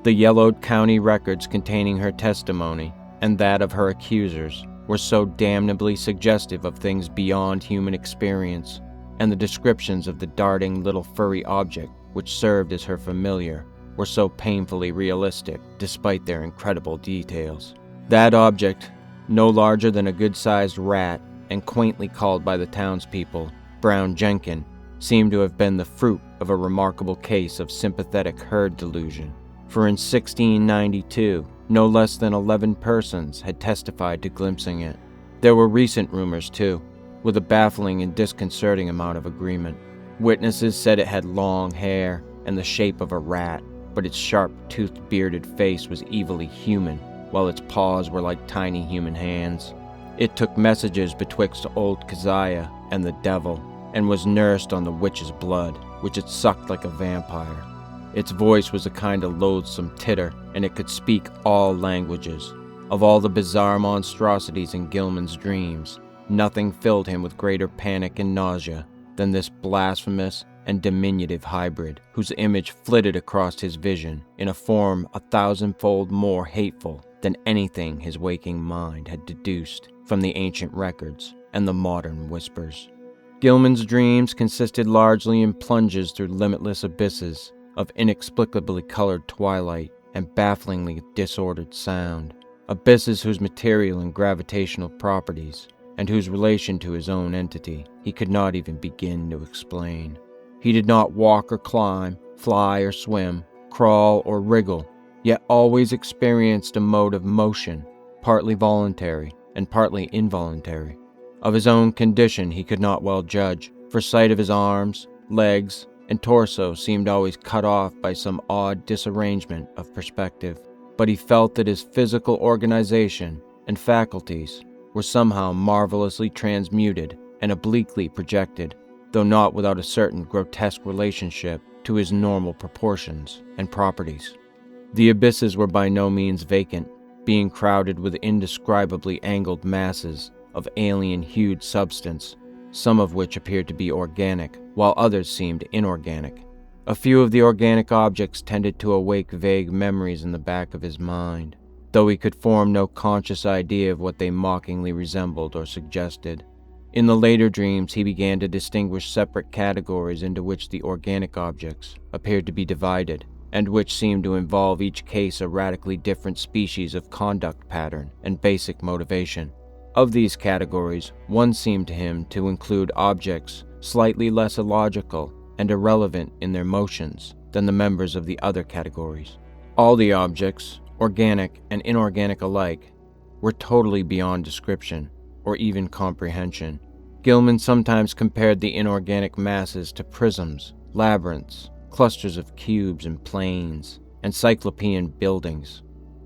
The yellowed county records containing her testimony, and that of her accusers, were so damnably suggestive of things beyond human experience, and the descriptions of the darting little furry object which served as her familiar were so painfully realistic despite their incredible details. That object, no larger than a good-sized rat and quaintly called by the townspeople Brown Jenkin, seemed to have been the fruit of a remarkable case of sympathetic herd delusion. For in 1692, no less than 11 persons had testified to glimpsing it. There were recent rumors, too, with a baffling and disconcerting amount of agreement. Witnesses said it had long hair and the shape of a rat, but its sharp-toothed bearded face was evilly human, while its paws were like tiny human hands. It took messages betwixt old Keziah and the devil, and was nursed on the witch's blood, which it sucked like a vampire. Its voice was a kind of loathsome titter, and it could speak all languages. Of all the bizarre monstrosities in Gilman's dreams, nothing filled him with greater panic and nausea than this blasphemous and diminutive hybrid, whose image flitted across his vision in a form 1,000-fold more hateful than anything his waking mind had deduced from the ancient records and the modern whispers. Gilman's dreams consisted largely in plunges through limitless abysses of inexplicably colored twilight and bafflingly disordered sound, abysses whose material and gravitational properties and whose relation to his own entity he could not even begin to explain. He did not walk or climb, fly or swim, crawl or wriggle, yet always experienced a mode of motion, partly voluntary and partly involuntary. Of his own condition he could not well judge, for sight of his arms, legs, and torso seemed always cut off by some odd disarrangement of perspective. But he felt that his physical organization and faculties were somehow marvelously transmuted and obliquely projected, though not without a certain grotesque relationship to his normal proportions and properties. The abysses were by no means vacant, being crowded with indescribably angled masses of alien-hued substance, some of which appeared to be organic, while others seemed inorganic. A few of the organic objects tended to awake vague memories in the back of his mind, though he could form no conscious idea of what they mockingly resembled or suggested. In the later dreams, he began to distinguish separate categories into which the organic objects appeared to be divided, and which seemed to involve each case a radically different species of conduct pattern and basic motivation. Of these categories, one seemed to him to include objects slightly less illogical and irrelevant in their motions than the members of the other categories. All the objects, organic and inorganic alike, were totally beyond description or even comprehension. Gilman sometimes compared the inorganic masses to prisms, labyrinths, clusters of cubes and planes, and cyclopean buildings,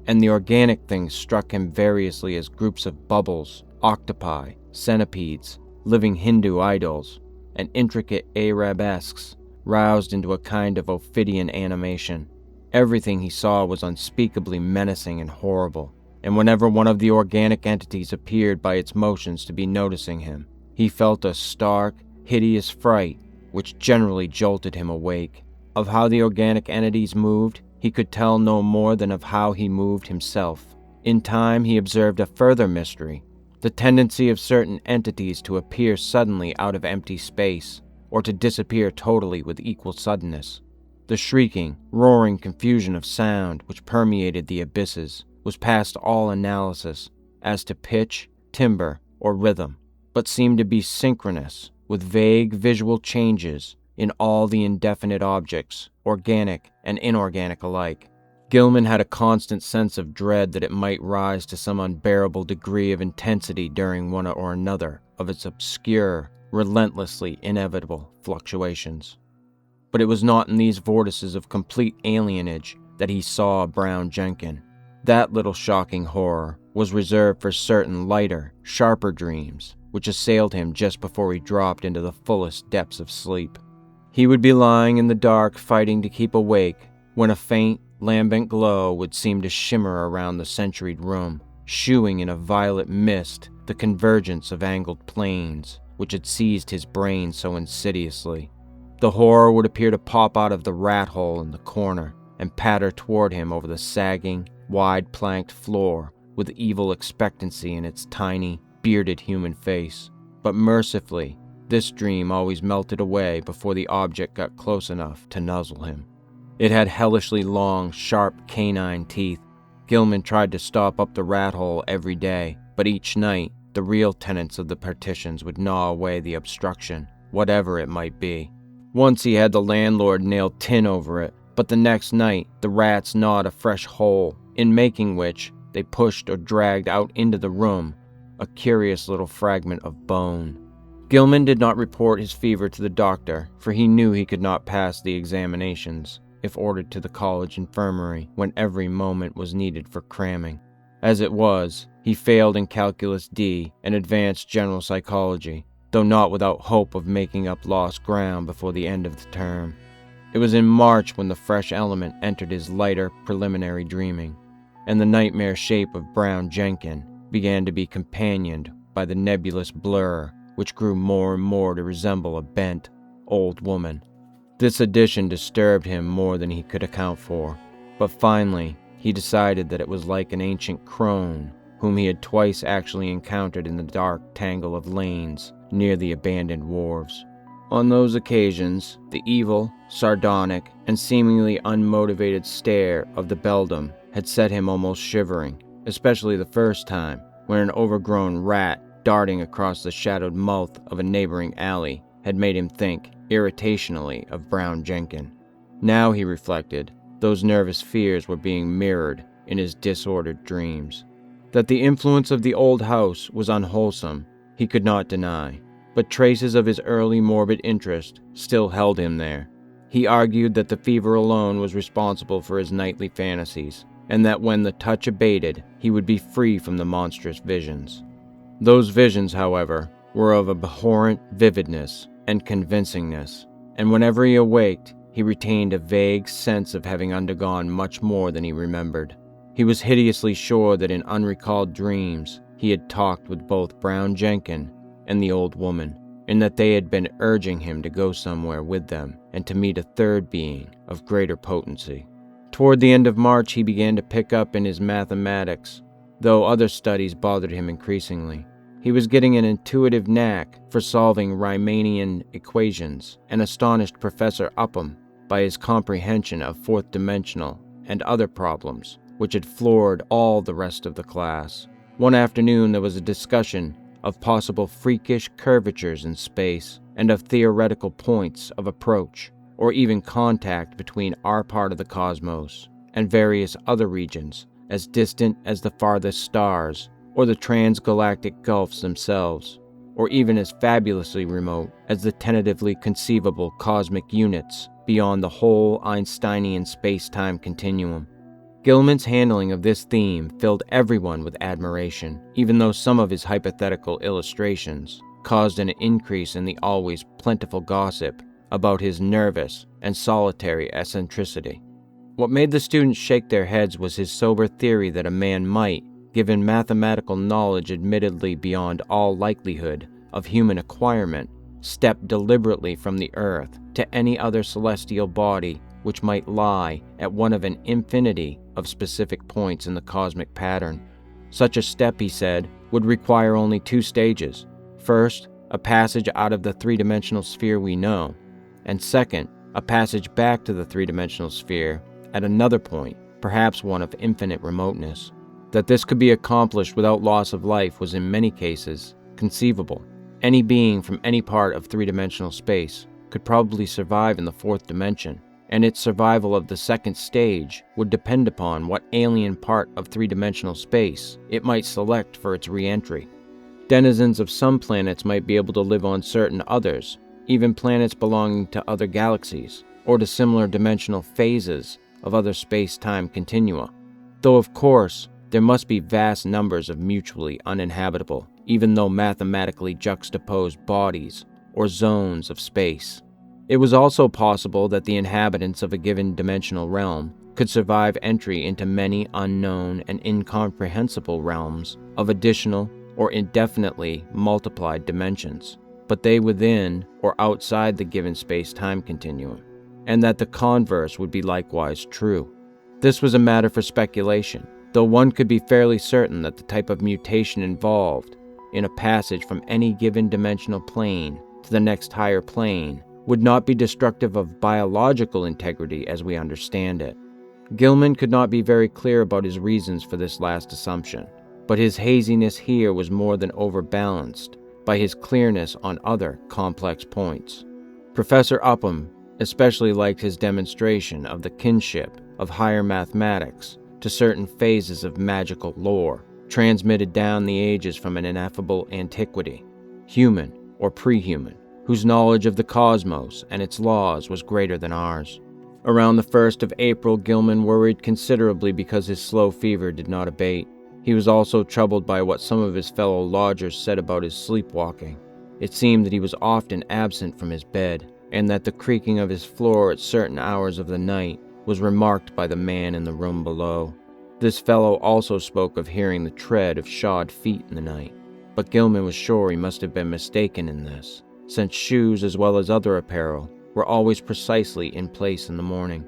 and the organic things struck him variously as groups of bubbles, octopi, centipedes, living Hindu idols, and intricate arabesques roused into a kind of Ophidian animation. Everything he saw was unspeakably menacing and horrible, and whenever one of the organic entities appeared by its motions to be noticing him, he felt a stark, hideous fright which generally jolted him awake. Of how the organic entities moved, he could tell no more than of how he moved himself. In time, he observed a further mystery: the tendency of certain entities to appear suddenly out of empty space, or to disappear totally with equal suddenness. The shrieking, roaring confusion of sound which permeated the abysses was past all analysis as to pitch, timbre, or rhythm, but seemed to be synchronous with vague visual changes in all the indefinite objects, organic and inorganic alike. Gilman had a constant sense of dread that it might rise to some unbearable degree of intensity during one or another of its obscure, relentlessly inevitable fluctuations. But it was not in these vortices of complete alienage that he saw Brown Jenkin. That little shocking horror was reserved for certain lighter, sharper dreams which assailed him just before he dropped into the fullest depths of sleep. He would be lying in the dark fighting to keep awake when a faint, lambent glow would seem to shimmer around the centuried room, shewing in a violet mist the convergence of angled planes which had seized his brain so insidiously. The horror would appear to pop out of the rat hole in the corner and patter toward him over the sagging, wide-planked floor with evil expectancy in its tiny, bearded human face. But mercifully, this dream always melted away before the object got close enough to nuzzle him. It had hellishly long, sharp canine teeth. Gilman tried to stop up the rat hole every day, but each night, the real tenants of the partitions would gnaw away the obstruction, whatever it might be. Once he had the landlord nail tin over it, but the next night the rats gnawed a fresh hole, in making which they pushed or dragged out into the room a curious little fragment of bone. Gilman did not report his fever to the doctor, for he knew he could not pass the examinations if ordered to the college infirmary when every moment was needed for cramming. As it was, he failed in Calculus D and advanced general psychology, though not without hope of making up lost ground before the end of the term. It was in March when the fresh element entered his lighter preliminary dreaming, and the nightmare shape of Brown Jenkin began to be companioned by the nebulous blur which grew more and more to resemble a bent, old woman. This addition disturbed him more than he could account for, but finally he decided that it was like an ancient crone whom he had twice actually encountered in the dark tangle of lanes near the abandoned wharves. On those occasions, the evil, sardonic, and seemingly unmotivated stare of the beldam had set him almost shivering, especially the first time, when an overgrown rat darting across the shadowed mouth of a neighboring alley had made him think irritationally of Brown Jenkin. Now, he reflected, those nervous fears were being mirrored in his disordered dreams. That the influence of the old house was unwholesome, he could not deny, but traces of his early morbid interest still held him there. He argued that the fever alone was responsible for his nightly fantasies, and that when the touch abated, he would be free from the monstrous visions. Those visions, however, were of abhorrent vividness and convincingness, and whenever he awaked, he retained a vague sense of having undergone much more than he remembered. He was hideously sure that in unrecalled dreams he had talked with both Brown Jenkin and the old woman, and that they had been urging him to go somewhere with them and to meet a third being of greater potency. Toward the end of March, he began to pick up in his mathematics, though other studies bothered him increasingly. He was getting an intuitive knack for solving Riemannian equations and astonished Professor Upham by his comprehension of fourth-dimensional and other problems, which had floored all the rest of the class. One afternoon there was a discussion of possible freakish curvatures in space and of theoretical points of approach, or even contact between our part of the cosmos and various other regions as distant as the farthest stars, or the transgalactic gulfs themselves, or even as fabulously remote as the tentatively conceivable cosmic units beyond the whole Einsteinian space-time continuum. Gilman's handling of this theme filled everyone with admiration, even though some of his hypothetical illustrations caused an increase in the always plentiful gossip about his nervous and solitary eccentricity. What made the students shake their heads was his sober theory that a man might, given mathematical knowledge admittedly beyond all likelihood of human acquirement, step deliberately from the earth to any other celestial body which might lie at one of an infinity of specific points in the cosmic pattern. Such a step, he said, would require only 2 stages. First, a passage out of the 3-dimensional sphere we know, and second, a passage back to the 3-dimensional sphere at another point, perhaps one of infinite remoteness. That this could be accomplished without loss of life was in many cases conceivable. Any being from any part of 3-dimensional space could probably survive in the 4th dimension, and its survival of the 2nd stage would depend upon what alien part of 3-dimensional space it might select for its re-entry. Denizens of some planets might be able to live on certain others, even planets belonging to other galaxies, or to similar dimensional phases of other space-time continua. Though of course, there must be vast numbers of mutually uninhabitable, even though mathematically juxtaposed bodies or zones of space. It was also possible that the inhabitants of a given dimensional realm could survive entry into many unknown and incomprehensible realms of additional or indefinitely multiplied dimensions, but they within or outside the given space-time continuum, and that the converse would be likewise true. This was a matter for speculation, though one could be fairly certain that the type of mutation involved in a passage from any given dimensional plane to the next higher plane would not be destructive of biological integrity as we understand it. Gilman could not be very clear about his reasons for this last assumption, but his haziness here was more than overbalanced by his clearness on other complex points. Professor Upham especially liked his demonstration of the kinship of higher mathematics to certain phases of magical lore, transmitted down the ages from an ineffable antiquity, human or pre-human, whose knowledge of the cosmos and its laws was greater than ours. Around the 1st of April, Gilman worried considerably because his slow fever did not abate. He was also troubled by what some of his fellow lodgers said about his sleepwalking. It seemed that he was often absent from his bed, and that the creaking of his floor at certain hours of the night was remarked by the man in the room below. This fellow also spoke of hearing the tread of shod feet in the night, but Gilman was sure he must have been mistaken in this, since shoes as well as other apparel were always precisely in place in the morning.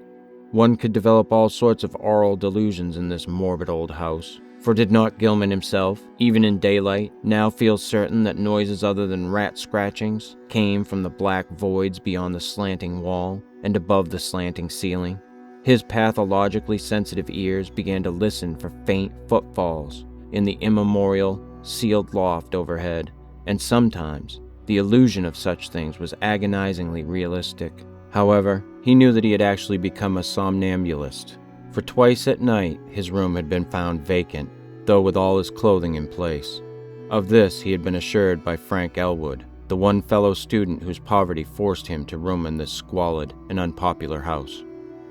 One could develop all sorts of aural delusions in this morbid old house, for did not Gilman himself, even in daylight, now feel certain that noises other than rat scratchings came from the black voids beyond the slanting wall and above the slanting ceiling? His pathologically sensitive ears began to listen for faint footfalls in the immemorial, sealed loft overhead, and sometimes the illusion of such things was agonizingly realistic. However, he knew that he had actually become a somnambulist, for twice at night his room had been found vacant, though with all his clothing in place. Of this he had been assured by Frank Elwood, the one fellow student whose poverty forced him to room in this squalid and unpopular house.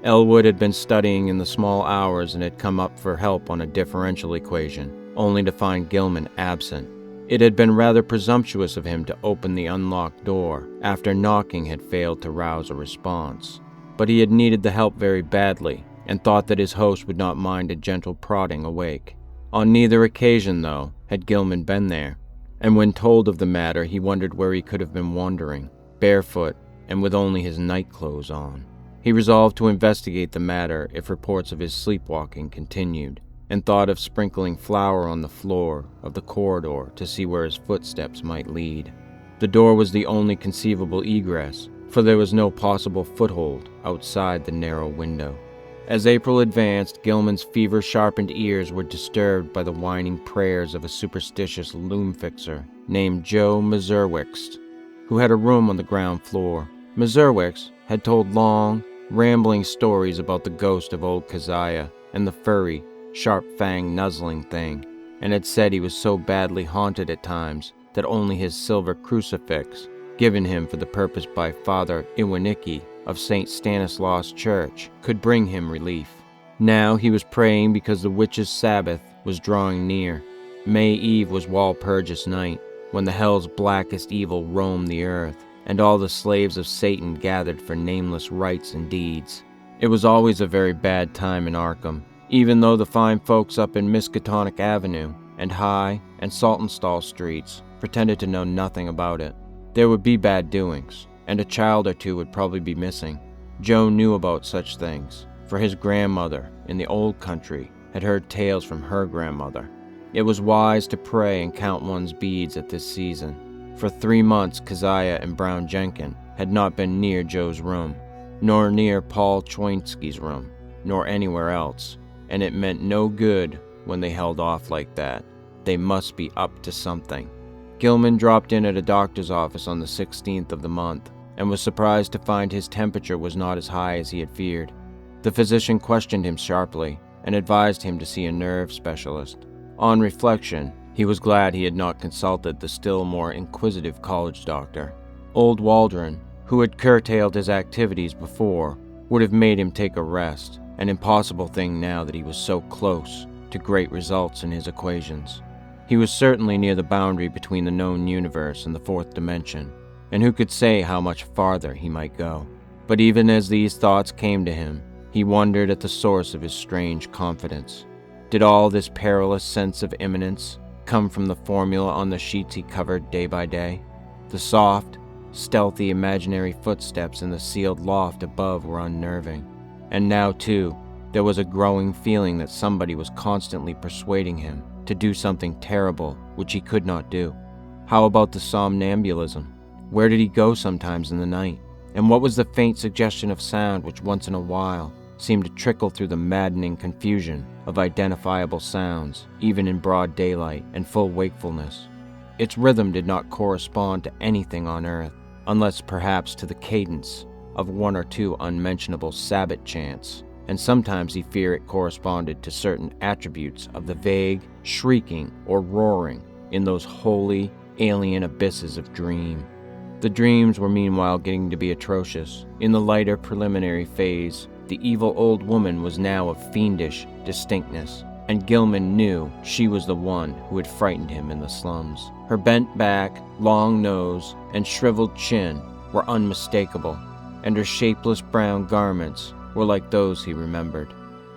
Elwood had been studying in the small hours and had come up for help on a differential equation, only to find Gilman absent. It had been rather presumptuous of him to open the unlocked door after knocking had failed to rouse a response, but he had needed the help very badly and thought that his host would not mind a gentle prodding awake. On neither occasion, though, had Gilman been there, and when told of the matter he wondered where he could have been wandering, barefoot and with only his nightclothes on. He resolved to investigate the matter if reports of his sleepwalking continued, and thought of sprinkling flour on the floor of the corridor to see where his footsteps might lead. The door was the only conceivable egress, for there was no possible foothold outside the narrow window. As April advanced, Gilman's fever-sharpened ears were disturbed by the whining prayers of a superstitious loom-fixer named Joe Mazurwickst, who had a room on the ground floor. Mazurwickst had told long, rambling stories about the ghost of old Keziah and the furry, sharp-fanged nuzzling thing, and had said he was so badly haunted at times that only his silver crucifix, given him for the purpose by Father Iwanicki of St. Stanislaus Church, could bring him relief. Now he was praying because the witches' Sabbath was drawing near. May Eve was Walpurgis night, when the hell's blackest evil roamed the earth, and all the slaves of Satan gathered for nameless rites and deeds. It was always a very bad time in Arkham, even though the fine folks up in Miskatonic Avenue and High and Saltonstall streets pretended to know nothing about it. There would be bad doings, and a child or two would probably be missing. Joe knew about such things, for his grandmother in the old country had heard tales from her grandmother. It was wise to pray and count one's beads at this season. For 3 months, Keziah and Brown Jenkin had not been near Joe's room, nor near Paul Choinsky's room, nor anywhere else, and it meant no good when they held off like that. They must be up to something. Gilman dropped in at a doctor's office on the 16th of the month, and was surprised to find his temperature was not as high as he had feared. The physician questioned him sharply, and advised him to see a nerve specialist. On reflection, he was glad he had not consulted the still more inquisitive college doctor. Old Waldron, who had curtailed his activities before, would have made him take a rest, an impossible thing now that he was so close to great results in his equations. He was certainly near the boundary between the known universe and the fourth dimension, and who could say how much farther he might go? But even as these thoughts came to him, he wondered at the source of his strange confidence. Did all this perilous sense of imminence come from the formula on the sheets he covered day by day? The soft, stealthy imaginary footsteps in the sealed loft above were unnerving. And now, too, there was a growing feeling that somebody was constantly persuading him to do something terrible which he could not do. How about the somnambulism? Where did he go sometimes in the night? And what was the faint suggestion of sound which once in a while seemed to trickle through the maddening confusion of identifiable sounds, even in broad daylight and full wakefulness? Its rhythm did not correspond to anything on earth, unless perhaps to the cadence of 1 or 2 unmentionable Sabbath chants, and sometimes he feared it corresponded to certain attributes of the vague shrieking or roaring in those holy, alien abysses of dream. The dreams were meanwhile getting to be atrocious. In the lighter preliminary phase, the evil old woman was now of fiendish distinctness, and Gilman knew she was the one who had frightened him in the slums. Her bent back, long nose, and shriveled chin were unmistakable, and her shapeless brown garments were like those he remembered.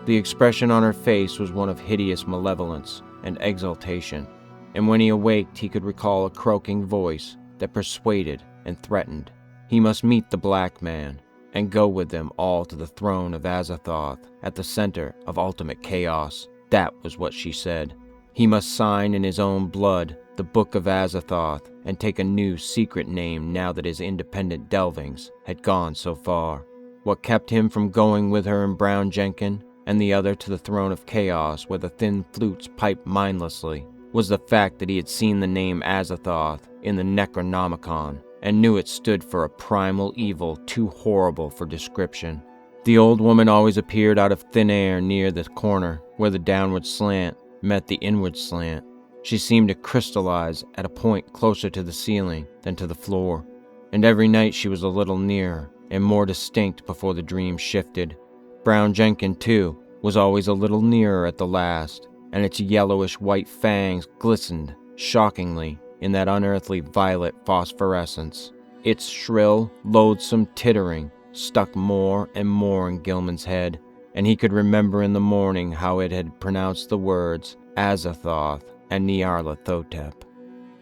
The expression on her face was one of hideous malevolence and exultation, and when he awaked he could recall a croaking voice that persuaded and threatened. He must meet the black man, and go with them all to the throne of Azathoth at the center of ultimate chaos. That was what she said. He must sign in his own blood the Book of Azathoth and take a new secret name now that his independent delvings had gone so far. What kept him from going with her and Brown Jenkin and the other to the throne of chaos where the thin flutes piped mindlessly was the fact that he had seen the name Azathoth in the Necronomicon and knew it stood for a primal evil too horrible for description. The old woman always appeared out of thin air near the corner where the downward slant met the inward slant. She seemed to crystallize at a point closer to the ceiling than to the floor, and every night she was a little nearer and more distinct before the dream shifted. Brown Jenkin, too, was always a little nearer at the last, and its yellowish-white fangs glistened shockingly in that unearthly violet phosphorescence. Its shrill, loathsome tittering stuck more and more in Gilman's head, and he could remember in the morning how it had pronounced the words Azathoth and Nyarlathotep.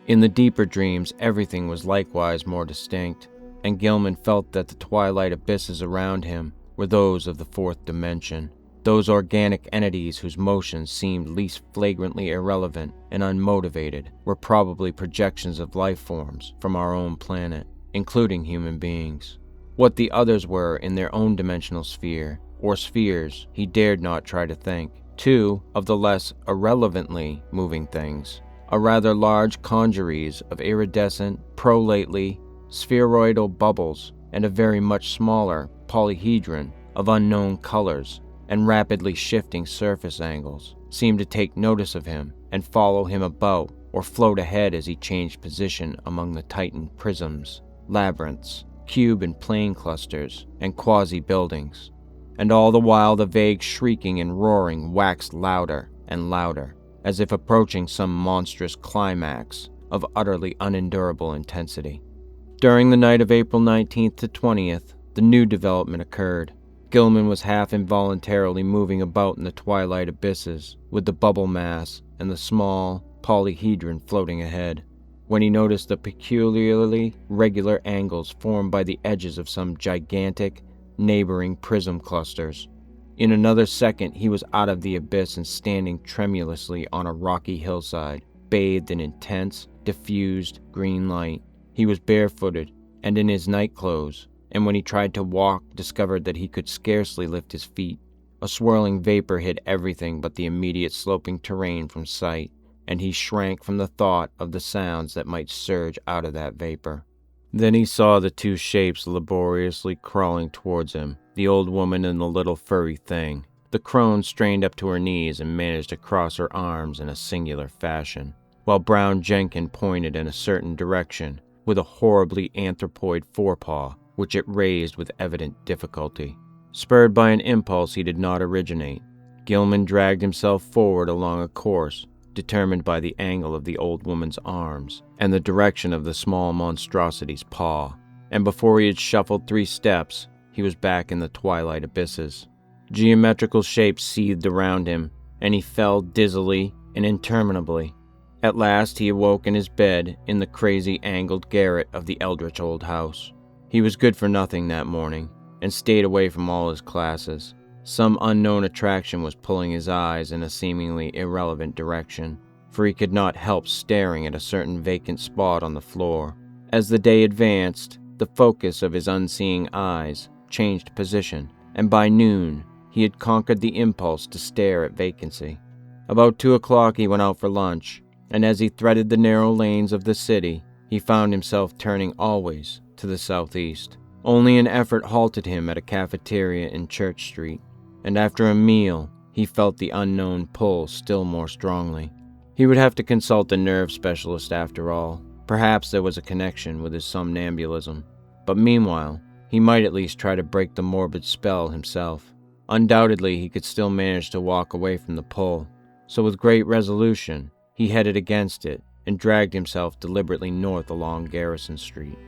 In the deeper dreams, everything was likewise more distinct, and Gilman felt that the twilight abysses around him were those of the fourth dimension. Those organic entities whose motions seemed least flagrantly irrelevant and unmotivated were probably projections of life forms from our own planet, including human beings. What the others were in their own dimensional sphere, or spheres, he dared not try to think. 2 of the less irrelevantly moving things, a rather large congeries of iridescent, prolately spheroidal bubbles, and a very much smaller polyhedron of unknown colors and rapidly shifting surface angles, seemed to take notice of him and follow him about or float ahead as he changed position among the tightened prisms, labyrinths, cube and plane clusters, and quasi-buildings. And all the while the vague shrieking and roaring waxed louder and louder, as if approaching some monstrous climax of utterly unendurable intensity. During the night of April 19th to 20th, the new development occurred. Gilman was half involuntarily moving about in the twilight abysses, with the bubble mass and the small polyhedron floating ahead. when he noticed the peculiarly regular angles formed by the edges of some gigantic, neighboring prism clusters. In another second, he was out of the abyss and standing tremulously on a rocky hillside, bathed in intense, diffused green light. He was barefooted and in his night clothes, and when he tried to walk, discovered that he could scarcely lift his feet. A swirling vapor hid everything but the immediate sloping terrain from sight, and he shrank from the thought of the sounds that might surge out of that vapor. Then he saw the two shapes laboriously crawling towards him, the old woman and the little furry thing. The crone strained up to her knees and managed to cross her arms in a singular fashion, while Brown Jenkin pointed in a certain direction with a horribly anthropoid forepaw, which it raised with evident difficulty. Spurred by an impulse he did not originate, Gilman dragged himself forward along a course determined by the angle of the old woman's arms and the direction of the small monstrosity's paw, and before he had shuffled 3 steps, he was back in the twilight abysses. Geometrical shapes seethed around him, and he fell dizzily and interminably. At last he awoke in his bed in the crazy angled garret of the eldritch old house. He was good for nothing that morning, and stayed away from all his classes. Some unknown attraction was pulling his eyes in a seemingly irrelevant direction, for he could not help staring at a certain vacant spot on the floor. As the day advanced, the focus of his unseeing eyes changed position, and by noon he had conquered the impulse to stare at vacancy. About 2 o'clock he went out for lunch, and as he threaded the narrow lanes of the city, he found himself turning always to the southeast. Only an effort halted him at a cafeteria in Church Street, and after a meal, he felt the unknown pull still more strongly. He would have to consult a nerve specialist after all. Perhaps there was a connection with his somnambulism. But meanwhile, he might at least try to break the morbid spell himself. Undoubtedly, he could still manage to walk away from the pull. So with great resolution, he headed against it and dragged himself deliberately north along Garrison Street.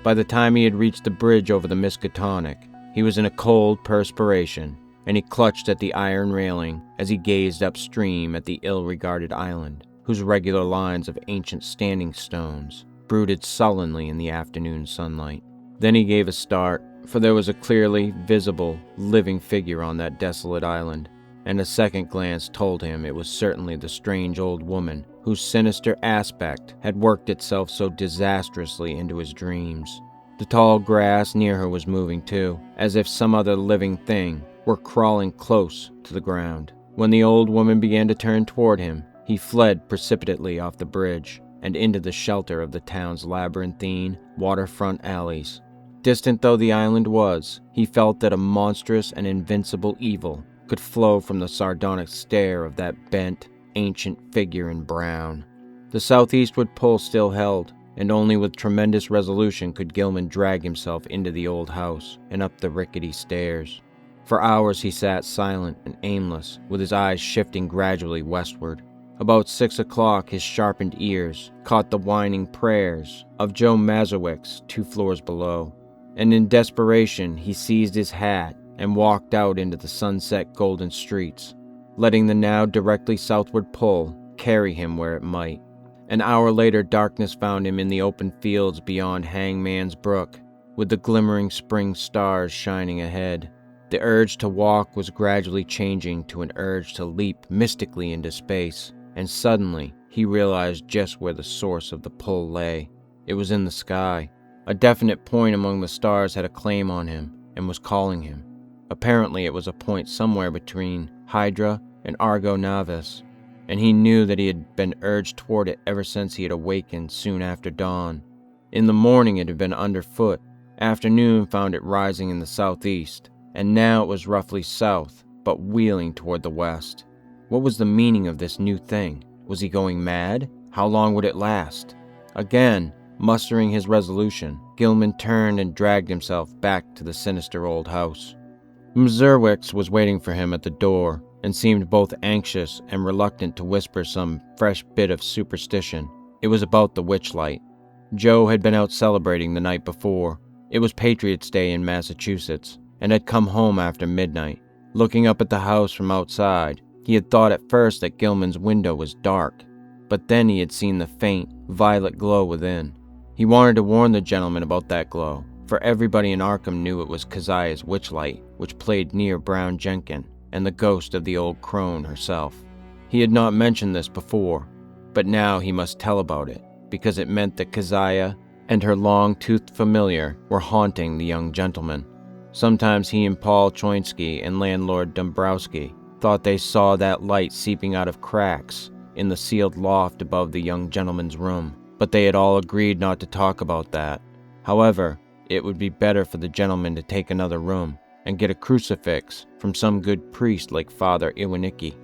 By the time he had reached the bridge over the Miskatonic, he was in a cold perspiration, and he clutched at the iron railing as he gazed upstream at the ill-regarded island, whose regular lines of ancient standing stones brooded sullenly in the afternoon sunlight. Then he gave a start, for there was a clearly visible, living figure on that desolate island, and a second glance told him it was certainly the strange old woman whose sinister aspect had worked itself so disastrously into his dreams. The tall grass near her was moving too, as if some other living thing were crawling close to the ground. When the old woman began to turn toward him, he fled precipitately off the bridge and into the shelter of the town's labyrinthine waterfront alleys. Distant though the island was, he felt that a monstrous and invincible evil could flow from the sardonic stare of that bent, ancient figure in brown. The southeastward pull still held, and only with tremendous resolution could Gilman drag himself into the old house and up the rickety stairs. For hours he sat silent and aimless, with his eyes shifting gradually westward. About 6 o'clock his sharpened ears caught the whining prayers of Joe Mazurwick's 2 floors below, and in desperation he seized his hat and walked out into the sunset golden streets, letting the now directly southward pull carry him where it might. An hour later darkness found him in the open fields beyond Hangman's Brook, with the glimmering spring stars shining ahead. The urge to walk was gradually changing to an urge to leap mystically into space, and suddenly he realized just where the source of the pull lay. It was in the sky. A definite point among the stars had a claim on him and was calling him. Apparently it was a point somewhere between Hydra and Argo Navis, and he knew that he had been urged toward it ever since he had awakened soon after dawn. In the morning it had been underfoot, afternoon found it rising in the southeast, and now it was roughly south, but wheeling toward the west. What was the meaning of this new thing? Was he going mad? How long would it last? Again, mustering his resolution, Gilman turned and dragged himself back to the sinister old house. Mazurwick was waiting for him at the door, and seemed both anxious and reluctant to whisper some fresh bit of superstition. It was about the witchlight. Joe had been out celebrating the night before. It was Patriots' Day in Massachusetts, and had come home after midnight. Looking up at the house from outside, he had thought at first that Gilman's window was dark, but then he had seen the faint, violet glow within. He wanted to warn the gentleman about that glow, for everybody in Arkham knew it was Keziah's witchlight, which played near Brown Jenkin and the ghost of the old crone herself. He had not mentioned this before, but now he must tell about it, because it meant that Keziah and her long-toothed familiar were haunting the young gentleman. Sometimes he and Paul Choinsky and landlord Dombrowski thought they saw that light seeping out of cracks in the sealed loft above the young gentleman's room, but they had all agreed not to talk about that. However, it would be better for the gentleman to take another room and get a crucifix from some good priest like Father Iwanicki.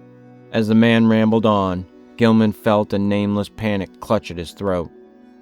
As the man rambled on, Gilman felt a nameless panic clutch at his throat.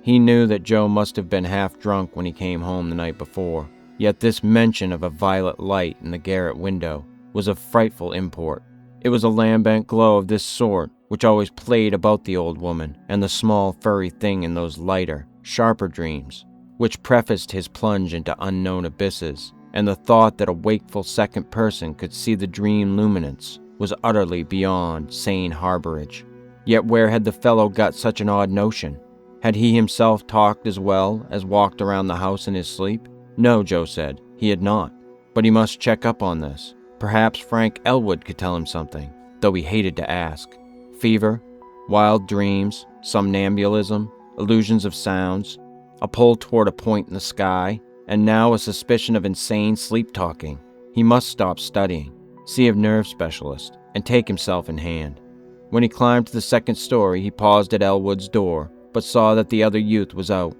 He knew that Joe must have been half drunk when he came home the night before, yet this mention of a violet light in the garret window was of frightful import. It was a lambent glow of this sort which always played about the old woman and the small furry thing in those lighter, sharper dreams, which prefaced his plunge into unknown abysses, and the thought that a wakeful second person could see the dream luminance was utterly beyond sane harborage. Yet where had the fellow got such an odd notion? Had he himself talked as well as walked around the house in his sleep? No, Joe said, he had not. But he must check up on this. Perhaps Frank Elwood could tell him something, though he hated to ask. Fever, wild dreams, somnambulism, illusions of sounds, a pull toward a point in the sky, and now a suspicion of insane sleep-talking. He must stop studying, see a nerve specialist, and take himself in hand. When he climbed to the second story, he paused at Elwood's door, but saw that the other youth was out.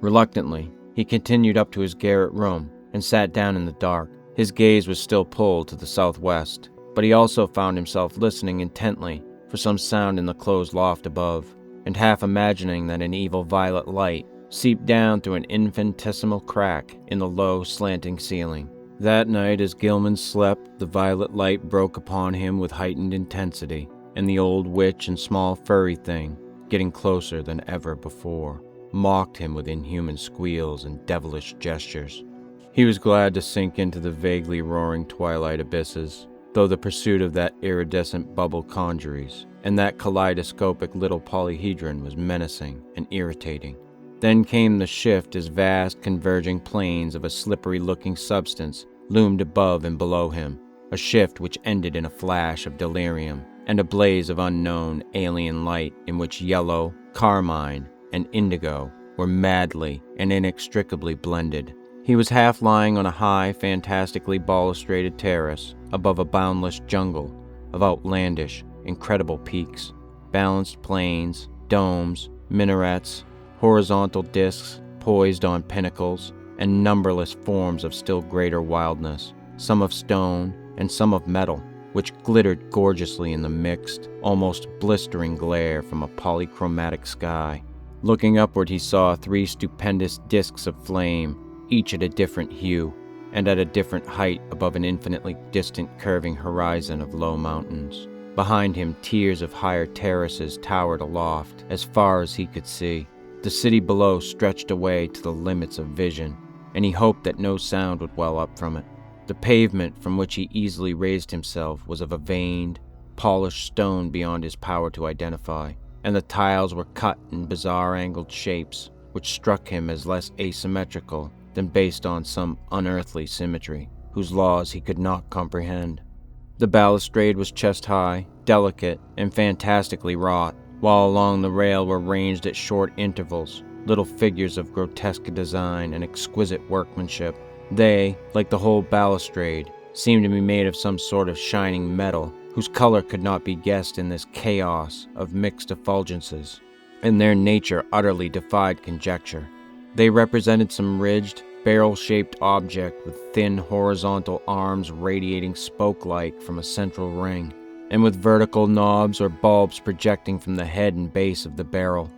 Reluctantly, he continued up to his garret room and sat down in the dark. His gaze was still pulled to the southwest, but he also found himself listening intently for some sound in the closed loft above, and half imagining that an evil violet light seeped down through an infinitesimal crack in the low, slanting ceiling. That night, as Gilman slept, the violet light broke upon him with heightened intensity, and the old witch and small furry thing, getting closer than ever before, mocked him with inhuman squeals and devilish gestures. He was glad to sink into the vaguely roaring twilight abysses, though the pursuit of that iridescent bubble conjuries and that kaleidoscopic little polyhedron was menacing and irritating. Then came the shift as vast converging planes of a slippery-looking substance loomed above and below him, a shift which ended in a flash of delirium and a blaze of unknown alien light in which yellow, carmine, and indigo were madly and inextricably blended. He was half lying on a high, fantastically balustraded terrace above a boundless jungle of outlandish, incredible peaks, balanced plains, domes, minarets, horizontal discs poised on pinnacles, and numberless forms of still greater wildness, some of stone and some of metal, which glittered gorgeously in the mixed, almost blistering glare from a polychromatic sky. Looking upward, he saw 3 stupendous discs of flame, each at a different hue, and at a different height above an infinitely distant curving horizon of low mountains. Behind him, tiers of higher terraces towered aloft, as far as he could see. The city below stretched away to the limits of vision, and he hoped that no sound would well up from it. The pavement from which he easily raised himself was of a veined, polished stone beyond his power to identify, and the tiles were cut in bizarre angled shapes, which struck him as less asymmetrical than based on some unearthly symmetry, whose laws he could not comprehend. The balustrade was chest-high, delicate, and fantastically wrought, while along the rail were ranged at short intervals little figures of grotesque design and exquisite workmanship. They, like the whole balustrade, seemed to be made of some sort of shining metal, whose color could not be guessed in this chaos of mixed effulgences, and their nature utterly defied conjecture. They represented some ridged, barrel-shaped object with thin horizontal arms radiating spoke-like from a central ring, and with vertical knobs or bulbs projecting from the head and base of the barrel.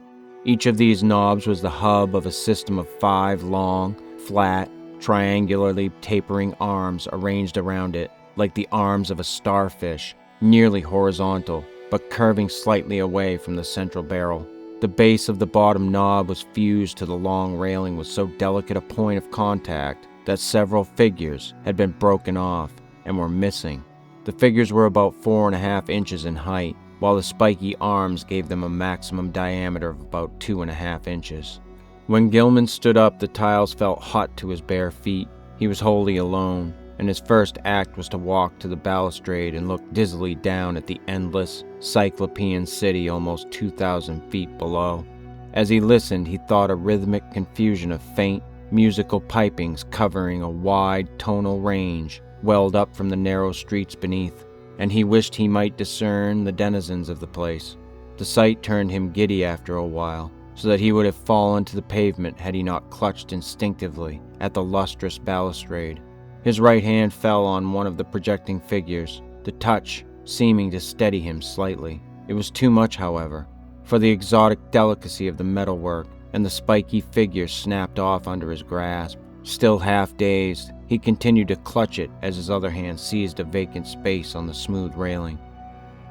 Each of these knobs was the hub of a system of 5 long, flat, triangularly tapering arms arranged around it, like the arms of a starfish, nearly horizontal, but curving slightly away from the central barrel. The base of the bottom knob was fused to the long railing with so delicate a point of contact that several figures had been broken off and were missing. The figures were about 4.5 inches in height, while the spiky arms gave them a maximum diameter of about 2.5 inches. When Gilman stood up, the tiles felt hot to his bare feet. He was wholly alone, and his first act was to walk to the balustrade and look dizzily down at the endless, cyclopean city almost 2,000 feet below. As he listened, he thought a rhythmic confusion of faint, musical pipings covering a wide, tonal range welled up from the narrow streets beneath, and he wished he might discern the denizens of the place. The sight turned him giddy after a while, so that he would have fallen to the pavement had he not clutched instinctively at the lustrous balustrade. His right hand fell on one of the projecting figures, the touch seeming to steady him slightly. It was too much, however, for the exotic delicacy of the metalwork, and the spiky figure snapped off under his grasp. Still half dazed, he continued to clutch it as his other hand seized a vacant space on the smooth railing.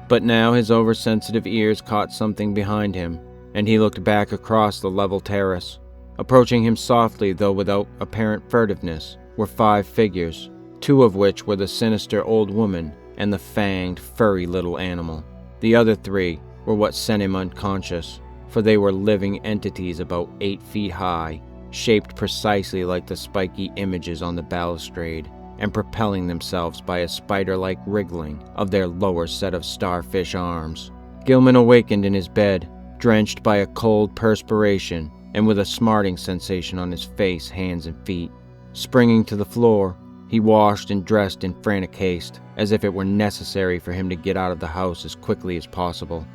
But now his oversensitive ears caught something behind him, and he looked back across the level terrace. Approaching him softly, though without apparent furtiveness, were 5 figures, 2 of which were the sinister old woman and the fanged, furry little animal. The other 3 were what sent him unconscious, for they were living entities about 8 feet high, shaped precisely like the spiky images on the balustrade, and propelling themselves by a spider-like wriggling of their lower set of starfish arms. Gilman awakened in his bed, drenched by a cold perspiration, and with a smarting sensation on his face, hands, and feet. Springing to the floor, he washed and dressed in frantic haste, as if it were necessary for him to get out of the house as quickly as possible.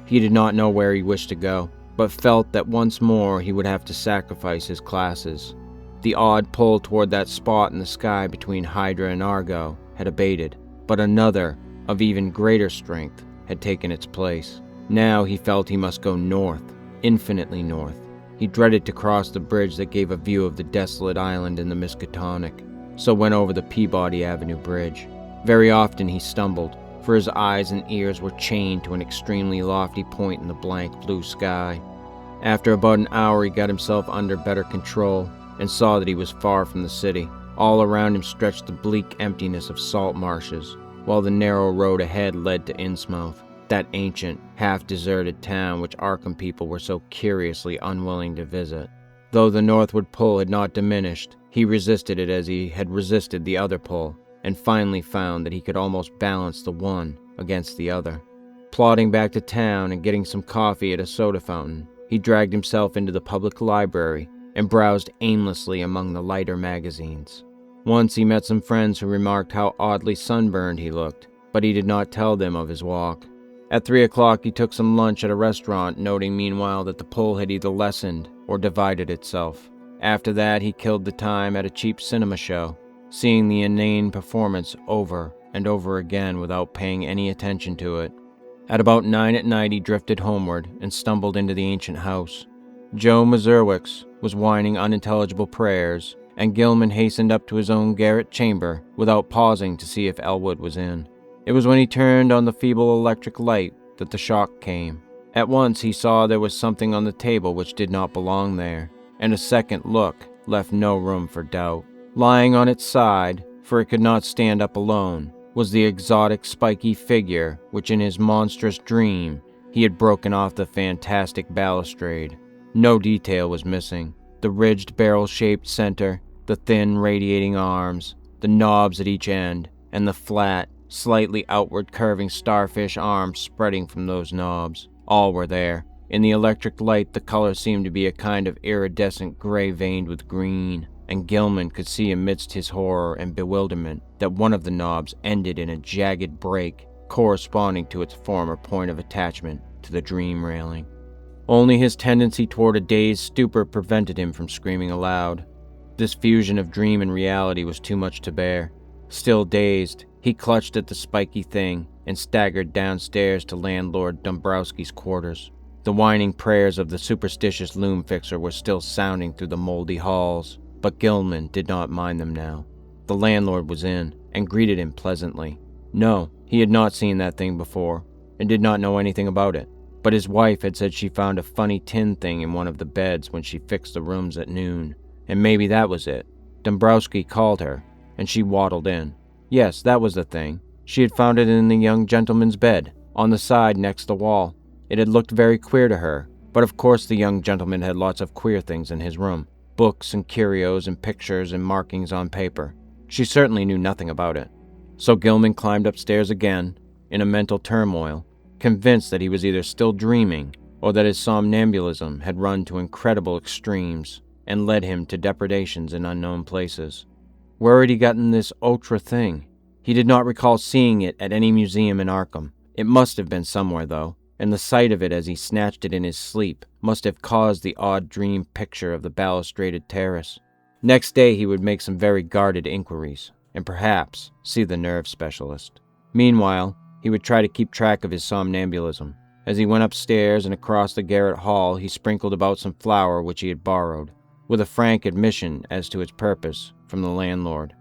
He did not know where he wished to go, but felt that once more he would have to sacrifice his classes. The odd pull toward that spot in the sky between Hydra and Argo had abated, but another, of even greater strength, had taken its place. Now he felt he must go north, infinitely north. He dreaded to cross the bridge that gave a view of the desolate island in the Miskatonic, so went over the Peabody Avenue Bridge. Very often he stumbled, for his eyes and ears were chained to an extremely lofty point in the blank blue sky. After about an hour he got himself under better control, and saw that he was far from the city. All around him stretched the bleak emptiness of salt marshes, while the narrow road ahead led to Innsmouth, that ancient, half-deserted town which Arkham people were so curiously unwilling to visit. Though the northward pull had not diminished, he resisted it as he had resisted the other pull, and finally found that he could almost balance the one against the other. Plodding back to town and getting some coffee at a soda fountain, he dragged himself into the public library and browsed aimlessly among the lighter magazines. Once he met some friends who remarked how oddly sunburned he looked, but he did not tell them of his walk. At 3 o'clock he took some lunch at a restaurant, noting meanwhile that the pull had either lessened or divided itself. After that he killed the time at a cheap cinema show, seeing the inane performance over and over again without paying any attention to it. At about 9 at night he drifted homeward and stumbled into the ancient house. Joe Mazurwick's was whining unintelligible prayers, and Gilman hastened up to his own garret chamber without pausing to see if Elwood was in. It was when he turned on the feeble electric light that the shock came. At once he saw there was something on the table which did not belong there, and a second look left no room for doubt. Lying on its side, for it could not stand up alone, was the exotic spiky figure which in his monstrous dream he had broken off the fantastic balustrade. No detail was missing. The ridged barrel-shaped center, the thin radiating arms, the knobs at each end, and the flat, slightly outward curving starfish arms spreading from those knobs. All were there. In the electric light the color seemed to be a kind of iridescent gray veined with green, and Gilman could see amidst his horror and bewilderment that one of the knobs ended in a jagged break corresponding to its former point of attachment to the dream railing. Only his tendency toward a dazed stupor prevented him from screaming aloud. This fusion of dream and reality was too much to bear. Still dazed, he clutched at the spiky thing and staggered downstairs to landlord Dombrowski's quarters. The whining prayers of the superstitious loom fixer were still sounding through the moldy halls, but Gilman did not mind them now. The landlord was in and greeted him pleasantly. No, he had not seen that thing before and did not know anything about it, but his wife had said she found a funny tin thing in one of the beds when she fixed the rooms at noon, and maybe that was it. Dombrowski called her, and she waddled in. Yes, that was the thing. She had found it in the young gentleman's bed. on the side next the wall. It had looked very queer to her, but of course the young gentleman had lots of queer things in his room. Books and curios and pictures and markings on paper. She certainly knew nothing about it. So Gilman climbed upstairs again, in a mental turmoil, convinced that he was either still dreaming or that his somnambulism had run to incredible extremes and led him to depredations in unknown places. Where had he gotten this ultra thing? He did not recall seeing it at any museum in Arkham. It must have been somewhere, though, and the sight of it as he snatched it in his sleep must have caused the odd dream picture of the balustraded terrace. Next day he would make some very guarded inquiries, and perhaps see the nerve specialist. Meanwhile, he would try to keep track of his somnambulism. As he went upstairs and across the garret hall, he sprinkled about some flour which he had borrowed, with a frank admission as to its purpose from the landlord.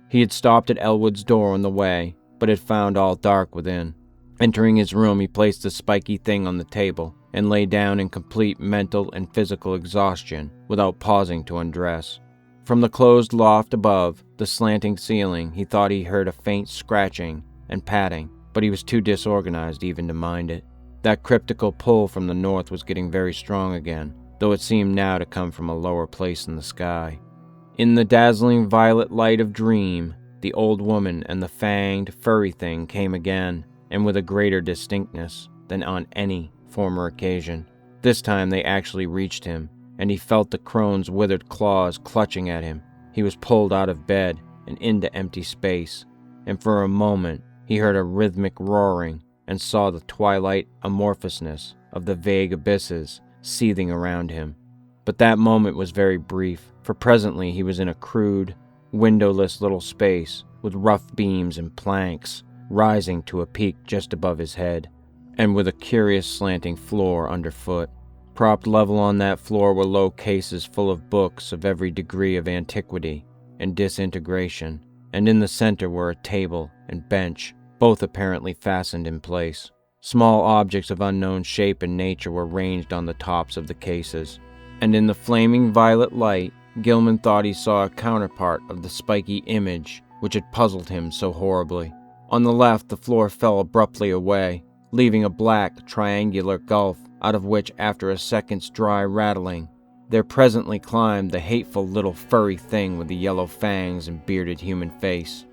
He had stopped at Elwood's door on the way, but had found all dark within. Entering his room, he placed the spiky thing on the table and lay down in complete mental and physical exhaustion without pausing to undress. From the closed loft above the slanting ceiling, he thought he heard a faint scratching and patting, but he was too disorganized even to mind it. That cryptical pull from the north was getting very strong again, though it seemed now to come from a lower place in the sky. In the dazzling violet light of dream, the old woman and the fanged, furry thing came again, and with a greater distinctness than on any former occasion. This time they actually reached him, and he felt the crone's withered claws clutching at him. He was pulled out of bed and into empty space, and for a moment he heard a rhythmic roaring and saw the twilight amorphousness of the vague abysses seething around him. But that moment was very brief, for presently he was in a crude, windowless little space with rough beams and planks rising to a peak just above his head, and with a curious slanting floor underfoot. Propped level on that floor were low cases full of books of every degree of antiquity and disintegration, and in the center were a table and bench, both apparently fastened in place. Small objects of unknown shape and nature were ranged on the tops of the cases, and in the flaming violet light, Gilman thought he saw a counterpart of the spiky image which had puzzled him so horribly. On the left, the floor fell abruptly away, leaving a black, triangular gulf out of which, after a second's dry rattling, there presently climbed the hateful little furry thing with the yellow fangs and bearded human face.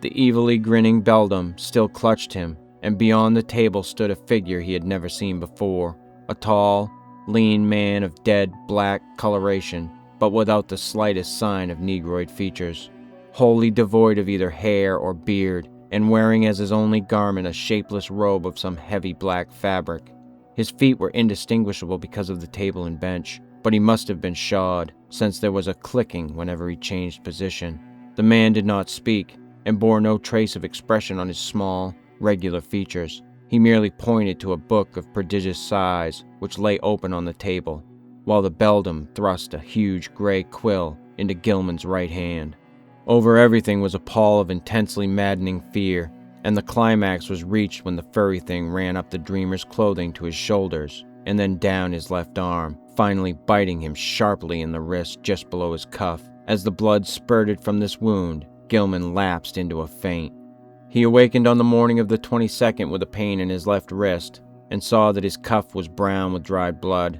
The evilly grinning beldam still clutched him, and beyond the table stood a figure he had never seen before, a tall, lean man of dead black coloration, but without the slightest sign of negroid features, wholly devoid of either hair or beard, and wearing as his only garment a shapeless robe of some heavy black fabric. His feet were indistinguishable because of the table and bench, but he must have been shod, since there was a clicking whenever he changed position. The man did not speak, and bore no trace of expression on his small, regular features. He merely pointed to a book of prodigious size which lay open on the table, while the beldam thrust a huge gray quill into Gilman's right hand. Over everything was a pall of intensely maddening fear, and the climax was reached when the furry thing ran up the dreamer's clothing to his shoulders and then down his left arm, finally biting him sharply in the wrist just below his cuff. As the blood spurted from this wound, Gilman lapsed into a faint. He awakened on the morning of the 22nd with a pain in his left wrist and saw that his cuff was brown with dried blood.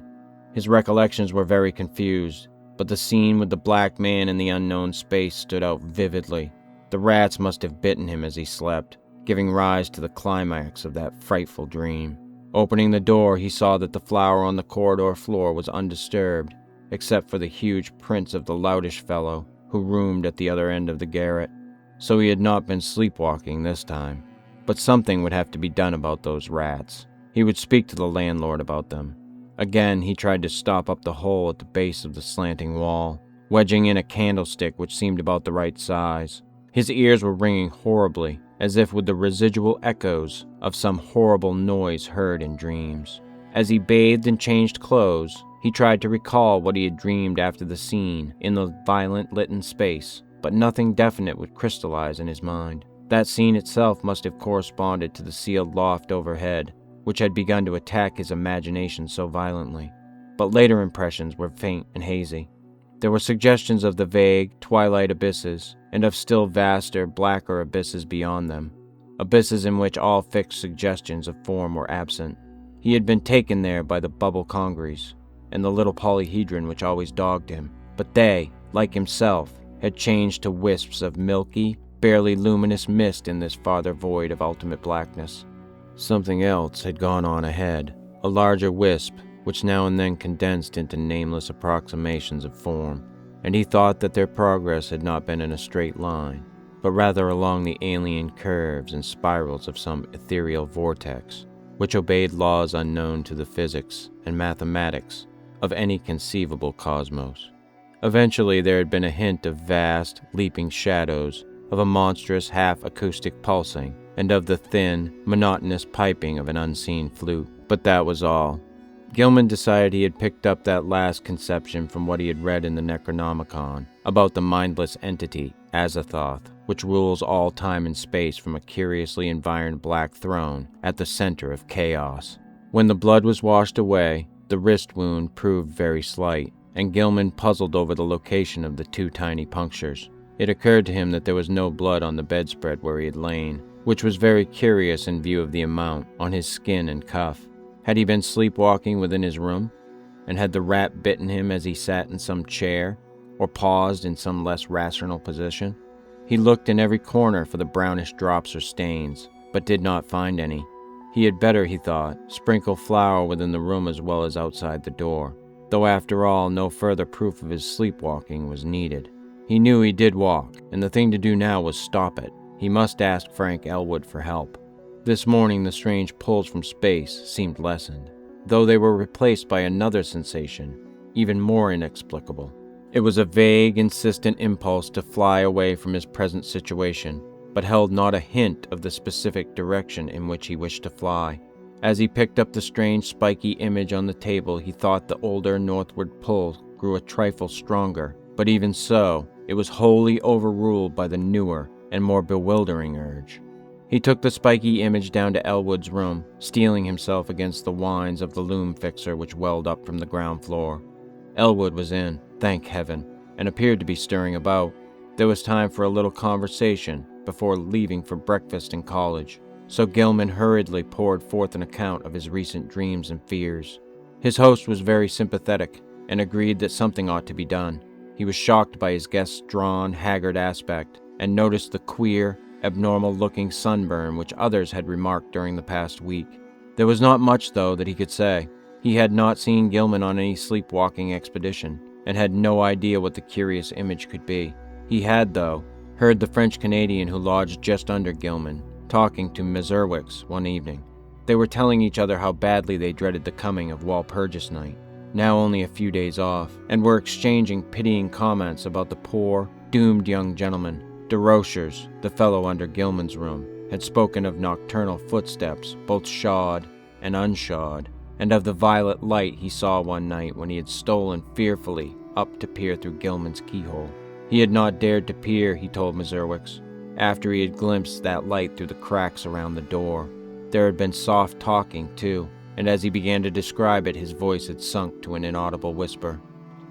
His recollections were very confused, but the scene with the black man in the unknown space stood out vividly. The rats must have bitten him as he slept, giving rise to the climax of that frightful dream. Opening the door, he saw that the flour on the corridor floor was undisturbed, except for the huge prints of the loutish fellow who roomed at the other end of the garret. So he had not been sleepwalking this time. But something would have to be done about those rats. He would speak to the landlord about them. Again, he tried to stop up the hole at the base of the slanting wall, wedging in a candlestick which seemed about the right size. His ears were ringing horribly, as if with the residual echoes of some horrible noise heard in dreams. As he bathed and changed clothes, he tried to recall what he had dreamed after the scene in the violent litten space, but nothing definite would crystallize in his mind. That scene itself must have corresponded to the sealed loft overhead, which had begun to attack his imagination so violently. But later impressions were faint and hazy. There were suggestions of the vague, twilight abysses, and of still vaster, blacker abysses beyond them. abysses in which all fixed suggestions of form were absent. He had been taken there by the bubble congeries and the little polyhedron which always dogged him, but they, like himself, had changed to wisps of milky, barely luminous mist in this farther void of ultimate blackness. Something else had gone on ahead, a larger wisp, which now and then condensed into nameless approximations of form, and he thought that their progress had not been in a straight line, but rather along the alien curves and spirals of some ethereal vortex, which obeyed laws unknown to the physics and mathematics of any conceivable cosmos. Eventually there had been a hint of vast, leaping shadows, of a monstrous half-acoustic pulsing, and of the thin, monotonous piping of an unseen flute, but that was all. Gilman decided he had picked up that last conception from what he had read in the Necronomicon about the mindless entity, Azathoth, which rules all time and space from a curiously environed black throne at the center of chaos. When the blood was washed away, the wrist wound proved very slight, and Gilman puzzled over the location of the 2 tiny punctures. It occurred to him that there was no blood on the bedspread where he had lain, which was very curious in view of the amount on his skin and cuff. Had he been sleepwalking within his room? And had the rat bitten him as he sat in some chair, or paused in some less rational position? He looked in every corner for the brownish drops or stains, but did not find any. He had better, he thought, sprinkle flour within the room as well as outside the door, though after all no further proof of his sleepwalking was needed. He knew he did walk, and the thing to do now was stop it. He must ask Frank Elwood for help. This morning the strange pulls from space seemed lessened, though they were replaced by another sensation, even more inexplicable. It was a vague, insistent impulse to fly away from his present situation, but held not a hint of the specific direction in which he wished to fly. As he picked up the strange spiky image on the table, he thought the older northward pull grew a trifle stronger, but even so, it was wholly overruled by the newer and more bewildering urge. He took the spiky image down to Elwood's room, steeling himself against the whines of the loom fixer which welled up from the ground floor. Elwood was in, thank heaven, and appeared to be stirring about. There was time for a little conversation before leaving for breakfast in college, so Gilman hurriedly poured forth an account of his recent dreams and fears. His host was very sympathetic and agreed that something ought to be done. He was shocked by his guest's drawn, haggard aspect, and noticed the queer, abnormal-looking sunburn which others had remarked during the past week. There was not much, though, that he could say. He had not seen Gilman on any sleepwalking expedition, and had no idea what the curious image could be. He had, though, heard the French-Canadian who lodged just under Gilman talking to Mezerwicks one evening. They were telling each other how badly they dreaded the coming of Walpurgis Night, now only a few days off, and were exchanging pitying comments about the poor, doomed young gentleman. De Rochers, the fellow under Gilman's room, had spoken of nocturnal footsteps, both shod and unshod, and of the violet light he saw one night when he had stolen fearfully up to peer through Gilman's keyhole. He had not dared to peer, he told Mezerwicks, after he had glimpsed that light through the cracks around the door. There had been soft talking, too, and as he began to describe it, his voice had sunk to an inaudible whisper.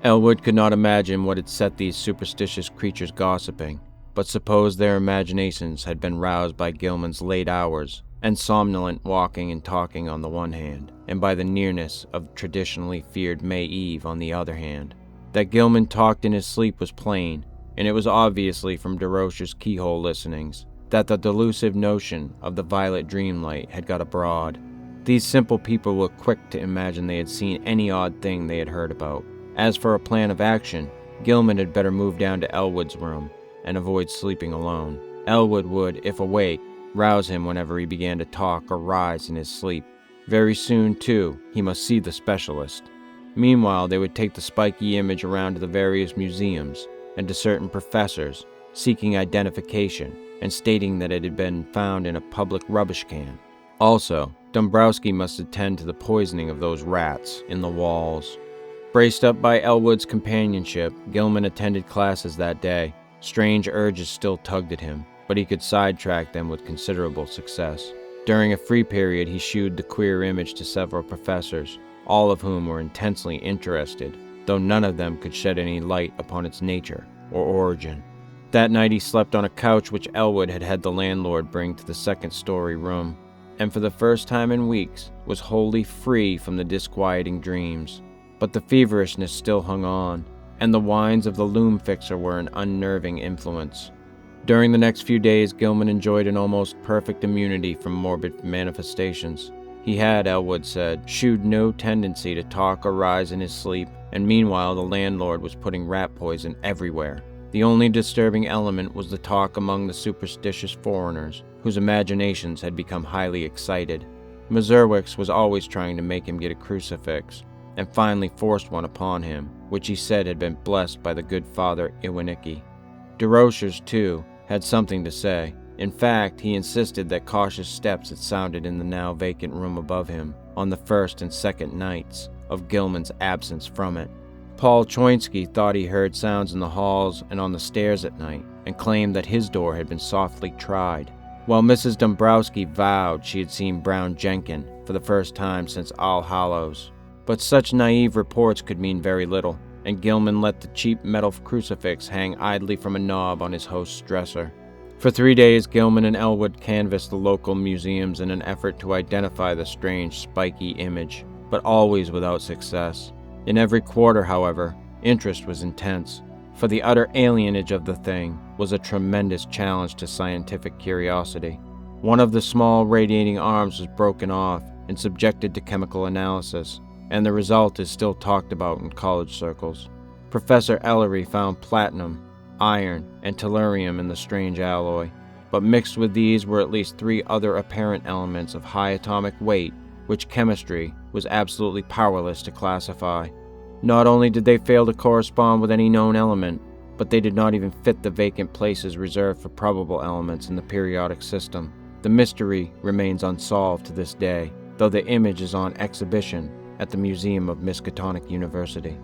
Elwood could not imagine what had set these superstitious creatures gossiping, but suppose their imaginations had been roused by Gilman's late hours and somnolent walking and talking on the one hand, and by the nearness of traditionally feared May Eve on the other hand. That Gilman talked in his sleep was plain, and it was obviously from De Rocher's keyhole listenings that the delusive notion of the violet dreamlight had got abroad. These simple people were quick to imagine they had seen any odd thing they had heard about. As for a plan of action, Gilman had better move down to Elwood's room and avoid sleeping alone. Elwood would, if awake, rouse him whenever he began to talk or rise in his sleep. Very soon, too, he must see the specialist. Meanwhile, they would take the spiky image around to the various museums and to certain professors, seeking identification and stating that it had been found in a public rubbish can. Also, Dombrowski must attend to the poisoning of those rats in the walls. Braced up by Elwood's companionship, Gilman attended classes that day. Strange urges still tugged at him, but he could sidetrack them with considerable success. During a free period, he shewed the queer image to several professors, all of whom were intensely interested, though none of them could shed any light upon its nature or origin. That night he slept on a couch which Elwood had had the landlord bring to the second-story room, and for the first time in weeks was wholly free from the disquieting dreams. But the feverishness still hung on, and the whines of the loom fixer were an unnerving influence. During the next few days, Gilman enjoyed an almost perfect immunity from morbid manifestations. He had, Elwood said, shewed no tendency to talk or rise in his sleep, and meanwhile the landlord was putting rat poison everywhere. The only disturbing element was the talk among the superstitious foreigners, whose imaginations had become highly excited. Mazurwix was always trying to make him get a crucifix, and finally forced one upon him, which he said had been blessed by the good Father Iwanicki. DeRochers, too, had something to say. In fact, he insisted that cautious steps had sounded in the now vacant room above him on the first and second nights of Gilman's absence from it. Paul Choinsky thought he heard sounds in the halls and on the stairs at night, and claimed that his door had been softly tried, while Mrs. Dombrowski vowed she had seen Brown Jenkin for the first time since All Hallows. But such naive reports could mean very little, and Gilman let the cheap metal crucifix hang idly from a knob on his host's dresser. For 3 days, Gilman and Elwood canvassed the local museums in an effort to identify the strange, spiky image, but always without success. In every quarter, however, interest was intense, for the utter alienage of the thing was a tremendous challenge to scientific curiosity. One of the small radiating arms was broken off and subjected to chemical analysis, and the result is still talked about in college circles. Professor Ellery found platinum, iron, and tellurium in the strange alloy, but mixed with these were at least 3 other apparent elements of high atomic weight, which chemistry was absolutely powerless to classify. Not only did they fail to correspond with any known element, but they did not even fit the vacant places reserved for probable elements in the periodic system. The mystery remains unsolved to this day, though the image is on exhibition at the Museum of Miskatonic University.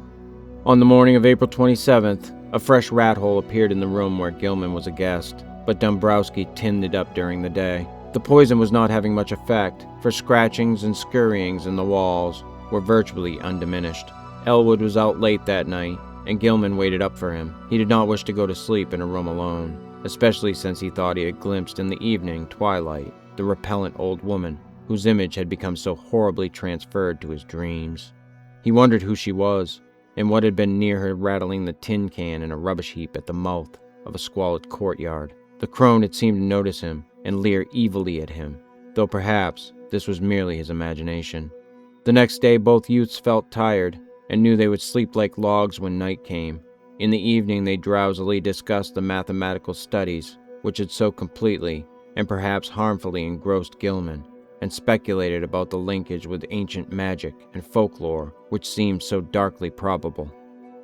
On the morning of April 27th, a fresh rat hole appeared in the room where Gilman was a guest, but Dombrowski tinned it up during the day. The poison was not having much effect, for scratchings and scurryings in the walls were virtually undiminished. Elwood was out late that night, and Gilman waited up for him. He did not wish to go to sleep in a room alone, especially since he thought he had glimpsed in the evening twilight the repellent old woman whose image had become so horribly transferred to his dreams. He wondered who she was, and what had been near her rattling the tin can in a rubbish heap at the mouth of a squalid courtyard. The crone had seemed to notice him and leer evilly at him, though perhaps this was merely his imagination. The next day both youths felt tired, and knew they would sleep like logs when night came. In the evening they drowsily discussed the mathematical studies which had so completely, and perhaps harmfully, engrossed Gilman, and speculated about the linkage with ancient magic and folklore which seemed so darkly probable.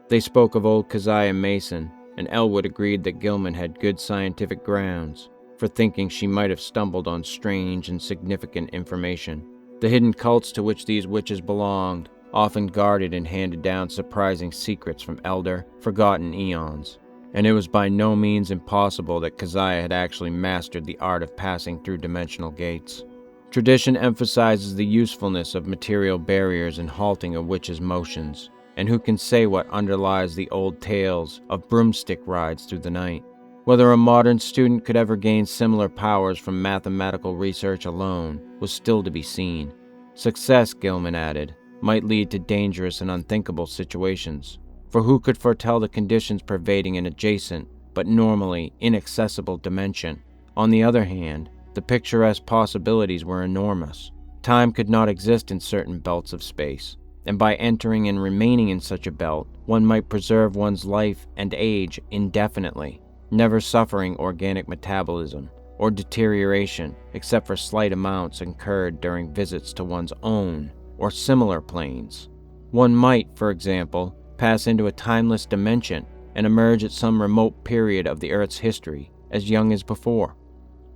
They spoke of old Keziah Mason, and Elwood agreed that Gilman had good scientific grounds for thinking she might have stumbled on strange and significant information. The hidden cults to which these witches belonged often guarded and handed down surprising secrets from elder, forgotten eons, and it was by no means impossible that Keziah had actually mastered the art of passing through dimensional gates. Tradition emphasizes the usefulness of material barriers in halting a witch's motions, and who can say what underlies the old tales of broomstick rides through the night? Whether a modern student could ever gain similar powers from mathematical research alone was still to be seen. Success, Gilman added, might lead to dangerous and unthinkable situations, for who could foretell the conditions pervading an adjacent, but normally inaccessible dimension? On the other hand, the picturesque possibilities were enormous. Time could not exist in certain belts of space, and by entering and remaining in such a belt, one might preserve one's life and age indefinitely, never suffering organic metabolism or deterioration except for slight amounts incurred during visits to one's own or similar planes. One might, for example, pass into a timeless dimension and emerge at some remote period of the Earth's history as young as before.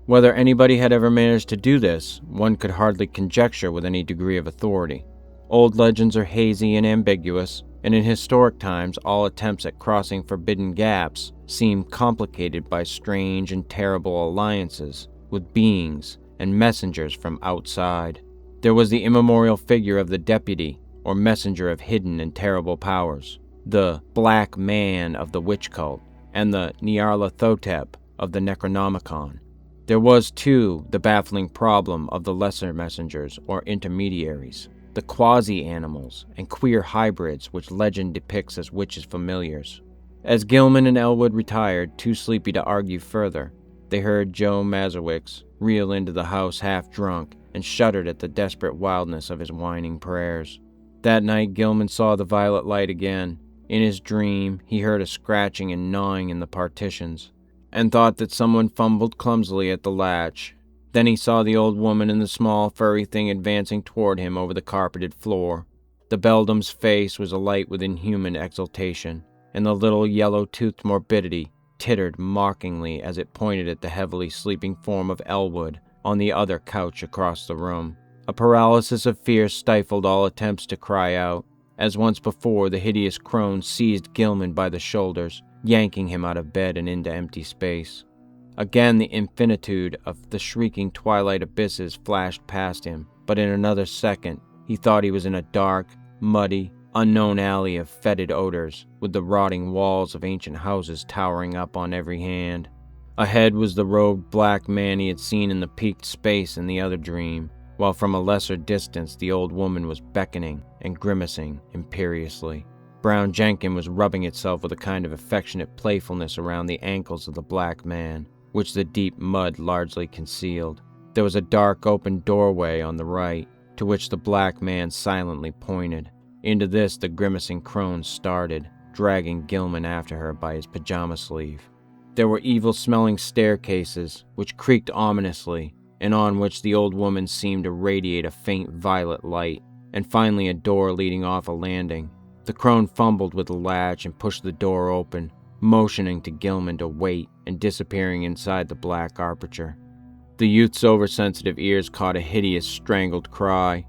Whether anybody had ever managed to do this, one could hardly conjecture with any degree of authority. Old legends are hazy and ambiguous, and in historic times all attempts at crossing forbidden gaps seem complicated by strange and terrible alliances with beings and messengers from outside. There was the immemorial figure of the deputy or messenger of hidden and terrible powers, the Black Man of the witch cult, and the Nyarlathotep of the Necronomicon. There was, too, the baffling problem of the lesser messengers or intermediaries, the quasi-animals and queer hybrids which legend depicts as witches' familiars. As Gilman and Elwood retired, too sleepy to argue further, they heard Joe Mazurwick reel into the house half-drunk and shuddered at the desperate wildness of his whining prayers. That night, Gilman saw the violet light again. In his dream, he heard a scratching and gnawing in the partitions, and thought that someone fumbled clumsily at the latch. Then he saw the old woman and the small, furry thing advancing toward him over the carpeted floor. The beldam's face was alight with inhuman exultation, and the little yellow-toothed morbidity tittered mockingly as it pointed at the heavily sleeping form of Elwood on the other couch across the room. A paralysis of fear stifled all attempts to cry out. As once before, the hideous crone seized Gilman by the shoulders, yanking him out of bed and into empty space. Again the infinitude of the shrieking twilight abysses flashed past him, but in another second he thought he was in a dark, muddy, unknown alley of fetid odors, with the rotting walls of ancient houses towering up on every hand. Ahead was the robed black man he had seen in the peaked space in the other dream, while from a lesser distance the old woman was beckoning and grimacing imperiously. Brown Jenkin was rubbing itself with a kind of affectionate playfulness around the ankles of the black man, which the deep mud largely concealed. There was a dark open doorway on the right, to which the black man silently pointed. Into this the grimacing crone started, dragging Gilman after her by his pajama sleeve. There were evil-smelling staircases, which creaked ominously, and on which the old woman seemed to radiate a faint violet light, and finally a door leading off a landing. The crone fumbled with the latch and pushed the door open, motioning to Gilman to wait and disappearing inside the black aperture. The youth's oversensitive ears caught a hideous strangled cry,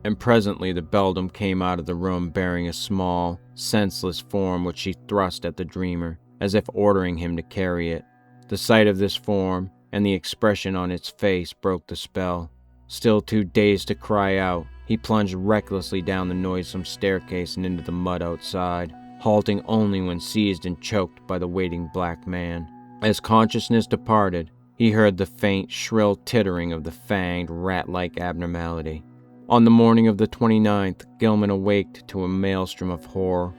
and presently the beldam came out of the room bearing a small, senseless form which she thrust at the dreamer, as if ordering him to carry it. The sight of this form and the expression on its face broke the spell. Still too dazed to cry out, he plunged recklessly down the noisome staircase and into the mud outside, halting only when seized and choked by the waiting black man. As consciousness departed, he heard the faint, shrill tittering of the fanged, rat-like abnormality. On the morning of the 29th, Gilman awaked to a maelstrom of horror.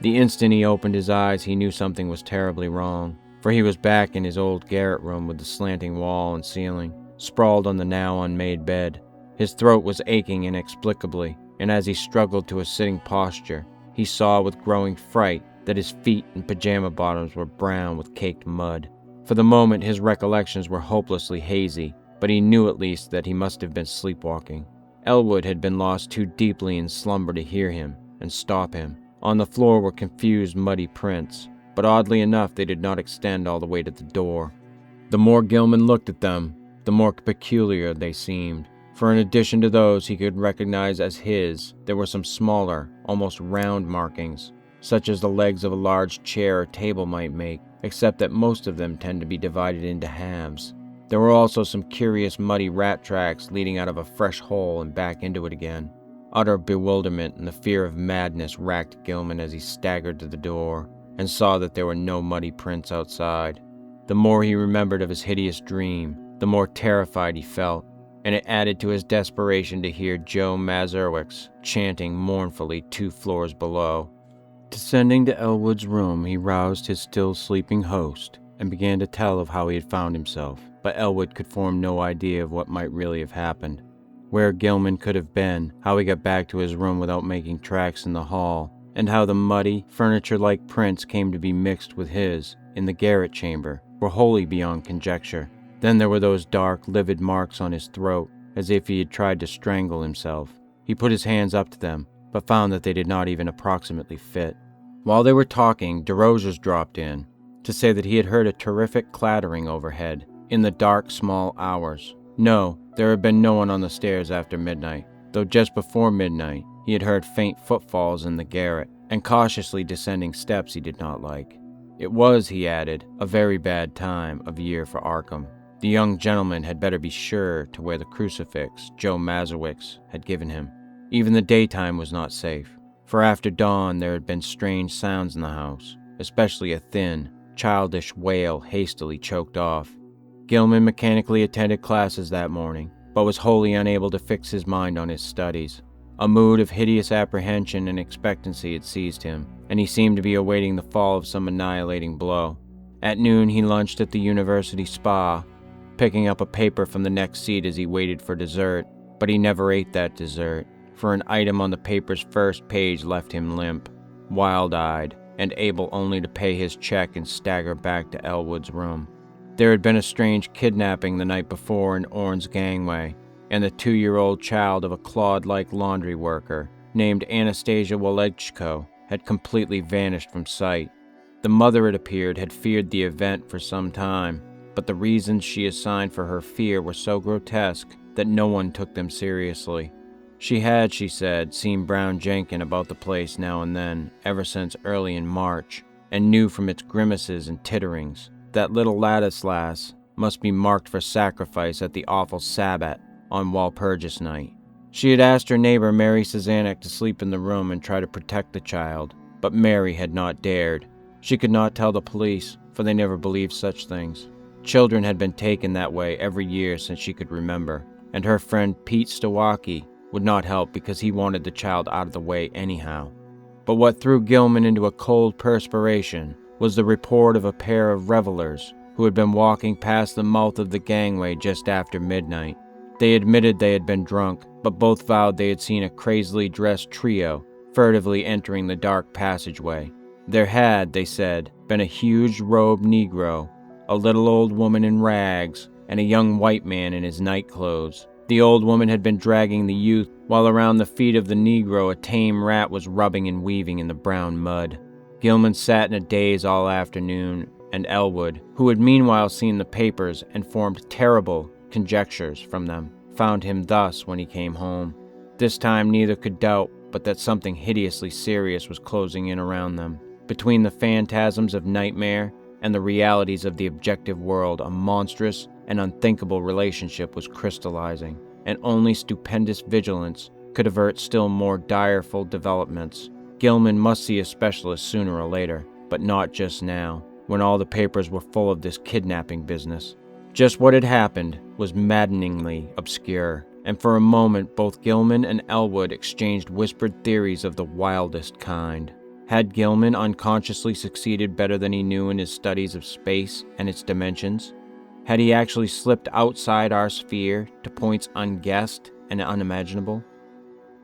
The instant he opened his eyes, he knew something was terribly wrong, for he was back in his old garret room with the slanting wall and ceiling, sprawled on the now unmade bed. His throat was aching inexplicably, and as he struggled to a sitting posture, he saw with growing fright that his feet and pajama bottoms were brown with caked mud. For the moment his recollections were hopelessly hazy, but he knew at least that he must have been sleepwalking. Elwood had been lost too deeply in slumber to hear him and stop him. On the floor were confused muddy prints, but oddly enough they did not extend all the way to the door. The more Gilman looked at them, the more peculiar they seemed, for in addition to those he could recognize as his, there were some smaller, almost round markings, such as the legs of a large chair or table might make, except that most of them tend to be divided into halves. There were also some curious muddy rat tracks leading out of a fresh hole and back into it again. Utter bewilderment and the fear of madness racked Gilman as he staggered to the door and saw that there were no muddy prints outside. The more he remembered of his hideous dream, the more terrified he felt, and it added to his desperation to hear Joe Mazurwick chanting mournfully 2 floors below. Descending to Elwood's room, he roused his still sleeping host and began to tell of how he had found himself, but Elwood could form no idea of what might really have happened. Where Gilman could have been, how he got back to his room without making tracks in the hall, and how the muddy, furniture-like prints came to be mixed with his in the garret chamber, were wholly beyond conjecture. Then there were those dark, livid marks on his throat, as if he had tried to strangle himself. He put his hands up to them, but found that they did not even approximately fit. While they were talking, DeRosiers dropped in to say that he had heard a terrific clattering overhead in the dark, small hours. No, there had been no one on the stairs after midnight, though just before midnight he had heard faint footfalls in the garret and cautiously descending steps he did not like. It was, he added, a very bad time of year for Arkham. The young gentleman had better be sure to wear the crucifix Joe Mazurwick had given him. Even the daytime was not safe, for after dawn there had been strange sounds in the house, especially a thin, childish wail hastily choked off. Gilman mechanically attended classes that morning, but was wholly unable to fix his mind on his studies. A mood of hideous apprehension and expectancy had seized him, and he seemed to be awaiting the fall of some annihilating blow. At noon, he lunched at the university spa, picking up a paper from the next seat as he waited for dessert, but he never ate that dessert, for an item on the paper's first page left him limp, wild-eyed, and able only to pay his check and stagger back to Elwood's room. There had been a strange kidnapping the night before in Orne's gangway, and the 2-year-old child of a clod-like laundry worker named Anastasia Walechko had completely vanished from sight. The mother, it appeared, had feared the event for some time, but the reasons she assigned for her fear were so grotesque that no one took them seriously. She had, she said, seen Brown Jenkin about the place now and then, ever since early in March, and knew from its grimaces and titterings that little Ladislas must be marked for sacrifice at the awful Sabbat on Walpurgis night. She had asked her neighbor Mary Suzanek to sleep in the room and try to protect the child, but Mary had not dared. She could not tell the police, for they never believed such things. Children had been taken that way every year since she could remember, and her friend Pete Stawaki would not help because he wanted the child out of the way anyhow. But what threw Gilman into a cold perspiration was the report of a pair of revelers who had been walking past the mouth of the gangway just after midnight. They admitted they had been drunk, but both vowed they had seen a crazily dressed trio furtively entering the dark passageway. There had, they said, been a huge robed Negro, a little old woman in rags, and a young white man in his nightclothes. The old woman had been dragging the youth, while around the feet of the Negro a tame rat was rubbing and weaving in the brown mud. Gilman sat in a daze all afternoon, and Elwood, who had meanwhile seen the papers and formed terrible conjectures from them, found him thus when he came home. This time neither could doubt but that something hideously serious was closing in around them. Between the phantasms of nightmare and the realities of the objective world, a monstrous and unthinkable relationship was crystallizing, and only stupendous vigilance could avert still more direful developments. Gilman must see a specialist sooner or later, but not just now, when all the papers were full of this kidnapping business. Just what had happened was maddeningly obscure, and for a moment both Gilman and Elwood exchanged whispered theories of the wildest kind. Had Gilman unconsciously succeeded better than he knew in his studies of space and its dimensions? Had he actually slipped outside our sphere to points unguessed and unimaginable?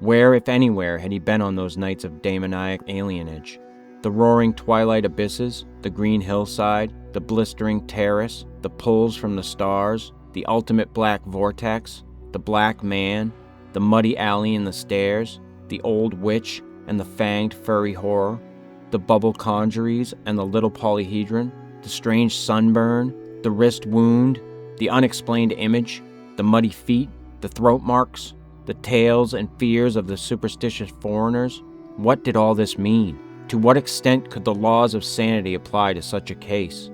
Where, if anywhere, had he been on those nights of demoniac alienage? The roaring twilight abysses, the green hillside, the blistering terrace, the pulls from the stars, the ultimate black vortex, the black man, the muddy alley and the stairs, the old witch and the fanged furry horror, the bubble conjuries and the little polyhedron, the strange sunburn, the wrist wound, the unexplained image, the muddy feet, the throat marks, the tales and fears of the superstitious foreigners. What did all this mean? To what extent could the laws of sanity apply to such a case?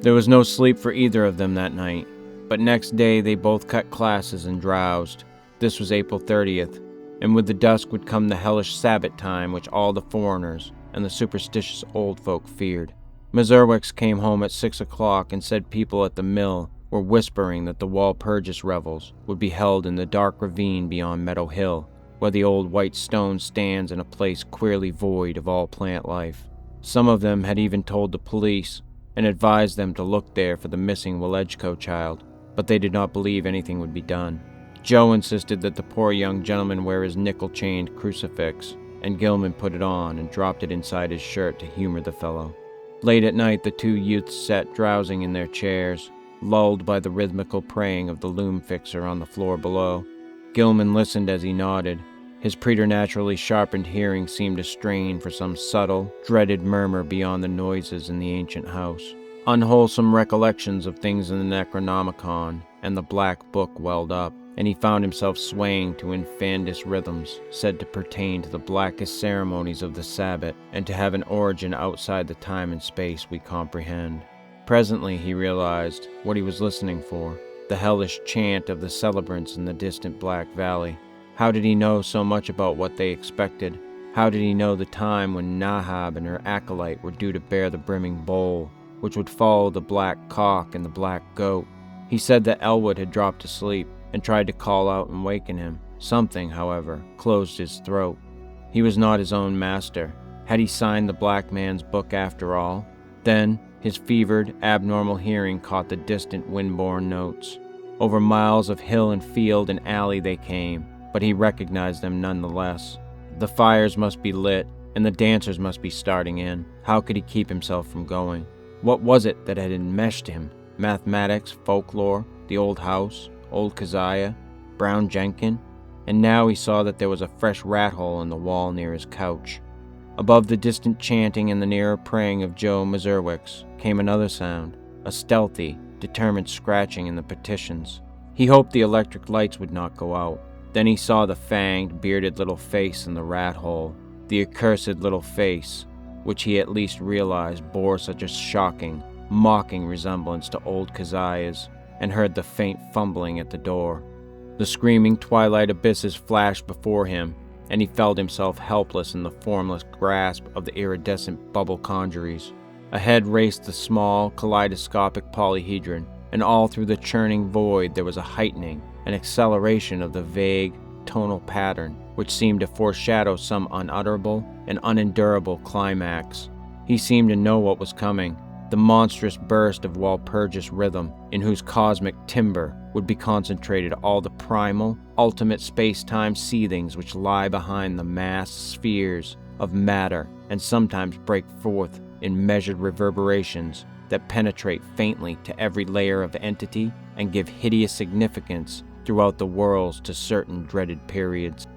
There was no sleep for either of them that night, but next day they both cut classes and drowsed. This was April 30th, and with the dusk would come the hellish Sabbath time which all the foreigners and the superstitious old folk feared. Ms. Erwix came home at 6 o'clock and said people at the mill were whispering that the Walpurgis revels would be held in the dark ravine beyond Meadow Hill, where the old white stone stands in a place queerly void of all plant life. Some of them had even told the police and advised them to look there for the missing Walechko child, but they did not believe anything would be done. Joe insisted that the poor young gentleman wear his nickel-chained crucifix, and Gilman put it on and dropped it inside his shirt to humor the fellow. Late at night, the two youths sat drowsing in their chairs, lulled by the rhythmical praying of the loom fixer on the floor below. Gilman listened as he nodded. His preternaturally sharpened hearing seemed to strain for some subtle, dreaded murmur beyond the noises in the ancient house. Unwholesome recollections of things in the Necronomicon and the Black Book welled up, and he found himself swaying to infandous rhythms said to pertain to the blackest ceremonies of the Sabbath and to have an origin outside the time and space we comprehend. Presently he realized what he was listening for, the hellish chant of the celebrants in the distant Black Valley. How did he know so much about what they expected? How did he know the time when Nahab and her acolyte were due to bear the brimming bowl? which would follow the black cock and the black goat. He said that Elwood had dropped asleep and tried to call out and waken him. Something, however, closed his throat. He was not his own master. Had he signed the black man's book after all? Then, his fevered, abnormal hearing caught the distant wind-borne notes. Over miles of hill and field and alley they came, but he recognized them nonetheless. The fires must be lit, and the dancers must be starting in. How could he keep himself from going? What was it that had enmeshed him? Mathematics, folklore, the old house, old Keziah, Brown Jenkin? And now he saw that there was a fresh rat hole in the wall near his couch. Above the distant chanting and the nearer praying of Joe Mazurwick's came another sound, a stealthy, determined scratching in the partitions. He hoped the electric lights would not go out. Then he saw the fanged, bearded little face in the rat hole, the accursed little face, which he at least realized bore such a shocking, mocking resemblance to old Keziah's, and heard the faint fumbling at the door. The screaming twilight abysses flashed before him, and he felt himself helpless in the formless grasp of the iridescent bubble conjuries. Ahead raced the small, kaleidoscopic polyhedron, and all through the churning void there was a heightening, an acceleration of the vague, tonal pattern, which seemed to foreshadow some unutterable and unendurable climax. He seemed to know what was coming, the monstrous burst of Walpurgis rhythm, in whose cosmic timbre would be concentrated all the primal, ultimate space-time seethings which lie behind the massed spheres of matter and sometimes break forth in measured reverberations that penetrate faintly to every layer of entity and give hideous significance throughout the worlds to certain dreaded periods.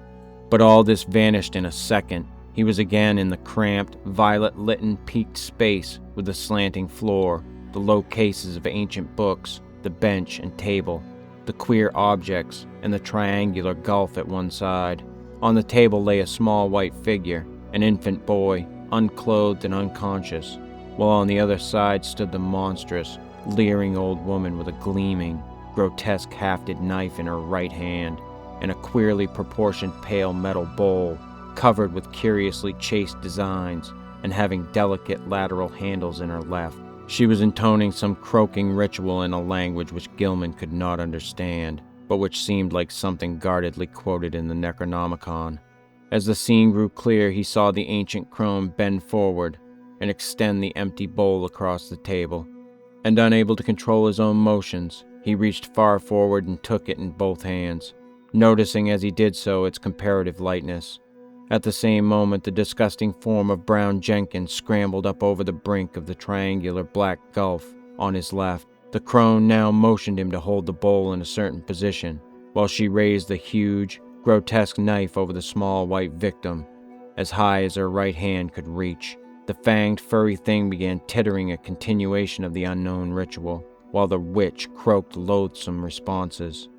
But all this vanished in a second. He was again in the cramped, violet-litten, peaked space with the slanting floor, the low cases of ancient books, the bench and table, the queer objects, and the triangular gulf at one side. On the table lay a small white figure, an infant boy, unclothed and unconscious, while on the other side stood the monstrous, leering old woman with a gleaming, grotesque hafted knife in her right hand, and a queerly proportioned pale metal bowl, covered with curiously chased designs, and having delicate lateral handles in her left. She was intoning some croaking ritual in a language which Gilman could not understand, but which seemed like something guardedly quoted in the Necronomicon. As the scene grew clear, he saw the ancient crone bend forward and extend the empty bowl across the table, and unable to control his own motions, he reached far forward and took it in both hands, noticing as he did so its comparative lightness. At the same moment, the disgusting form of Brown Jenkins scrambled up over the brink of the triangular black gulf on his left. The crone now motioned him to hold the bowl in a certain position, while she raised the huge, grotesque knife over the small white victim, as high as her right hand could reach. The fanged, furry thing began tittering a continuation of the unknown ritual, while the witch croaked loathsome responses.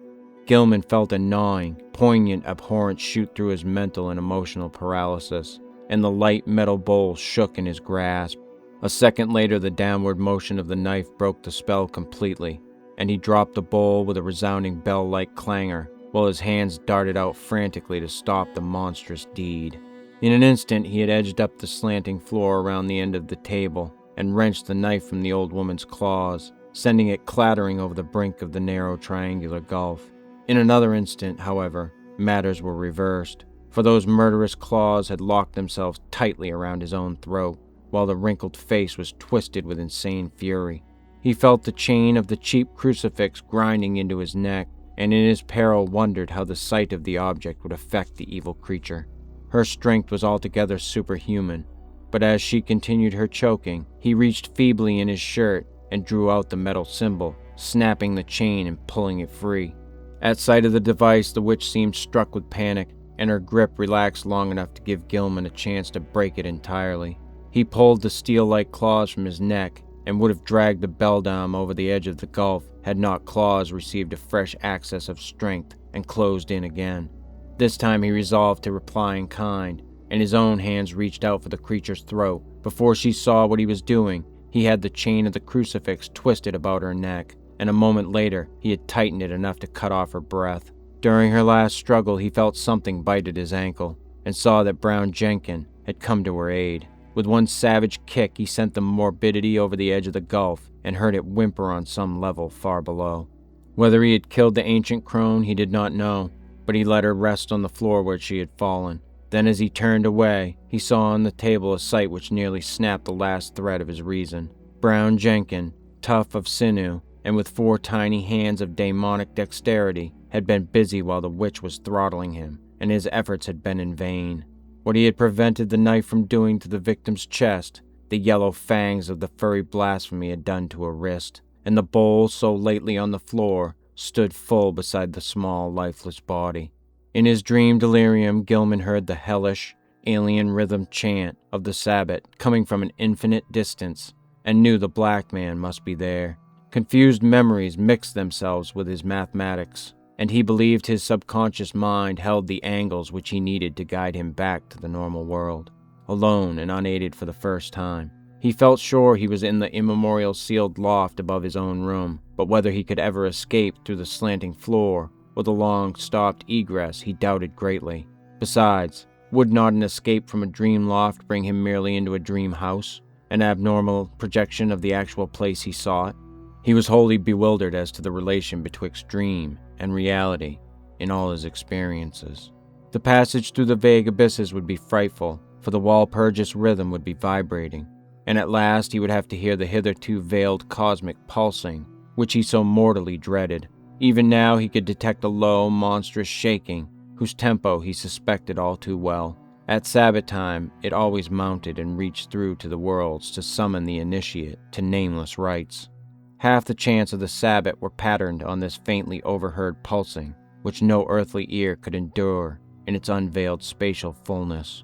Gilman felt a gnawing, poignant abhorrence shoot through his mental and emotional paralysis, and the light metal bowl shook in his grasp. A second later, the downward motion of the knife broke the spell completely, and he dropped the bowl with a resounding bell-like clangor, while his hands darted out frantically to stop the monstrous deed. In an instant, he had edged up the slanting floor around the end of the table and wrenched the knife from the old woman's claws, sending it clattering over the brink of the narrow triangular gulf. In another instant, however, matters were reversed, for those murderous claws had locked themselves tightly around his own throat, while the wrinkled face was twisted with insane fury. He felt the chain of the cheap crucifix grinding into his neck, and in his peril wondered how the sight of the object would affect the evil creature. Her strength was altogether superhuman, but as she continued her choking, he reached feebly in his shirt and drew out the metal symbol, snapping the chain and pulling it free. At sight of the device, the witch seemed struck with panic, and her grip relaxed long enough to give Gilman a chance to break it entirely. He pulled the steel-like claws from his neck and would have dragged the beldam over the edge of the gulf had not claws received a fresh access of strength and closed in again. This time he resolved to reply in kind, and his own hands reached out for the creature's throat. Before she saw what he was doing, he had the chain of the crucifix twisted about her neck, and a moment later he had tightened it enough to cut off her breath. During her last struggle, he felt something bite at his ankle, and saw that Brown Jenkin had come to her aid. With one savage kick, he sent the morbidity over the edge of the gulf and heard it whimper on some level far below. Whether he had killed the ancient crone, he did not know, but he let her rest on the floor where she had fallen. Then as he turned away, he saw on the table a sight which nearly snapped the last thread of his reason. Brown Jenkin, tough of sinew, and with 4 tiny hands of demonic dexterity, had been busy while the witch was throttling him, and his efforts had been in vain. What he had prevented the knife from doing to the victim's chest, the yellow fangs of the furry blasphemy had done to her wrist, and the bowl, so lately on the floor, stood full beside the small, lifeless body. In his dream delirium, Gilman heard the hellish, alien rhythm chant of the Sabbath coming from an infinite distance, and knew the black man must be there. Confused memories mixed themselves with his mathematics, and he believed his subconscious mind held the angles which he needed to guide him back to the normal world. Alone and unaided for the first time, he felt sure he was in the immemorial sealed loft above his own room, but whether he could ever escape through the slanting floor or the long-stopped egress he doubted greatly. Besides, would not an escape from a dream loft bring him merely into a dream house, an abnormal projection of the actual place he sought? He was wholly bewildered as to the relation betwixt dream and reality in all his experiences. The passage through the vague abysses would be frightful, for the Walpurgis rhythm would be vibrating, and at last he would have to hear the hitherto veiled cosmic pulsing, which he so mortally dreaded. Even now he could detect a low, monstrous shaking, whose tempo he suspected all too well. At Sabbath time, it always mounted and reached through to the worlds to summon the initiate to nameless rites. Half the chants of the Sabbath were patterned on this faintly overheard pulsing, which no earthly ear could endure in its unveiled spatial fullness.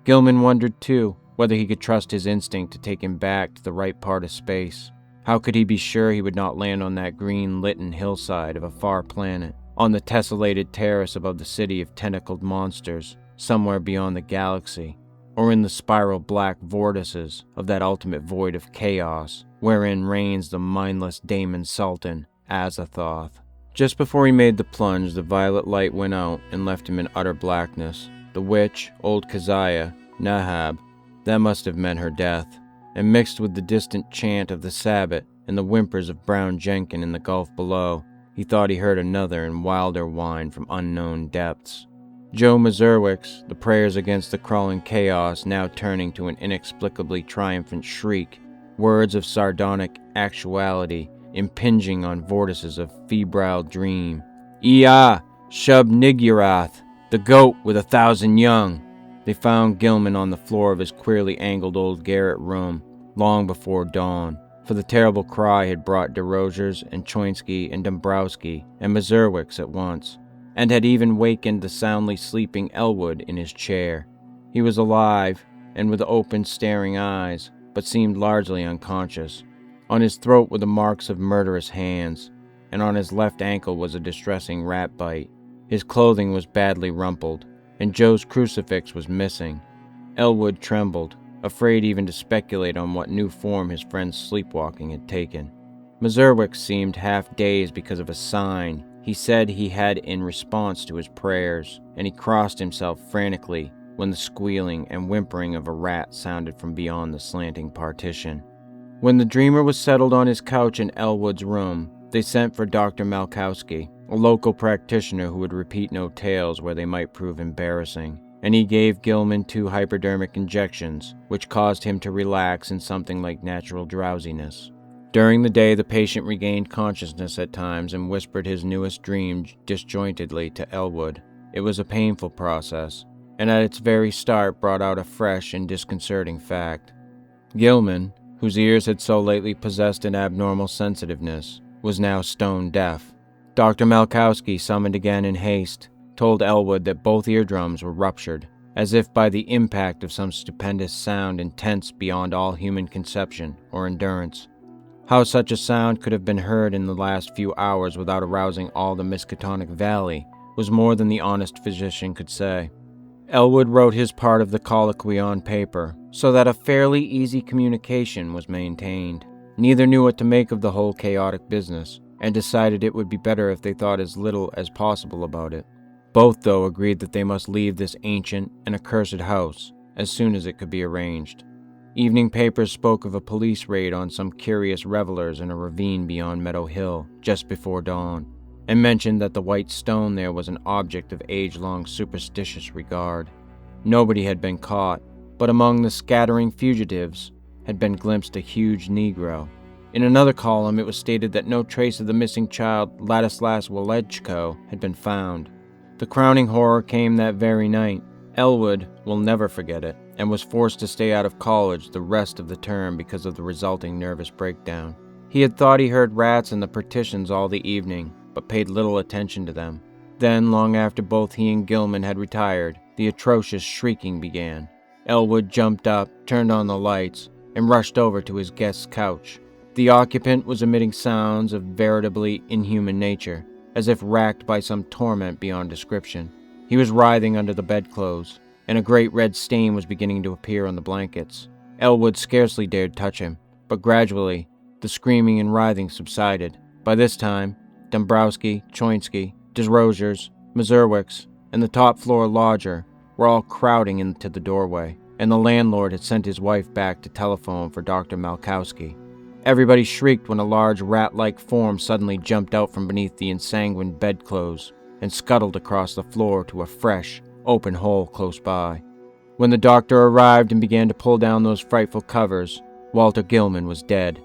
Gilman wondered, too, whether he could trust his instinct to take him back to the right part of space. How could he be sure he would not land on that green-litten hillside of a far planet, on the tessellated terrace above the city of tentacled monsters, somewhere beyond the galaxy, or in the spiral black vortices of that ultimate void of chaos, wherein reigns the mindless Daemon Sultan, Azathoth? Just before he made the plunge, the violet light went out and left him in utter blackness. The witch, old Keziah, Nahab, that must have meant her death, and mixed with the distant chant of the Sabbath and the whimpers of Brown Jenkin in the gulf below, he thought he heard another and wilder whine from unknown depths. Joe Mazurwick's, the prayers against the crawling chaos now turning to an inexplicably triumphant shriek, words of sardonic actuality impinging on vortices of febrile dream. Ea, Shub Niggurath, the goat with 1,000 young. They found Gilman on the floor of his queerly angled old garret room, long before dawn, for the terrible cry had brought DeRogers and Choinsky and Dombrowski and Mazurwick's at once, and had even wakened the soundly sleeping Elwood in his chair. He was alive, and with open, staring eyes, but seemed largely unconscious. On his throat were the marks of murderous hands, and on his left ankle was a distressing rat bite. His clothing was badly rumpled, and Joe's crucifix was missing. Elwood trembled, afraid even to speculate on what new form his friend's sleepwalking had taken. Mazurwick seemed half-dazed because of a sign he said he had in response to his prayers, and he crossed himself frantically when the squealing and whimpering of a rat sounded from beyond the slanting partition. When the dreamer was settled on his couch in Elwood's room, they sent for Dr. Malkowski, a local practitioner who would repeat no tales where they might prove embarrassing, and he gave Gilman 2 hypodermic injections, which caused him to relax in something like natural drowsiness. During the day, the patient regained consciousness at times and whispered his newest dream disjointedly to Elwood. It was a painful process, and at its very start brought out a fresh and disconcerting fact. Gilman, whose ears had so lately possessed an abnormal sensitiveness, was now stone deaf. Dr. Malkowski, summoned again in haste, told Elwood that both eardrums were ruptured, as if by the impact of some stupendous sound intense beyond all human conception or endurance. How such a sound could have been heard in the last few hours without arousing all the Miskatonic Valley was more than the honest physician could say. Elwood wrote his part of the colloquy on paper, so that a fairly easy communication was maintained. Neither knew what to make of the whole chaotic business, and decided it would be better if they thought as little as possible about it. Both, though, agreed that they must leave this ancient and accursed house as soon as it could be arranged. Evening papers spoke of a police raid on some curious revelers in a ravine beyond Meadow Hill just before dawn, and mentioned that the white stone there was an object of age-long superstitious regard. Nobody had been caught, but among the scattering fugitives had been glimpsed a huge Negro. In another column, it was stated that no trace of the missing child, Ladislas Walechko, had been found. The crowning horror came that very night. Elwood will never forget it, and was forced to stay out of college the rest of the term because of the resulting nervous breakdown. He had thought he heard rats in the partitions all the evening, but paid little attention to them. Then, long after both he and Gilman had retired, the atrocious shrieking began. Elwood jumped up, turned on the lights, and rushed over to his guest's couch. The occupant was emitting sounds of veritably inhuman nature, as if racked by some torment beyond description. He was writhing under the bedclothes, and a great red stain was beginning to appear on the blankets. Elwood scarcely dared touch him, but gradually the screaming and writhing subsided. By this time, Dombrowski, Choinsky, Desrosiers, Mazurwiks, and the top-floor lodger were all crowding into the doorway, and the landlord had sent his wife back to telephone for Dr. Malkowski. Everybody shrieked when a large rat-like form suddenly jumped out from beneath the ensanguined bedclothes and scuttled across the floor to a fresh, open hole close by. When the doctor arrived and began to pull down those frightful covers, Walter Gilman was dead.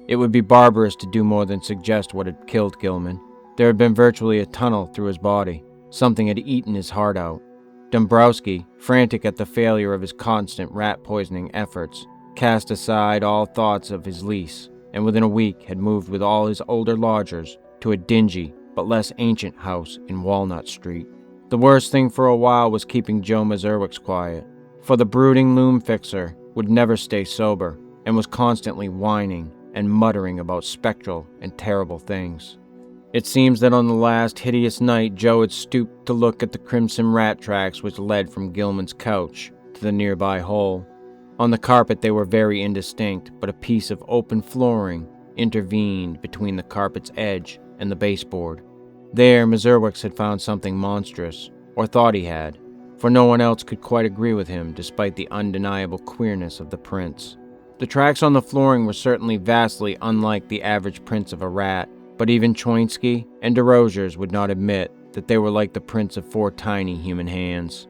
It would be barbarous to do more than suggest what had killed Gilman. There had been virtually a tunnel through his body. Something had eaten his heart out. Dombrowski, frantic at the failure of his constant rat-poisoning efforts, cast aside all thoughts of his lease, and within a week had moved with all his older lodgers to a dingy but less ancient house in Walnut Street. The worst thing for a while was keeping Joe Mazurwiks quiet, for the brooding loom fixer would never stay sober and was constantly whining and muttering about spectral and terrible things. It seems that on the last hideous night Joe had stooped to look at the crimson rat tracks which led from Gilman's couch to the nearby hole. On the carpet they were very indistinct, but a piece of open flooring intervened between the carpet's edge and the baseboard. There Mazurwiks had found something monstrous, or thought he had, for no one else could quite agree with him despite the undeniable queerness of the prints. The tracks on the flooring were certainly vastly unlike the average prints of a rat, but even Choinsky and Desrosiers would not admit that they were like the prints of 4 tiny human hands.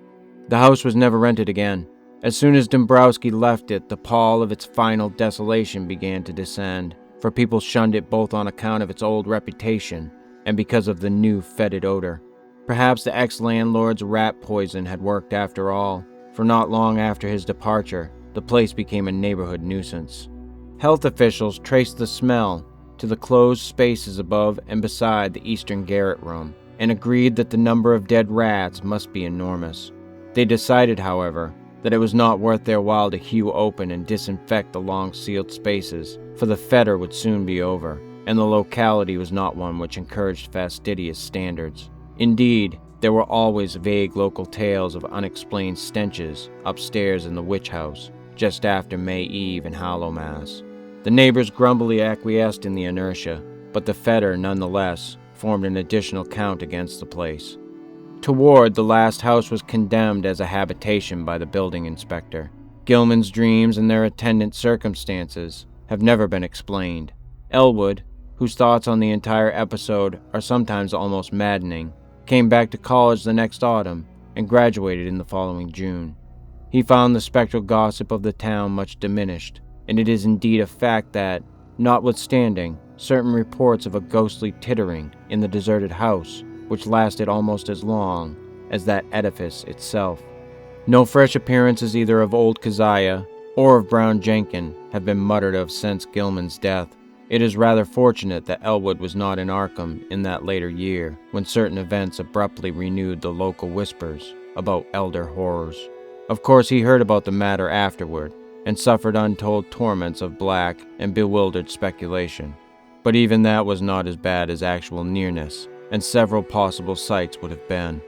The house was never rented again. As soon as Dombrowski left it, the pall of its final desolation began to descend, for people shunned it both on account of its old reputation and because of the new fetid odor. Perhaps the ex-landlord's rat poison had worked after all, for not long after his departure, the place became a neighborhood nuisance. Health officials traced the smell to the closed spaces above and beside the eastern garret room, and agreed that the number of dead rats must be enormous. They decided, however, that it was not worth their while to hew open and disinfect the long-sealed spaces, for the fetor would soon be over, and the locality was not one which encouraged fastidious standards. Indeed, there were always vague local tales of unexplained stenches upstairs in the witch house, just after May Eve and Hallowmass. The neighbors grumbly acquiesced in the inertia, but the fetor, nonetheless, formed an additional count against the place. Toward the last house was condemned as a habitation by the building inspector. Gilman's dreams and their attendant circumstances have never been explained. Elwood, whose thoughts on the entire episode are sometimes almost maddening, came back to college the next autumn and graduated in the following June. He found the spectral gossip of the town much diminished, and it is indeed a fact that, notwithstanding certain reports of a ghostly tittering in the deserted house, which lasted almost as long as that edifice itself, no fresh appearances either of old Keziah or of Brown Jenkin have been muttered of since Gilman's death. It is rather fortunate that Elwood was not in Arkham in that later year, when certain events abruptly renewed the local whispers about elder horrors. Of course, he heard about the matter afterward, and suffered untold torments of black and bewildered speculation. But even that was not as bad as actual nearness, and several possible sites would have been.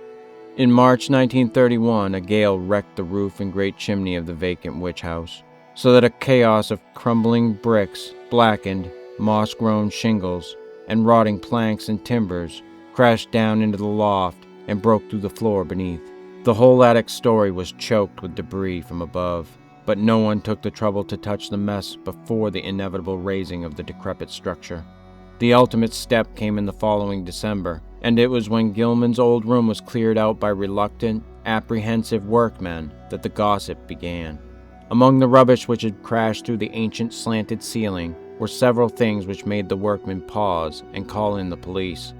In March 1931, a gale wrecked the roof and great chimney of the vacant witch house, so that a chaos of crumbling bricks, blackened, moss-grown shingles, and rotting planks and timbers crashed down into the loft and broke through the floor beneath. The whole attic story was choked with debris from above. but no one took the trouble to touch the mess before the inevitable raising of the decrepit structure. The ultimate step came in the following December, and it was when Gilman's old room was cleared out by reluctant, apprehensive workmen that the gossip began. Among the rubbish which had crashed through the ancient slanted ceiling were several things which made the workmen pause and call in the police.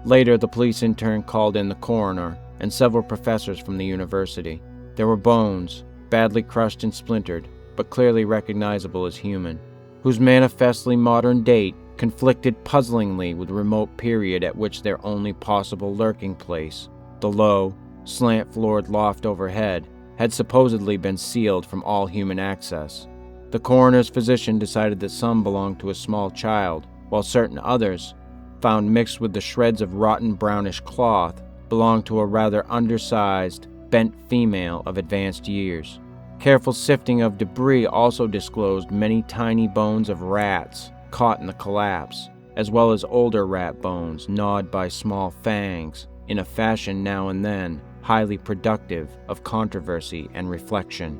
Later, the police in turn called in the coroner and several professors from the university. There were bones, badly crushed and splintered, but clearly recognizable as human, whose manifestly modern date conflicted puzzlingly with the remote period at which their only possible lurking place, the low, slant-floored loft overhead, had supposedly been sealed from all human access. The coroner's physician decided that some belonged to a small child, while certain others, found mixed with the shreds of rotten brownish cloth, belonged to a rather undersized, bent female of advanced years. Careful sifting of debris also disclosed many tiny bones of rats caught in the collapse, as well as older rat bones gnawed by small fangs, in a fashion now and then highly productive of controversy and reflection.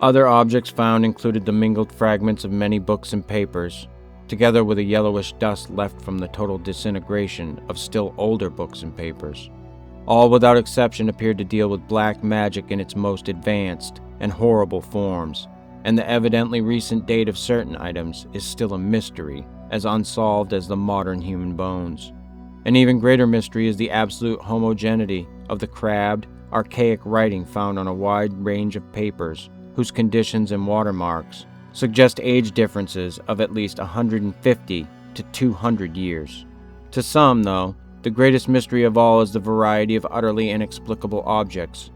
Other objects found included the mingled fragments of many books and papers, together with a yellowish dust left from the total disintegration of still older books and papers. All without exception appeared to deal with black magic in its most advanced and horrible forms, and the evidently recent date of certain items is still a mystery, as unsolved as the modern human bones. An even greater mystery is the absolute homogeneity of the crabbed, archaic writing found on a wide range of papers, whose conditions and watermarks suggest age differences of at least 150 to 200 years. To some, though, the greatest mystery of all is the variety of utterly inexplicable objects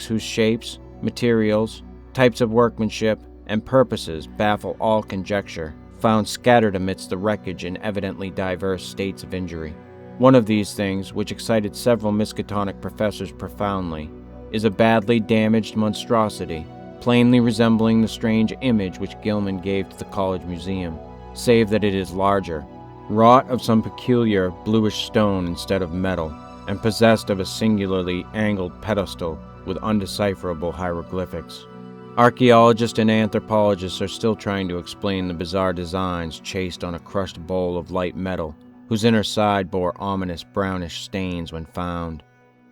whose shapes, materials, types of workmanship, and purposes baffle all conjecture, found scattered amidst the wreckage in evidently diverse states of injury. One of these things, which excited several Miskatonic professors profoundly, is a badly damaged monstrosity, plainly resembling the strange image which Gilman gave to the college museum, save that it is larger, wrought of some peculiar bluish stone instead of metal, and possessed of a singularly angled pedestal with undecipherable hieroglyphics. Archaeologists and anthropologists are still trying to explain the bizarre designs chased on a crushed bowl of light metal, whose inner side bore ominous brownish stains when found.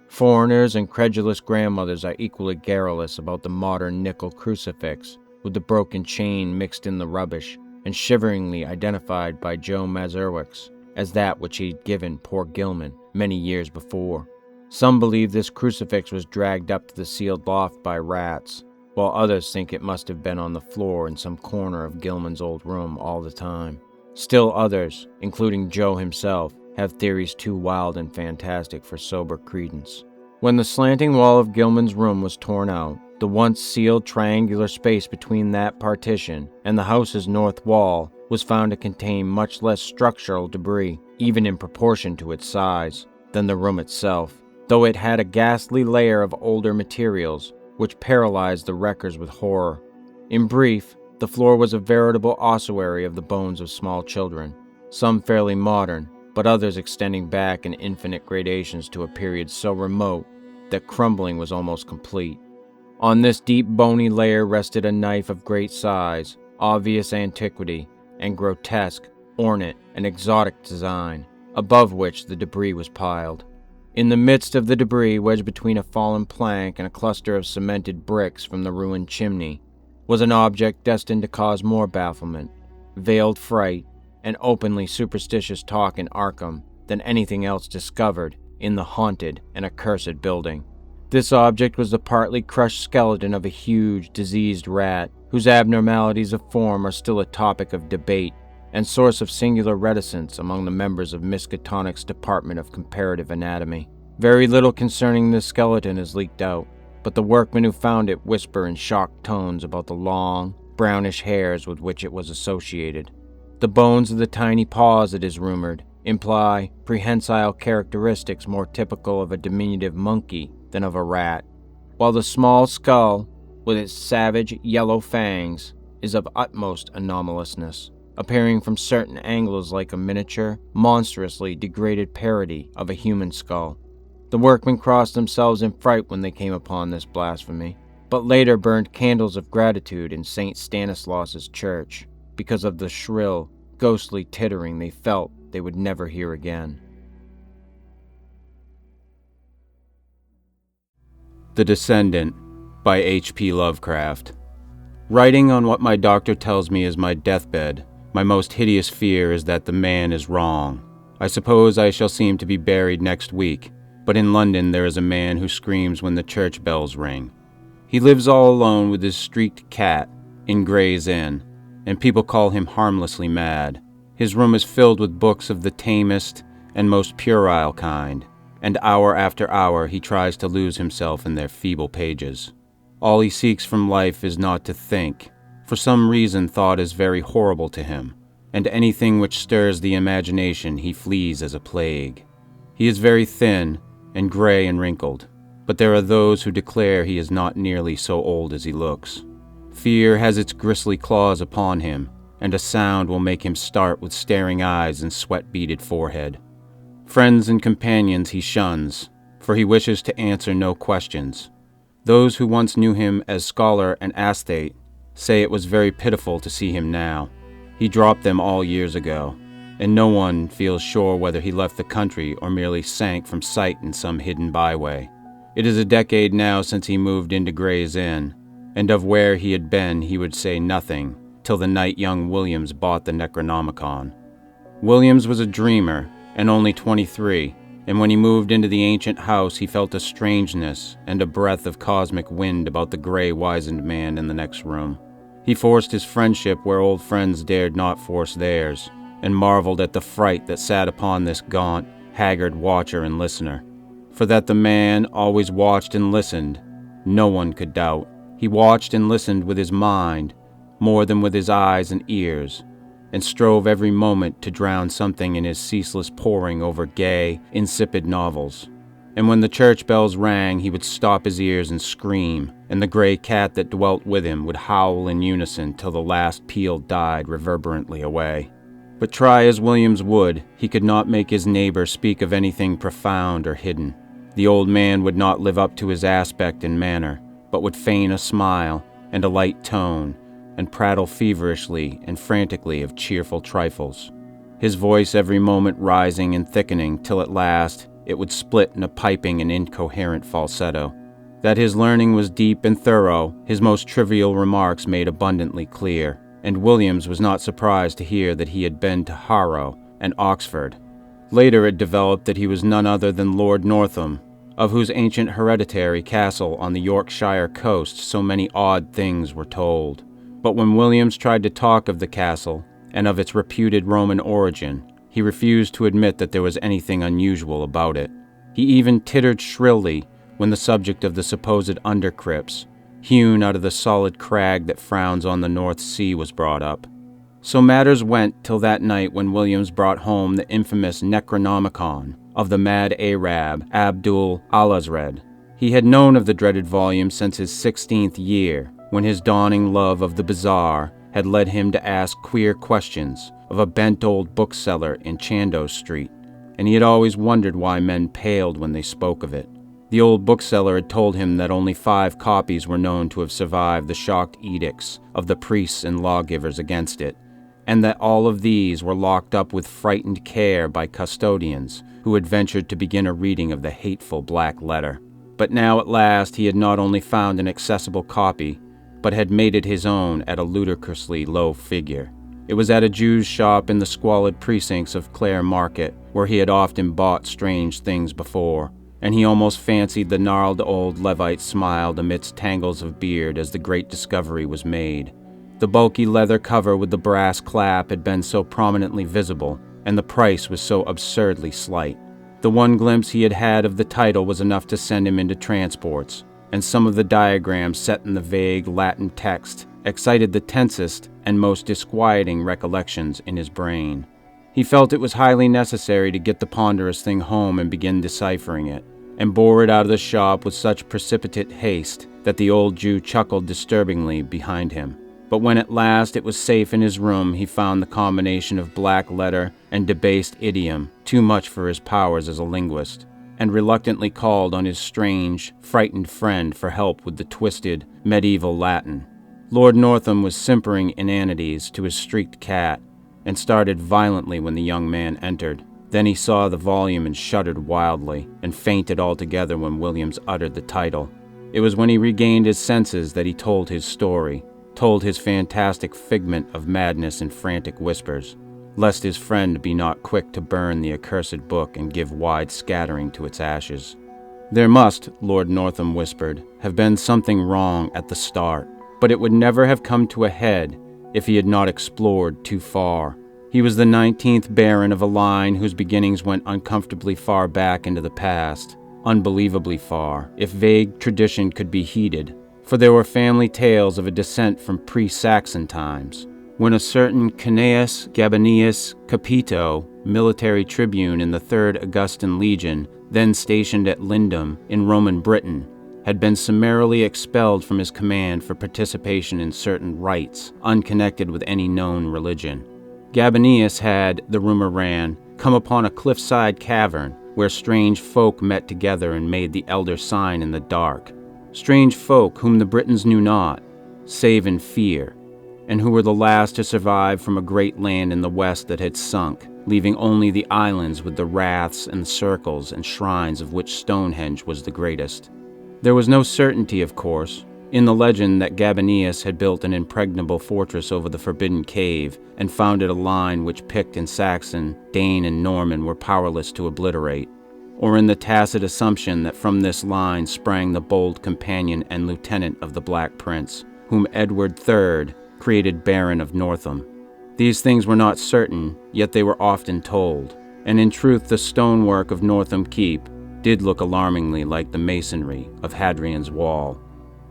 Foreigners and credulous grandmothers are equally garrulous about the modern nickel crucifix, with the broken chain mixed in the rubbish, and shiveringly identified by Joe Mazurwick as that which he'd given poor Gilman many years before. Some believe this crucifix was dragged up to the sealed loft by rats, while others think it must have been on the floor in some corner of Gilman's old room all the time. Still others, including Joe himself, have theories too wild and fantastic for sober credence. When the slanting wall of Gilman's room was torn out, the once sealed triangular space between that partition and the house's north wall was found to contain much less structural debris, even in proportion to its size, than the room itself, though it had a ghastly layer of older materials, which paralyzed the wreckers with horror. In brief, the floor was a veritable ossuary of the bones of small children, some fairly modern, but others extending back in infinite gradations to a period so remote that crumbling was almost complete. On this deep bony layer rested a knife of great size, obvious antiquity, and grotesque, ornate, and exotic design, above which the debris was piled. In the midst of the debris, wedged between a fallen plank and a cluster of cemented bricks from the ruined chimney, was an object destined to cause more bafflement, veiled fright, and openly superstitious talk in Arkham than anything else discovered in the haunted and accursed building. This object was the partly crushed skeleton of a huge, diseased rat, whose abnormalities of form are still a topic of debate and source of singular reticence among the members of Miskatonic's Department of Comparative Anatomy. Very little concerning this skeleton is leaked out, but the workmen who found it whisper in shocked tones about the long, brownish hairs with which it was associated. The bones of the tiny paws, it is rumored, imply prehensile characteristics more typical of a diminutive monkey than of a rat, while the small skull, with its savage yellow fangs, is of utmost anomalousness, appearing from certain angles like a miniature, monstrously degraded parody of a human skull. The workmen crossed themselves in fright when they came upon this blasphemy, but later burned candles of gratitude in St. Stanislaus's church because of the shrill, ghostly tittering they felt they would never hear again. The Descendant by H.P. Lovecraft. Writing on what my doctor tells me is my deathbed, my most hideous fear is that the man is wrong. I suppose I shall seem to be buried next week, but in London there is a man who screams when the church bells ring. He lives all alone with his streaked cat in Gray's Inn, and people call him harmlessly mad. His room is filled with books of the tamest and most puerile kind, and hour after hour he tries to lose himself in their feeble pages. All he seeks from life is not to think. For some reason thought is very horrible to him, and anything which stirs the imagination he flees as a plague. He is very thin and gray and wrinkled, but there are those who declare he is not nearly so old as he looks. Fear has its grisly claws upon him, and a sound will make him start with staring eyes and sweat-beaded forehead. Friends and companions he shuns, for he wishes to answer no questions. Those who once knew him as scholar and aesthete say it was very pitiful to see him now. He dropped them all years ago, and no one feels sure whether he left the country or merely sank from sight in some hidden byway. It is a decade now since he moved into Gray's Inn, and of where he had been he would say nothing till the night young Williams bought the Necronomicon. Williams was a dreamer and only 23, and when he moved into the ancient house he felt a strangeness and a breath of cosmic wind about the gray wizened man in the next room. He forced his friendship where old friends dared not force theirs, and marveled at the fright that sat upon this gaunt, haggard watcher and listener. For that the man always watched and listened, no one could doubt. He watched and listened with his mind, more than with his eyes and ears, and strove every moment to drown something in his ceaseless poring over gay, insipid novels. And when the church bells rang, he would stop his ears and scream, and the gray cat that dwelt with him would howl in unison till the last peal died reverberantly away. But try as Williams would, he could not make his neighbor speak of anything profound or hidden. The old man would not live up to his aspect and manner, but would feign a smile and a light tone, and prattle feverishly and frantically of cheerful trifles, his voice every moment rising and thickening till at last it would split in a piping and incoherent falsetto. That his learning was deep and thorough, his most trivial remarks made abundantly clear, and Williams was not surprised to hear that he had been to Harrow and Oxford. Later it developed that he was none other than Lord Northam, of whose ancient hereditary castle on the Yorkshire coast so many odd things were told. But when Williams tried to talk of the castle and of its reputed Roman origin, he refused to admit that there was anything unusual about it. He even tittered shrilly when the subject of the supposed undercrypts, hewn out of the solid crag that frowns on the North Sea, was brought up. So matters went till that night when Williams brought home the infamous Necronomicon of the mad Arab Abdul Alazred. He had known of the dreaded volume since his 16th year, when his dawning love of the bizarre had led him to ask queer questions of a bent old bookseller in Chandos Street, and he had always wondered why men paled when they spoke of it. The old bookseller had told him that only 5 copies were known to have survived the shocked edicts of the priests and lawgivers against it, and that all of these were locked up with frightened care by custodians who had ventured to begin a reading of the hateful black letter. But now at last he had not only found an accessible copy, but had made it his own at a ludicrously low figure. It was at a Jew's shop in the squalid precincts of Clare Market, where he had often bought strange things before, and he almost fancied the gnarled old Levite smiled amidst tangles of beard as the great discovery was made. The bulky leather cover with the brass clap had been so prominently visible, and the price was so absurdly slight. The one glimpse he had had of the title was enough to send him into transports, and some of the diagrams set in the vague Latin text excited the tensest and most disquieting recollections in his brain. He felt it was highly necessary to get the ponderous thing home and begin deciphering it, and bore it out of the shop with such precipitate haste that the old Jew chuckled disturbingly behind him. But when at last it was safe in his room, he found the combination of black letter and debased idiom too much for his powers as a linguist. and reluctantly called on his strange, frightened friend for help with the twisted, medieval Latin. Lord Northam was simpering inanities to his streaked cat, and started violently when the young man entered. Then he saw the volume and shuddered wildly, and fainted altogether when Williams uttered the title. It was when he regained his senses that he told his story, told his fantastic figment of madness in frantic whispers, lest his friend be not quick to burn the accursed book and give wide scattering to its ashes. There must, Lord Northam whispered, have been something wrong at the start, but it would never have come to a head if he had not explored too far. He was the 19th Baron of a line whose beginnings went uncomfortably far back into the past, unbelievably far, if vague tradition could be heeded, for there were family tales of a descent from pre-Saxon times, when a certain Cnaeus Gabinius Capito, military tribune in the 3rd Augustan Legion, then stationed at Lindum in Roman Britain, had been summarily expelled from his command for participation in certain rites unconnected with any known religion. Gabinius had, the rumor ran, come upon a cliffside cavern where strange folk met together and made the elder sign in the dark. Strange folk whom the Britons knew not, save in fear, and who were the last to survive from a great land in the west that had sunk, leaving only the islands with the raths and circles and shrines of which Stonehenge was the greatest. There was no certainty, of course, in the legend that Gabinius had built an impregnable fortress over the forbidden cave and founded a line which Pict and Saxon, Dane and Norman were powerless to obliterate, or in the tacit assumption that from this line sprang the bold companion and lieutenant of the Black Prince, whom Edward III created Baron of Northam. These things were not certain, yet they were often told, and in truth the stonework of Northam Keep did look alarmingly like the masonry of Hadrian's Wall.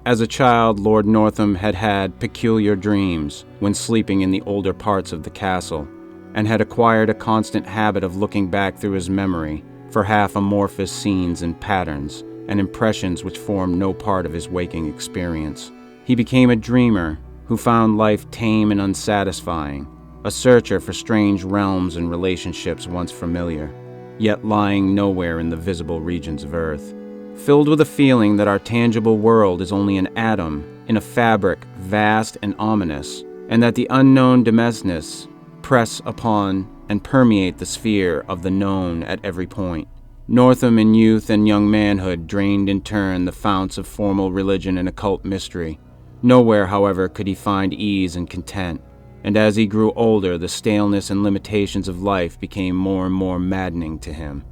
As a child, Lord Northam had had peculiar dreams when sleeping in the older parts of the castle, and had acquired a constant habit of looking back through his memory for half-amorphous scenes and patterns, and impressions which formed no part of his waking experience. He became a dreamer who found life tame and unsatisfying, a searcher for strange realms and relationships once familiar, yet lying nowhere in the visible regions of Earth. Filled with a feeling that our tangible world is only an atom in a fabric vast and ominous, and that the unknown dimensions press upon and permeate the sphere of the known at every point. Northam in youth and young manhood drained in turn the founts of formal religion and occult mystery. Nowhere, however, could he find ease and content, and as he grew older, the staleness and limitations of life became more and more maddening to him.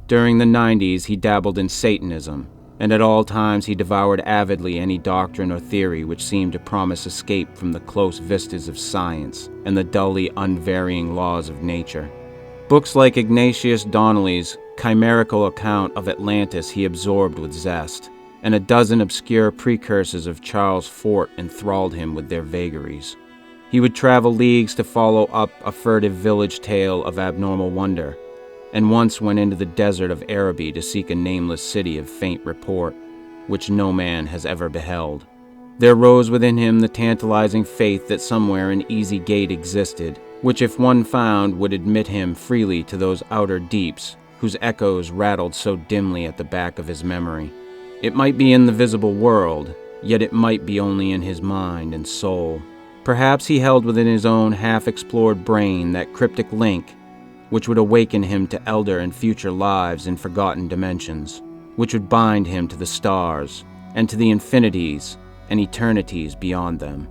During the 90s, he dabbled in Satanism, and at all times he devoured avidly any doctrine or theory which seemed to promise escape from the close vistas of science and the dully unvarying laws of nature. Books like Ignatius Donnelly's chimerical account of Atlantis he absorbed with zest, and a dozen obscure precursors of Charles Fort enthralled him with their vagaries. He would travel leagues to follow up a furtive village tale of abnormal wonder, and once went into the desert of Araby to seek a nameless city of faint report, which no man has ever beheld. There rose within him the tantalizing faith that somewhere an easy gate existed, which if one found would admit him freely to those outer deeps, whose echoes rattled so dimly at the back of his memory. It might be in the visible world, yet it might be only in his mind and soul. Perhaps he held within his own half-explored brain that cryptic link which would awaken him to elder and future lives in forgotten dimensions, which would bind him to the stars and to the infinities and eternities beyond them.